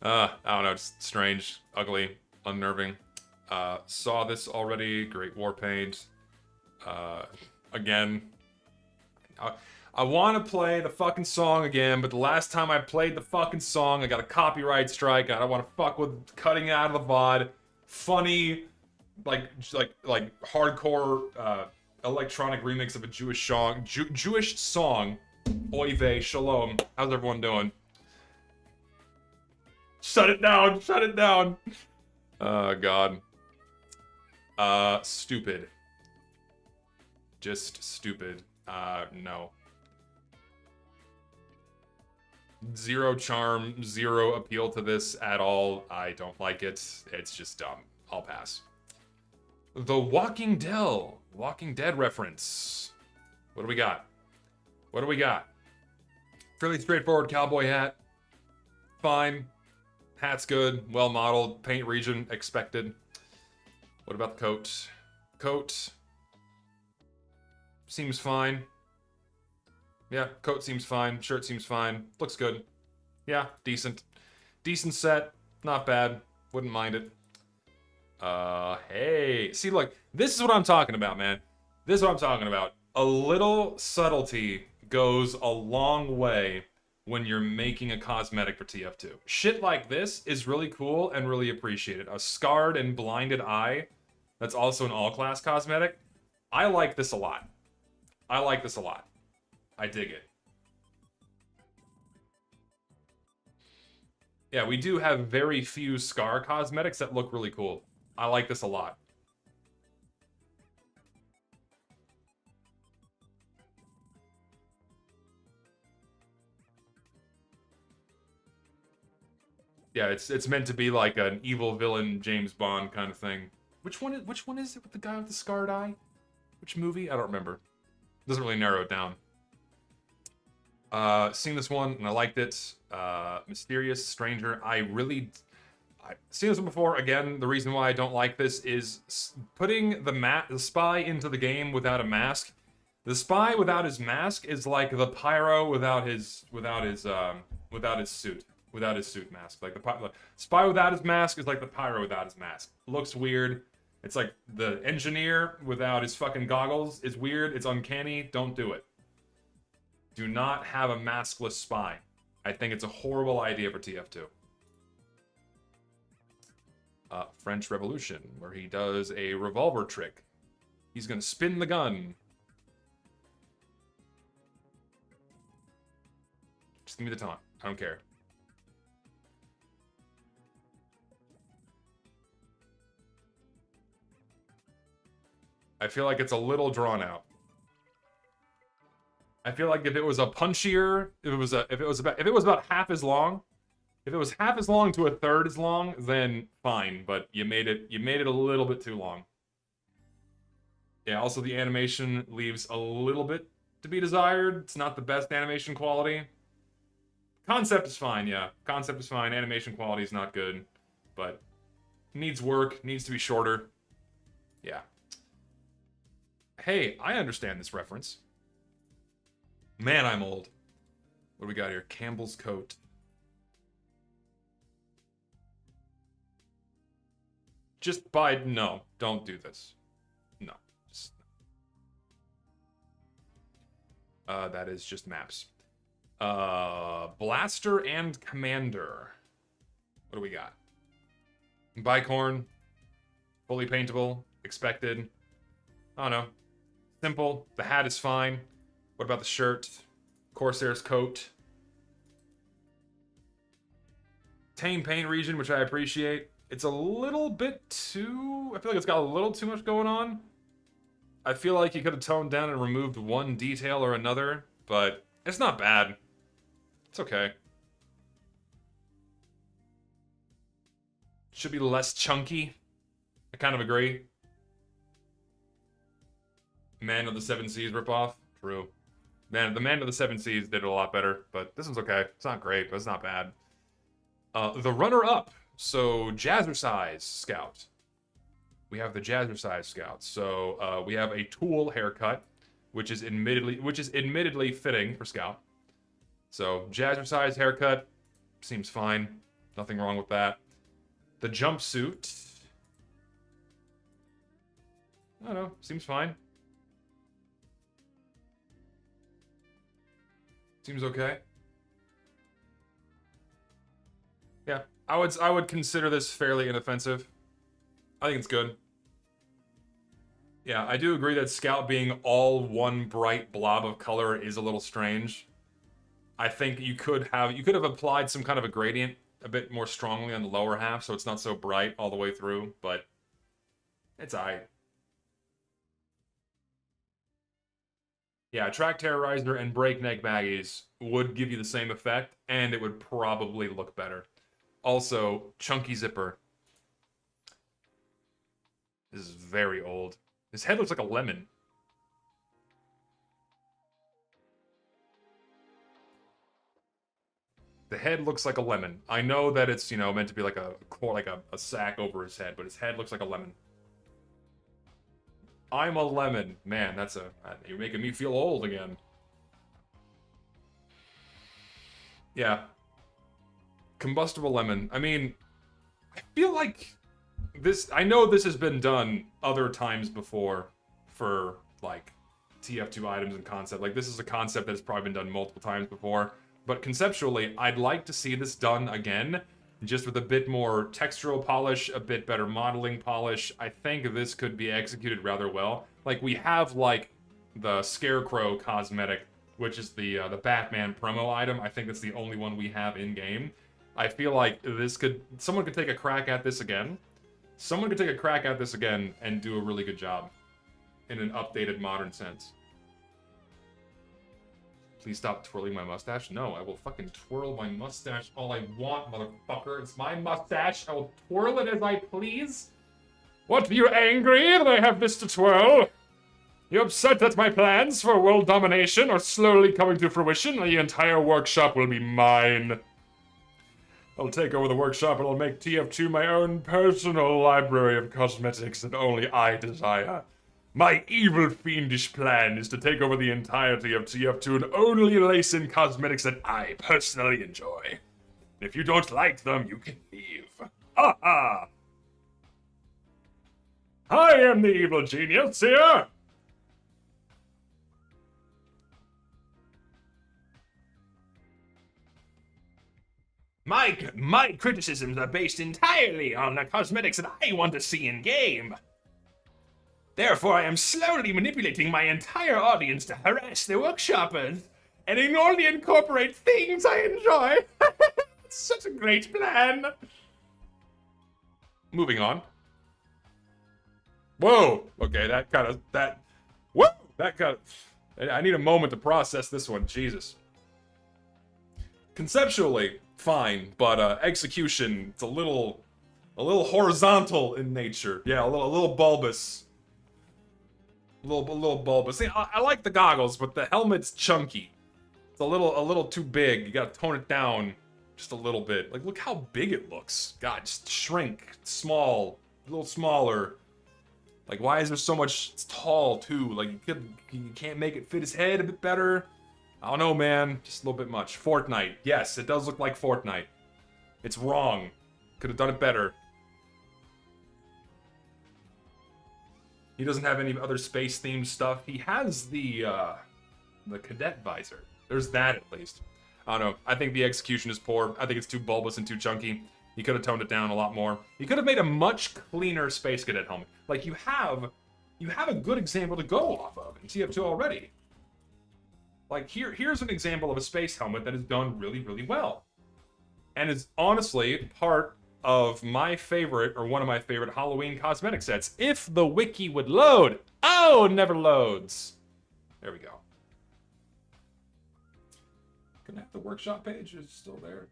I don't know, it's strange, ugly, unnerving. Saw this already, great war paint. Again. I want to play the fucking song again, but the last time I played the fucking song, I got a copyright strike. I don't want to fuck with cutting out of the VOD. Funny, like hardcore electronic remix of a Jewish song. Jewish song. Oy vey, shalom. How's everyone doing? Shut it down! Shut it down! Oh, God. Stupid. Just stupid. No. Zero charm, zero appeal to this at all. I don't like it. It's just dumb. I'll pass. The Walking Dead reference. What do we got? What do we got? Fairly straightforward cowboy hat. Fine. Hat's good. Well modeled. Paint region expected. What about the coat? Coat. Seems fine. Yeah, coat seems fine. Shirt seems fine. Looks good. Yeah, decent. Decent set. Not bad. Wouldn't mind it. Hey. See, look. This is what I'm talking about, man. This is what I'm talking about. A little subtlety goes a long way when you're making a cosmetic for TF2. Shit like this is really cool and really appreciated. A scarred and blinded eye that's also an all-class cosmetic. I like this a lot. I like this a lot. I dig it. Yeah, we do have very few Scar cosmetics that look really cool. I like this a lot. Yeah, it's meant to be like an evil villain James Bond kind of thing. Which one is it with the guy with the scarred eye? Which movie? I don't remember. Doesn't really narrow it down. Seen this one and I liked it. Mysterious Stranger. I've seen this one before. Again, the reason why I don't like this is putting the spy into the game without a mask. The spy without his mask is like the pyro without his suit. Without his suit mask. Like the spy without his mask is like the pyro without his mask. Looks weird. It's like the engineer without his fucking goggles is weird. It's uncanny. Don't do it. Do not have a maskless spy. I think it's a horrible idea for TF2. French Revolution, where he does a revolver trick. He's gonna spin the gun. Just give me the taunt. I don't care. I feel like it's a little drawn out. I feel like if it was a punchier, if it was about half as long, if it was half as long to a third as long, then fine. But you made it a little bit too long. Yeah. Also, the animation leaves a little bit to be desired. It's not the best animation quality. Concept is fine. Yeah, concept is fine. Animation quality is not good, but needs work. Needs to be shorter. Yeah. Hey, I understand this reference. Man, I'm old. What do we got here? Campbell's coat. Just buy... No, don't do this. No. Just... that is just maps. Blaster and Commander. What do we got? Bicorn. Fully paintable. Expected. I don't know. Simple. The hat is fine. What about the shirt? Corsair's coat. Tame paint region, which I appreciate. It's a little bit too... I feel like it's got a little too much going on. I feel like you could have toned down and removed one detail or another, but it's not bad. It's okay. Should be less chunky. I kind of agree. Man of the Seven Seas ripoff. True. Man, the Man of the Seven Seas did it a lot better, but this one's okay. It's not great, but it's not bad. The runner-up. So, Jazzercise Scout. We have the Jazzercise Scout. So, we have a Tool haircut, which is admittedly fitting for Scout. So, Jazzercise haircut seems fine. Nothing wrong with that. The jumpsuit. I don't know. Seems fine. Seems okay. Yeah, I would consider this fairly inoffensive. I think it's good. Yeah, I do agree that Scout being all one bright blob of color is a little strange. I think you could have applied some kind of a gradient a bit more strongly on the lower half so it's not so bright all the way through, but it's alright. Yeah, Track Terrorizer and Breakneck Baggies would give you the same effect, and it would probably look better. Also, Chunky Zipper. This is very old. His head looks like a lemon. The head looks like a lemon. I know that it's, you know, meant to be like a sack over his head, but his head looks like a lemon. I'm a lemon. Man, you're making me feel old again. Yeah. Combustible lemon. I mean, I feel like I know this has been done other times before for, like, TF2 items and concept. Like, this is a concept that's probably been done multiple times before. But conceptually, I'd like to see this done again, just with a bit more textural polish, a bit better modeling polish. I think this could be executed rather well. Like, we have, like, the Scarecrow cosmetic, which is the Batman promo item. I think that's the only one we have in-game. I feel like someone could take a crack at this again. Someone could take a crack at this again and do a really good job in an updated, modern sense. Please stop twirling my mustache. No, I will fucking twirl my mustache all I want, motherfucker. It's my mustache. I will twirl it as I please. What, are you angry that I have this to twirl? You upset that my plans for world domination are slowly coming to fruition and the entire workshop will be mine. I'll take over the workshop and I'll make TF2 my own personal library of cosmetics that only I desire. My evil, fiendish plan is to take over the entirety of TF2 and only lace in cosmetics that I personally enjoy. If you don't like them, you can leave. Ha! I am the evil genius here! My criticisms are based entirely on the cosmetics that I want to see in-game. Therefore, I am slowly manipulating my entire audience to harass the workshoppers and only incorporate things I enjoy. It's such a great plan. Moving on. Whoa. Okay, I need a moment to process this one. Jesus. Conceptually, fine, but execution, it's a little horizontal in nature. Yeah, a little bulbous. A little bulbous. See, I like the goggles, but the helmet's chunky. It's a little too big. You gotta tone it down just a little bit. Like, look how big it looks. God, just shrink, small, a little smaller. Like, why is there so much? It's tall too. Like, you can't make it fit his head a bit better. I don't know, man. Just a little bit much. Fortnite. Yes, it does look like Fortnite. It's wrong. Could have done it better. He doesn't have any other space-themed stuff. He has the cadet visor. There's that, at least. I don't know. I think the execution is poor. I think it's too bulbous and too chunky. He could have toned it down a lot more. He could have made a much cleaner Space Cadet helmet. Like, you have a good example to go off of in TF2 already. Like, here's an example of a space helmet that is done really, really well. And is honestly part of my favorite, or one of my favorite Halloween cosmetic sets. If the wiki would load. Oh, it never loads. There we go. Can I have the workshop page? Is it still there?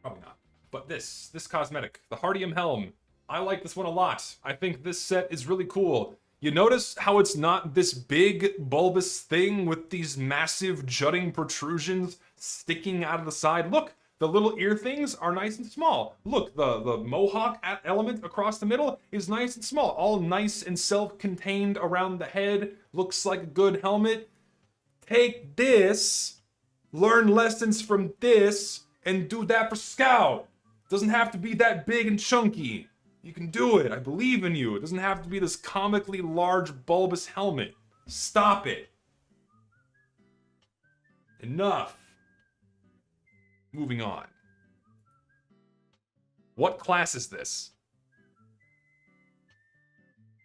Probably not. But this cosmetic, the Hardium Helm, I like this one a lot. I think this set is really cool. You notice how it's not this big bulbous thing with these massive jutting protrusions sticking out of the side. Look, the little ear things are nice and small. Look, the mohawk element across the middle is nice and small. All nice and self-contained around the head. Looks like a good helmet. Take this, learn lessons from this, and do that for Scout. Doesn't have to be that big and chunky. You can do it. I believe in you. It doesn't have to be this comically large bulbous helmet. Stop it. Enough. Moving on. What class is this?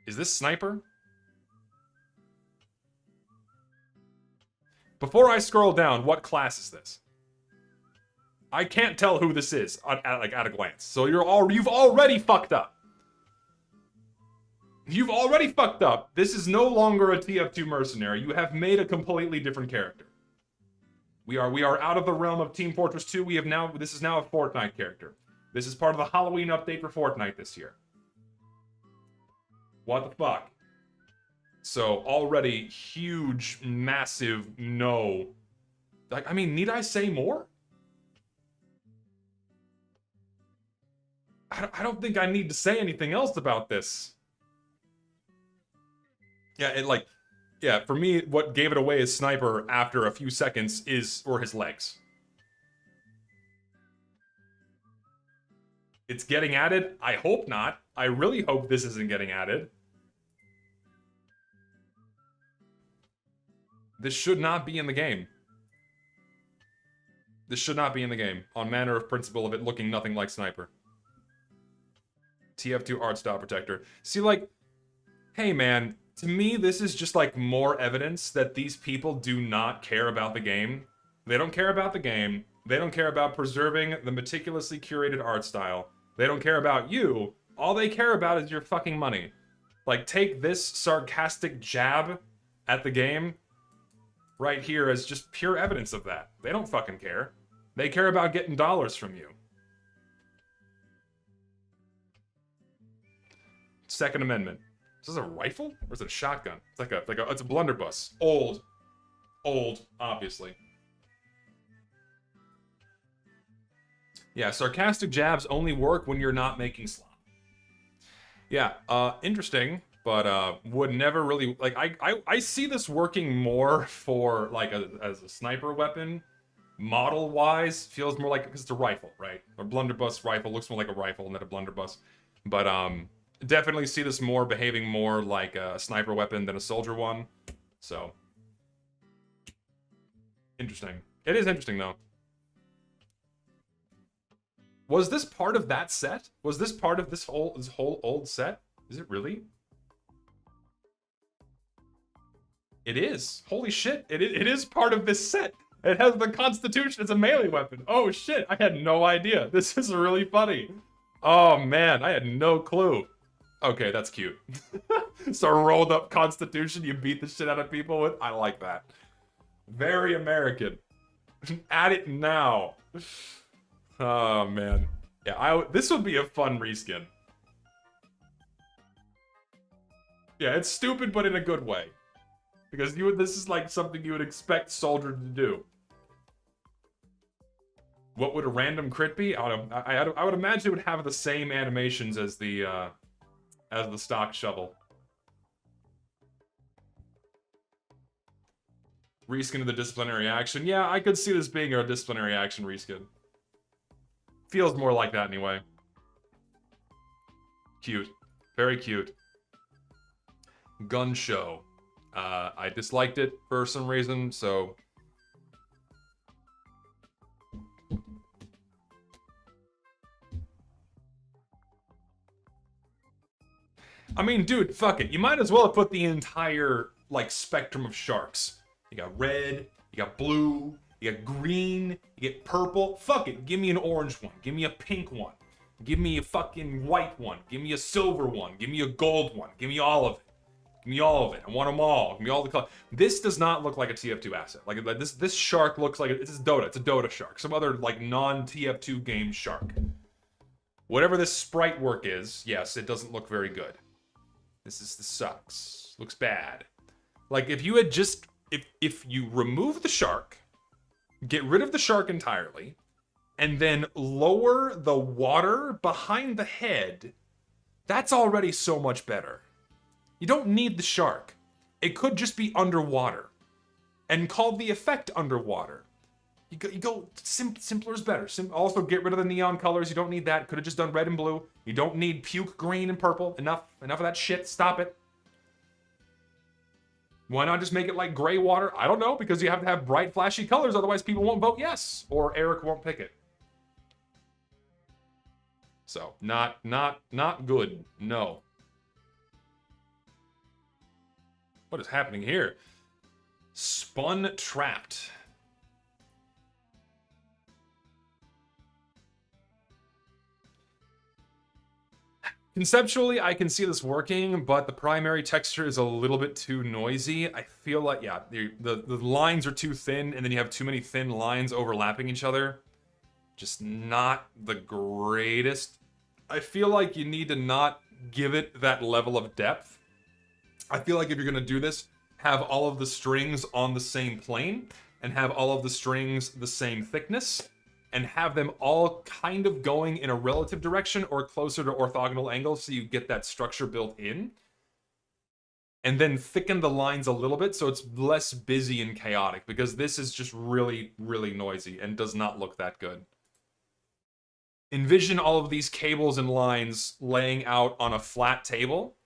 Is this Sniper? Before I scroll down, what class is this? I can't tell who this is at a glance. So you've already fucked up. You've already fucked up. This is no longer a TF2 mercenary. You have made a completely different character. We are out of the realm of Team Fortress 2. This is now a Fortnite character. This is part of the Halloween update for Fortnite this year. What the fuck? So already huge, massive no. Like, I mean, need I say more? I don't think I need to say anything else about this. Yeah, for me, what gave it away as Sniper after a few seconds were his legs. It's getting added? I hope not. I really hope this isn't getting added. This should not be in the game. This should not be in the game, on manner of principle of it looking nothing like Sniper. TF2 art style protector. See, like, hey man, to me this is just like more evidence that these people do not care about the game. They don't care about the game. They don't care about preserving the meticulously curated art style. They don't care about you. All they care about is your fucking money. Like, take this sarcastic jab at the game right here as just pure evidence of that. They don't fucking care. They care about getting dollars from you. Second Amendment. Is this a rifle or is it a shotgun? It's a blunderbuss. Old, obviously. Yeah, sarcastic jabs only work when you're not making slop. Yeah, interesting, but would never really like. I see this working more for like as a sniper weapon. Model wise, feels more like because it's a rifle, right? A blunderbuss rifle looks more like a rifle than a blunderbuss, but definitely see this more behaving more like a sniper weapon than a soldier one. So interesting. It is interesting though. Was this part of that set? Was this part of this whole old set? Is it really? It is. Holy shit. It is part of this set. It has the Constitution as a melee weapon. Oh shit, I had no idea. This is really funny. Oh man, I had no clue. Okay, that's cute. So rolled up Constitution you beat the shit out of people with? I like that. Very American. Add it now. Oh man. Yeah, this would be a fun reskin. Yeah, it's stupid but in a good way. Because this is like something you would expect Soldier to do. What would a random crit be? I would imagine it would have the same animations as the stock shovel. Reskin of the disciplinary action. Yeah, I could see this being a disciplinary action reskin. Feels more like that anyway. Cute. Very cute. Gun show. I disliked it for some reason, so... I mean, dude, fuck it. You might as well have put the entire, like, spectrum of sharks. You got red, you got blue, you got green, you get purple. Fuck it. Give me an orange one. Give me a pink one. Give me a fucking white one. Give me a silver one. Give me a gold one. Give me all of it. Give me all of it. I want them all. Give me all the color. This does not look like a TF2 asset. Like this shark looks like it's Dota. It's a Dota shark. Some other like non-TF2 game shark. Whatever this sprite work is, yes, it doesnn't look very good. This sucks. Looks bad. Like if you had just if you remove the shark, get rid of the shark entirely, and then lower the water behind the head, that's already so much better. You don't need the shark. It could just be underwater. And call the effect underwater. You go simpler is better. Also get rid of the neon colors. You don't need that. Could have just done red and blue. You don't need puke green and purple. Enough of that shit. Stop it. Why not just make it like gray water? I don't know, because you have to have bright flashy colors, otherwise people won't vote yes. Or Eric won't pick it. So, not good. No. What is happening here? Spun Trapped. Conceptually, I can see this working, but the primary texture is a little bit too noisy. I feel like, yeah, the lines are too thin, and then you have too many thin lines overlapping each other. Just not the greatest. I feel like you need to not give it that level of depth. I feel like if you're going to do this, have all of the strings on the same plane, and have all of the strings the same thickness, and have them all kind of going in a relative direction or closer to orthogonal angles so you get that structure built in. And then thicken the lines a little bit so it's less busy and chaotic, because this is just really, really noisy and does not look that good. Envision all of these cables and lines laying out on a flat table,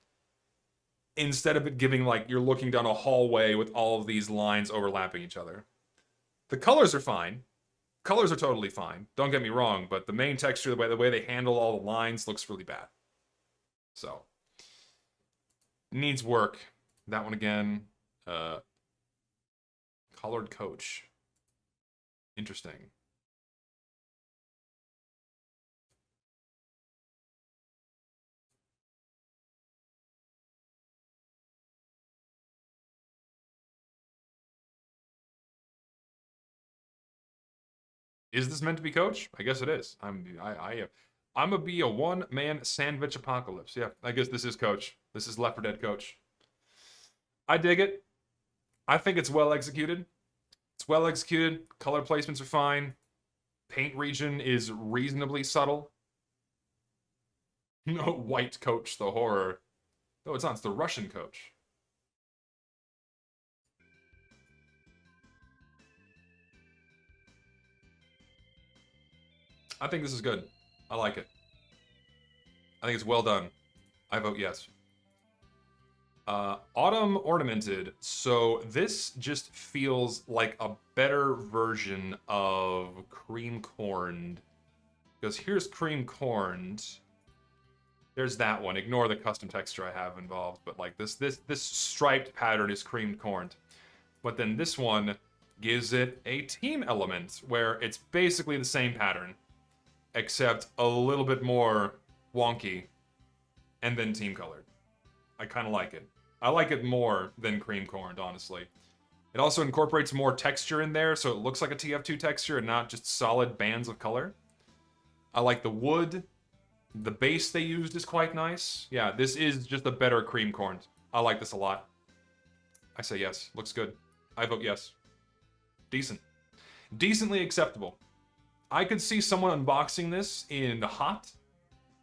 instead of it giving like you're looking down a hallway with all of these lines overlapping each other. The colors are fine. Colors are totally fine. Don't get me wrong, but the main texture, the way they handle all the lines looks really bad. So, needs work. That one again. Colored coach. Interesting. Is this meant to be coach? I guess it is. I'm gonna be a one-man sandwich apocalypse. Yeah, I guess this is coach. This is Left 4 Dead coach. I dig it. I think it's well executed. It's well executed. Color placements are fine. Paint region is reasonably subtle. No, white coach, the horror. No, it's not. It's the Russian coach. I think this is good. I like it. I think it's well done. I vote yes. Autumn Ornamented. So this just feels like a better version of Cream Corned. Because here's Cream Corned. There's that one. Ignore the custom texture I have involved. But like this striped pattern is Cream Corned. But then this one gives it a team element where it's basically the same pattern, except a little bit more wonky, and then team colored. I kind of like it. I like it more than cream corned, honestly. It also incorporates more texture in there, so it looks like a TF2 texture and not just solid bands of color. I like the wood. The base they used is quite nice. Yeah, this is just a better cream corned. I like this a lot. I say yes. Looks good. I vote yes. Decent. Decently acceptable. I could see someone unboxing this in hot,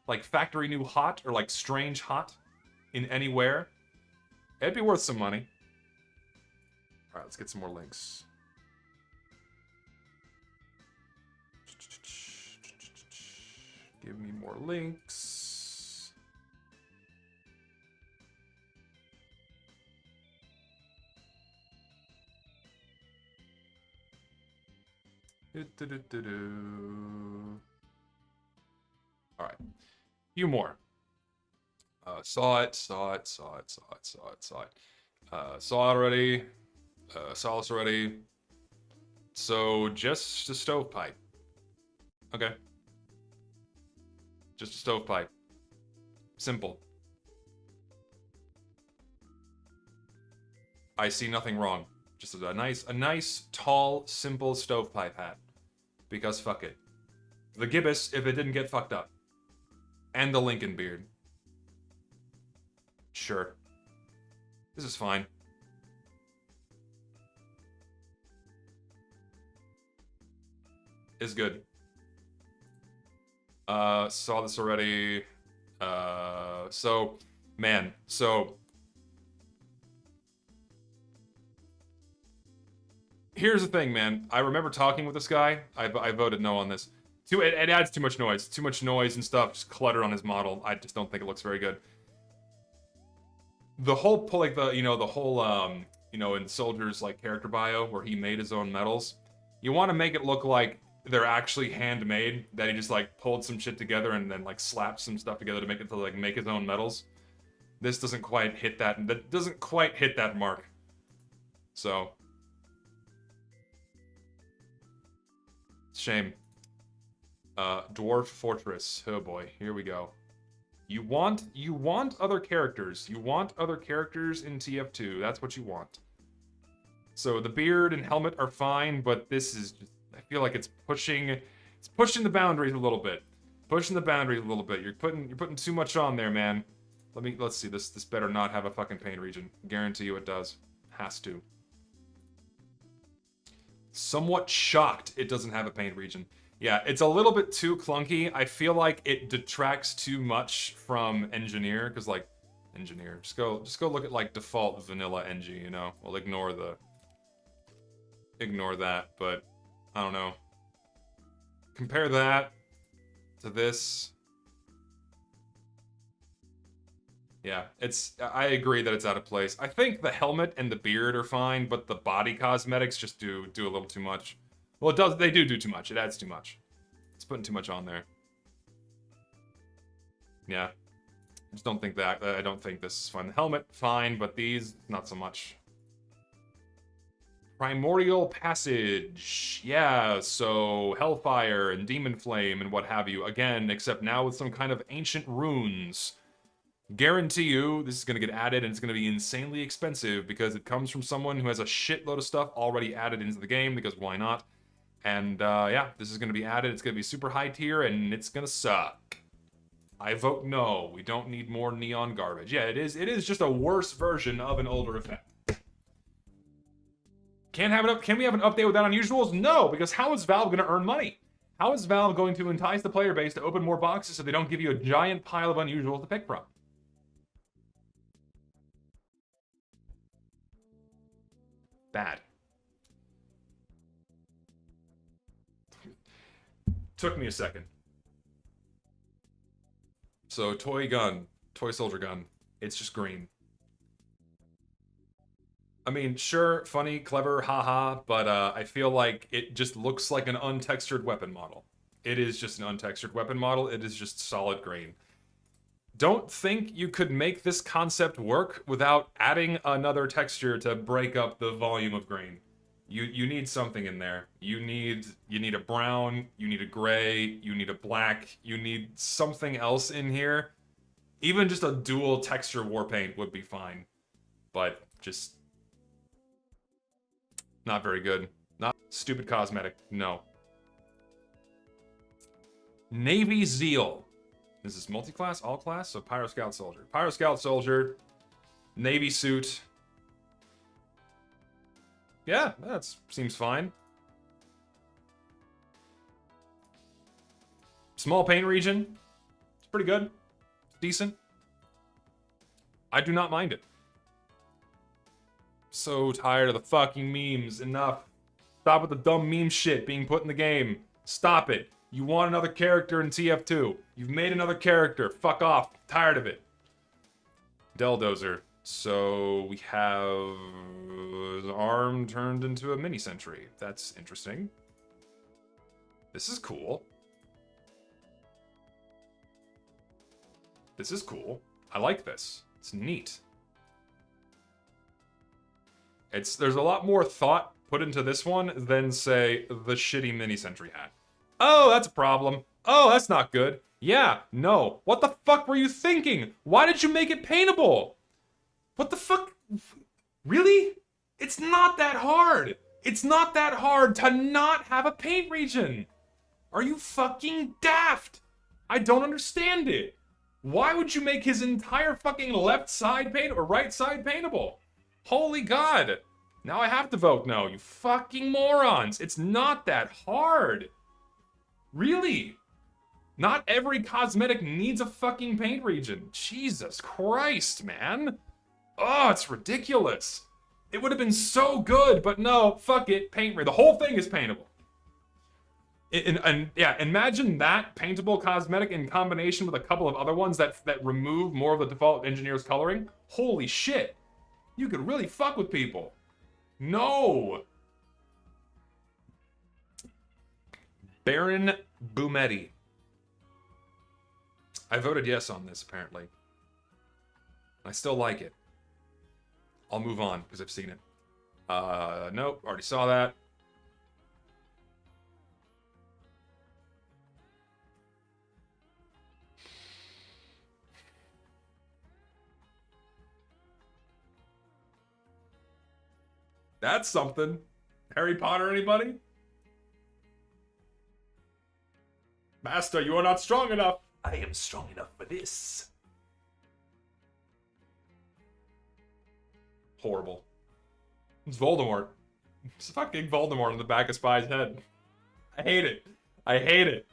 like factory new hot, or like strange hot, in anywhere. It'd be worth some money. All right, let's get some more links. Give me more links. All right, few more. Saw it, saw it, saw it, saw it, saw it, saw it. Saw it already. Saw this already. So, just a stovepipe. Okay. Just a stovepipe. Simple. I see nothing wrong. Just a nice, tall, simple stovepipe hat. Because fuck it. The gibbous if it didn't get fucked up. And the Lincoln beard. Sure. This is fine. Is good. Saw this already. So, man, so here's the thing, man. I remember talking with this guy. I voted no on this. It adds too much noise. Too much noise and stuff. Just clutter on his model. I just don't think it looks very good. The whole, like, the whole, in Soldier's, like, character bio, where he made his own medals, you want to make it look like they're actually handmade, that he just, like, pulled some shit together and then, like, slapped some stuff together to make his own medals. This doesn't quite hit that mark. So. Shame. Dwarf Fortress. Oh boy, here we go. You want other characters. You want other characters in TF2. That's what you want. So the beard and helmet are fine, but this is just, I feel like it's pushing the boundaries a little bit. Pushing the boundaries a little bit. You're putting too much on there, man. Let's see. This better not have a fucking paint region. Guarantee you it does. Has to. Somewhat shocked it doesn't have a paint region. Yeah, it's a little bit too clunky. I feel like it detracts too much from Engineer, because, like, Engineer. Just go look at, like, default vanilla NG, you know? We'll ignore that, but I don't know. Compare that to this. Yeah, I agree that it's out of place. I think the helmet and the beard are fine, but the body cosmetics just do a little too much. Well, they do too much. It adds too much. It's putting too much on there. Yeah. I just don't think that. I don't think this is fun. The helmet, fine, but these, not so much. Primordial Passage. Yeah, so Hellfire and Demon Flame and what have you. Again, except now with some kind of ancient runes. Guarantee you this is going to get added, and it's going to be insanely expensive because it comes from someone who has a shitload of stuff already added into the game, because why not? And yeah, this is going to be added. It's going to be super high tier, and it's going to suck. I vote no. We don't need more neon garbage. Yeah, it is just a worse version of an older effect. Can we have an update without unusuals? No, because how is Valve going to earn money? How is Valve going to entice the player base to open more boxes so they don't give you a giant pile of unusuals to pick from? Bad. Took me a second. So, toy soldier gun. It's just green. I mean, sure, funny, clever, haha, but I feel like it just looks like an untextured weapon model. It is just an untextured weapon model. It is just solid green. Don't think you could make this concept work without adding another texture to break up the volume of green. You need something in there. You need a brown, you need a gray, you need a black, you need something else in here. Even just a dual texture war paint would be fine. But just not very good. Not stupid cosmetic. No. Navy Zeal. Is this multi-class? All class? So Pyro Scout Soldier. Pyro Scout Soldier. Navy suit. Yeah, that seems fine. Small paint region. It's pretty good. It's decent. I do not mind it. So tired of the fucking memes. Enough. Stop with the dumb meme shit being put in the game. Stop it. You want another character in TF2. You've made another character. Fuck off. Tired of it. Deldozer. So we have his arm turned into a mini sentry. That's interesting. This is cool. This is cool. I like this. It's neat. There's a lot more thought put into this one than, say, the shitty mini sentry hat. Oh, that's a problem. Oh, that's not good. Yeah, no. What the fuck were you thinking? Why did you make it paintable? What the fuck? Really? It's not that hard. It's not that hard to not have a paint region. Are you fucking daft? I don't understand it. Why would you make his entire fucking left side paint or right side paintable? Holy God. Now I have to vote no, you fucking morons. It's not that hard. Really? Not every cosmetic needs a fucking paint region. Jesus Christ, man. Oh, it's ridiculous. It would have been so good, but no, fuck it, paint region. The whole thing is paintable. And yeah, imagine that paintable cosmetic in combination with a couple of other ones that remove more of the default engineer's coloring. Holy shit. You could really fuck with people. No. Baron Bumetti. I voted yes on this, apparently. I still like it. I'll move on, because I've seen it. Nope, already saw that. That's something. Harry Potter, anybody? Master, you are not strong enough. I am strong enough for this. Horrible. It's Voldemort. It's fucking Voldemort on the back of Spy's head. I hate it. I hate it.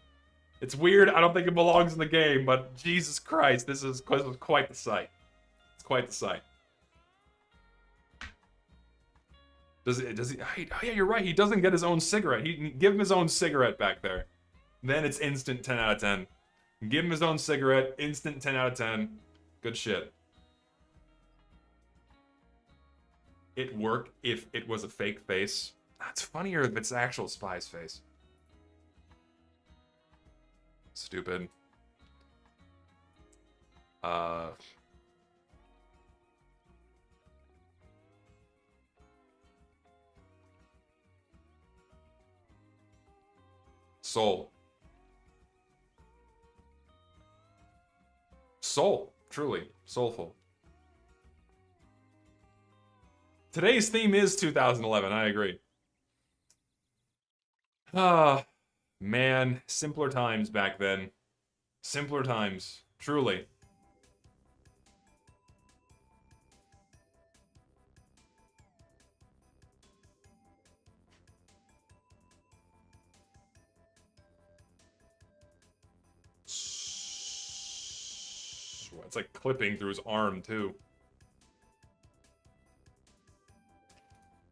It's weird. I don't think it belongs in the game, but Jesus Christ, this is quite the sight. It's quite the sight. Does he? Oh yeah, you're right. He doesn't get his own cigarette. Give him his own cigarette back there. Then it's instant 10 out of 10. Give him his own cigarette. Instant 10 out of 10. Good shit. It worked if it was a fake face. It's funnier if it's actual Spy's face. Stupid. Soul. Soul. Truly. Soulful. Today's theme is 2011, I agree. Ah, man. Simpler times back then. Simpler times. Truly. It's like clipping through his arm, too.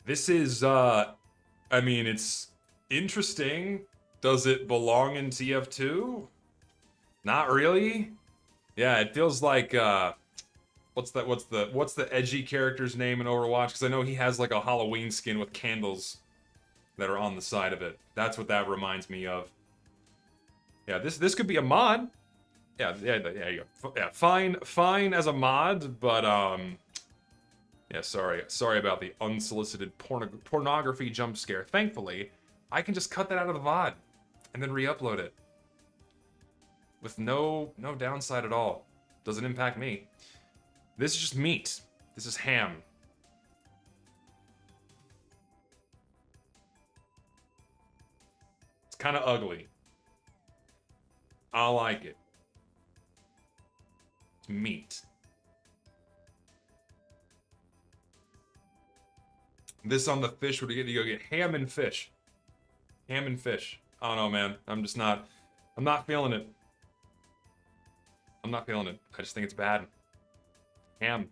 This is, I mean, it's interesting. Does it belong in TF2? Not really. Yeah, it feels like, what's the edgy character's name in Overwatch? Because I know he has like a Halloween skin with candles that are on the side of it. That's what that reminds me of. Yeah, this could be a mod. Yeah, you go. Yeah, fine as a mod, but yeah, sorry about the unsolicited pornography jump scare. Thankfully, I can just cut that out of the VOD and then re-upload it with no downside at all. Doesn't impact me. This is just meat. This is ham. It's kind of ugly. I like it. It's meat. This on the fish would get you go get ham and fish. Ham and fish. I don't know, man. I'm not feeling it. I'm not feeling it. I just think it's bad. Ham.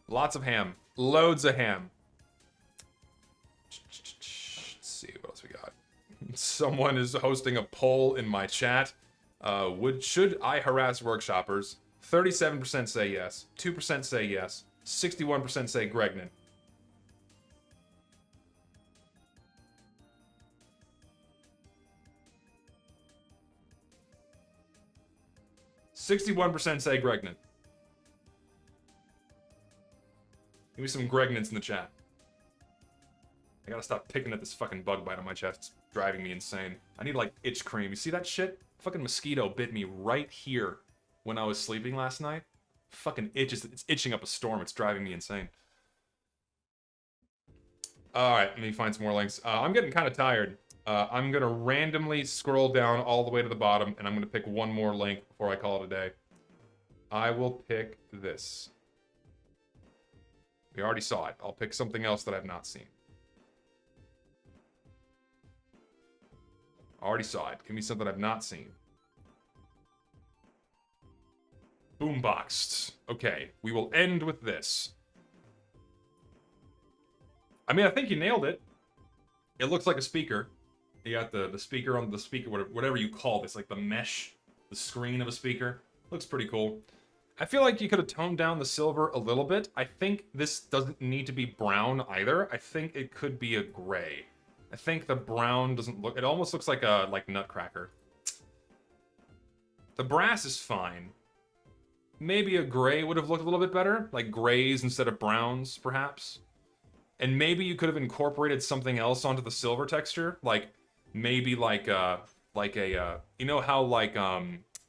Lots of ham. Loads of ham. Let's see what else we got. Someone is hosting a poll in my chat. Should I harass workshoppers? 37% say yes. 2% say yes. 61% say Gregnan. 61% say Gregnant. Give me some Gregnants in the chat. I gotta stop picking at this fucking bug bite on my chest. It's driving me insane. I need, like, itch cream. You see that shit? Fucking mosquito bit me right here when I was sleeping last night. Fucking itches. It's itching up a storm. It's driving me insane. Alright, let me find some more links. I'm getting kind of tired. I'm gonna randomly scroll down all the way to the bottom, and I'm gonna pick one more link before I call it a day. I will pick this. We already saw it. I'll pick something else that I've not seen. Already saw it. Give me something I've not seen. Boomboxed. Okay, we will end with this. I mean, I think you nailed it. It looks like a speaker. You got the speaker on the speaker, whatever you call this, like the mesh, the screen of a speaker. Looks pretty cool. I feel like you could have toned down the silver a little bit. I think this doesn't need to be brown either. I think it could be a gray. I think the brown doesn't look... It almost looks like a Nutcracker. The brass is fine. Maybe a gray would have looked a little bit better. Like grays instead of browns, perhaps. And maybe you could have incorporated something else onto the silver texture. Like, maybe like a... you know how, like,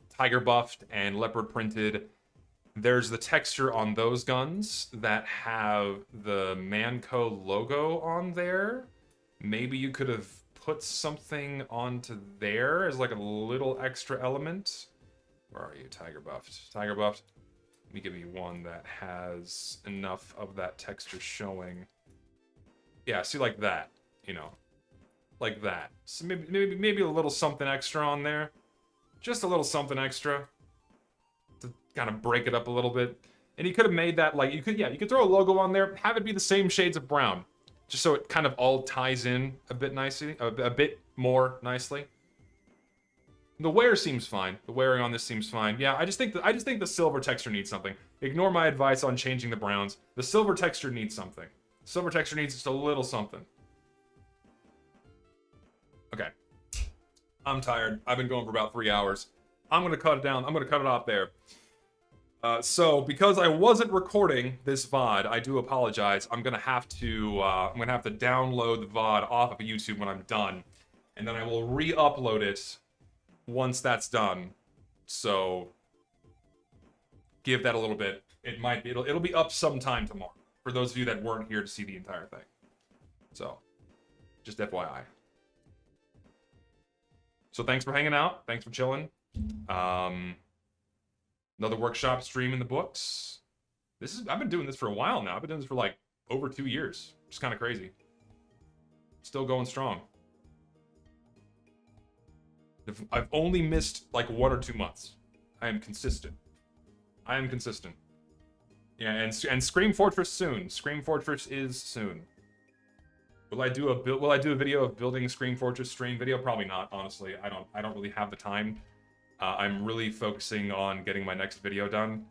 Tiger Buffed and Leopard Printed... There's the texture on those guns that have the Manco logo on there. Maybe you could have put something onto there as like a little extra element. Where are you, Tiger Buffed? Tiger Buffed. Let me give you one that has enough of that texture showing. Yeah, see, like that, you know, like that. So maybe a little something extra on there, just a little something extra to kind of break it up a little bit. And you could have made that like you could throw a logo on there, have it be the same shades of brown. Just so it kind of all ties in a bit nicely, a bit more nicely. The wear seems fine. The wearing on this seems fine. Yeah, I just think the silver texture needs something. Ignore my advice on changing the browns. The silver texture needs something. Silver texture needs just a little something. Okay. I'm tired. I've been going for about 3 hours. I'm gonna cut it down. I'm gonna cut it off there. So because I wasn't recording this VOD, I do apologize. I'm gonna have to download the VOD off of YouTube when I'm done, and then I will re-upload it once that's done. So give that a little bit. It'll be up sometime tomorrow for those of you that weren't here to see the entire thing. So just FYI. So thanks for hanging out. Thanks for chilling. Another workshop stream in the books. I've been doing this for a while now. I've been doing this for like over 2 years. It's kind of crazy. Still going strong. I've only missed like 1 or 2 months. I am consistent. I am consistent. Yeah, and Scream Fortress soon. Scream Fortress is soon. Will I do a video of building Scream Fortress stream video? Probably not, honestly. I don't really have the time. I'm really focusing on getting my next video done.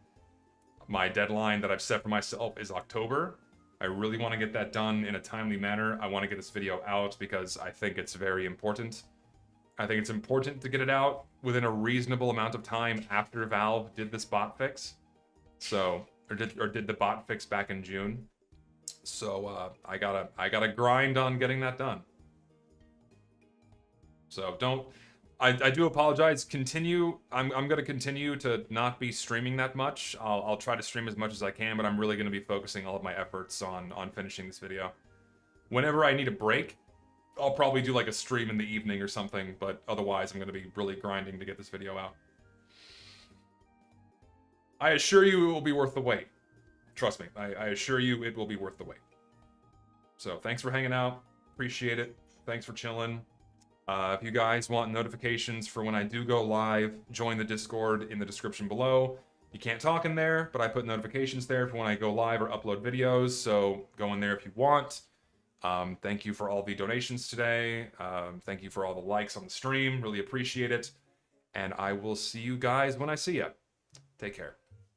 My deadline that I've set for myself is October. I really want to get that done in a timely manner. I want to get this video out because I think it's very important. I think it's important to get it out within a reasonable amount of time after Valve did this bot fix. So, or did the bot fix back in June. So I gotta grind on getting that done. So I do apologize. I'm gonna continue to not be streaming that much. I'll try to stream as much as I can, but I'm really gonna be focusing all of my efforts on finishing this video. Whenever I need a break, I'll probably do like a stream in the evening or something, but otherwise I'm gonna be really grinding to get this video out. I assure you it will be worth the wait. Trust me, I assure you it will be worth the wait. So thanks for hanging out. Appreciate it. Thanks for chilling. If you guys want notifications for when I do go live, join the Discord in the description below. You can't talk in there, but I put notifications there for when I go live or upload videos, so go in there if you want. Thank you for all the donations today. Thank you for all the likes on the stream. Really appreciate it. And I will see you guys when I see ya. Take care.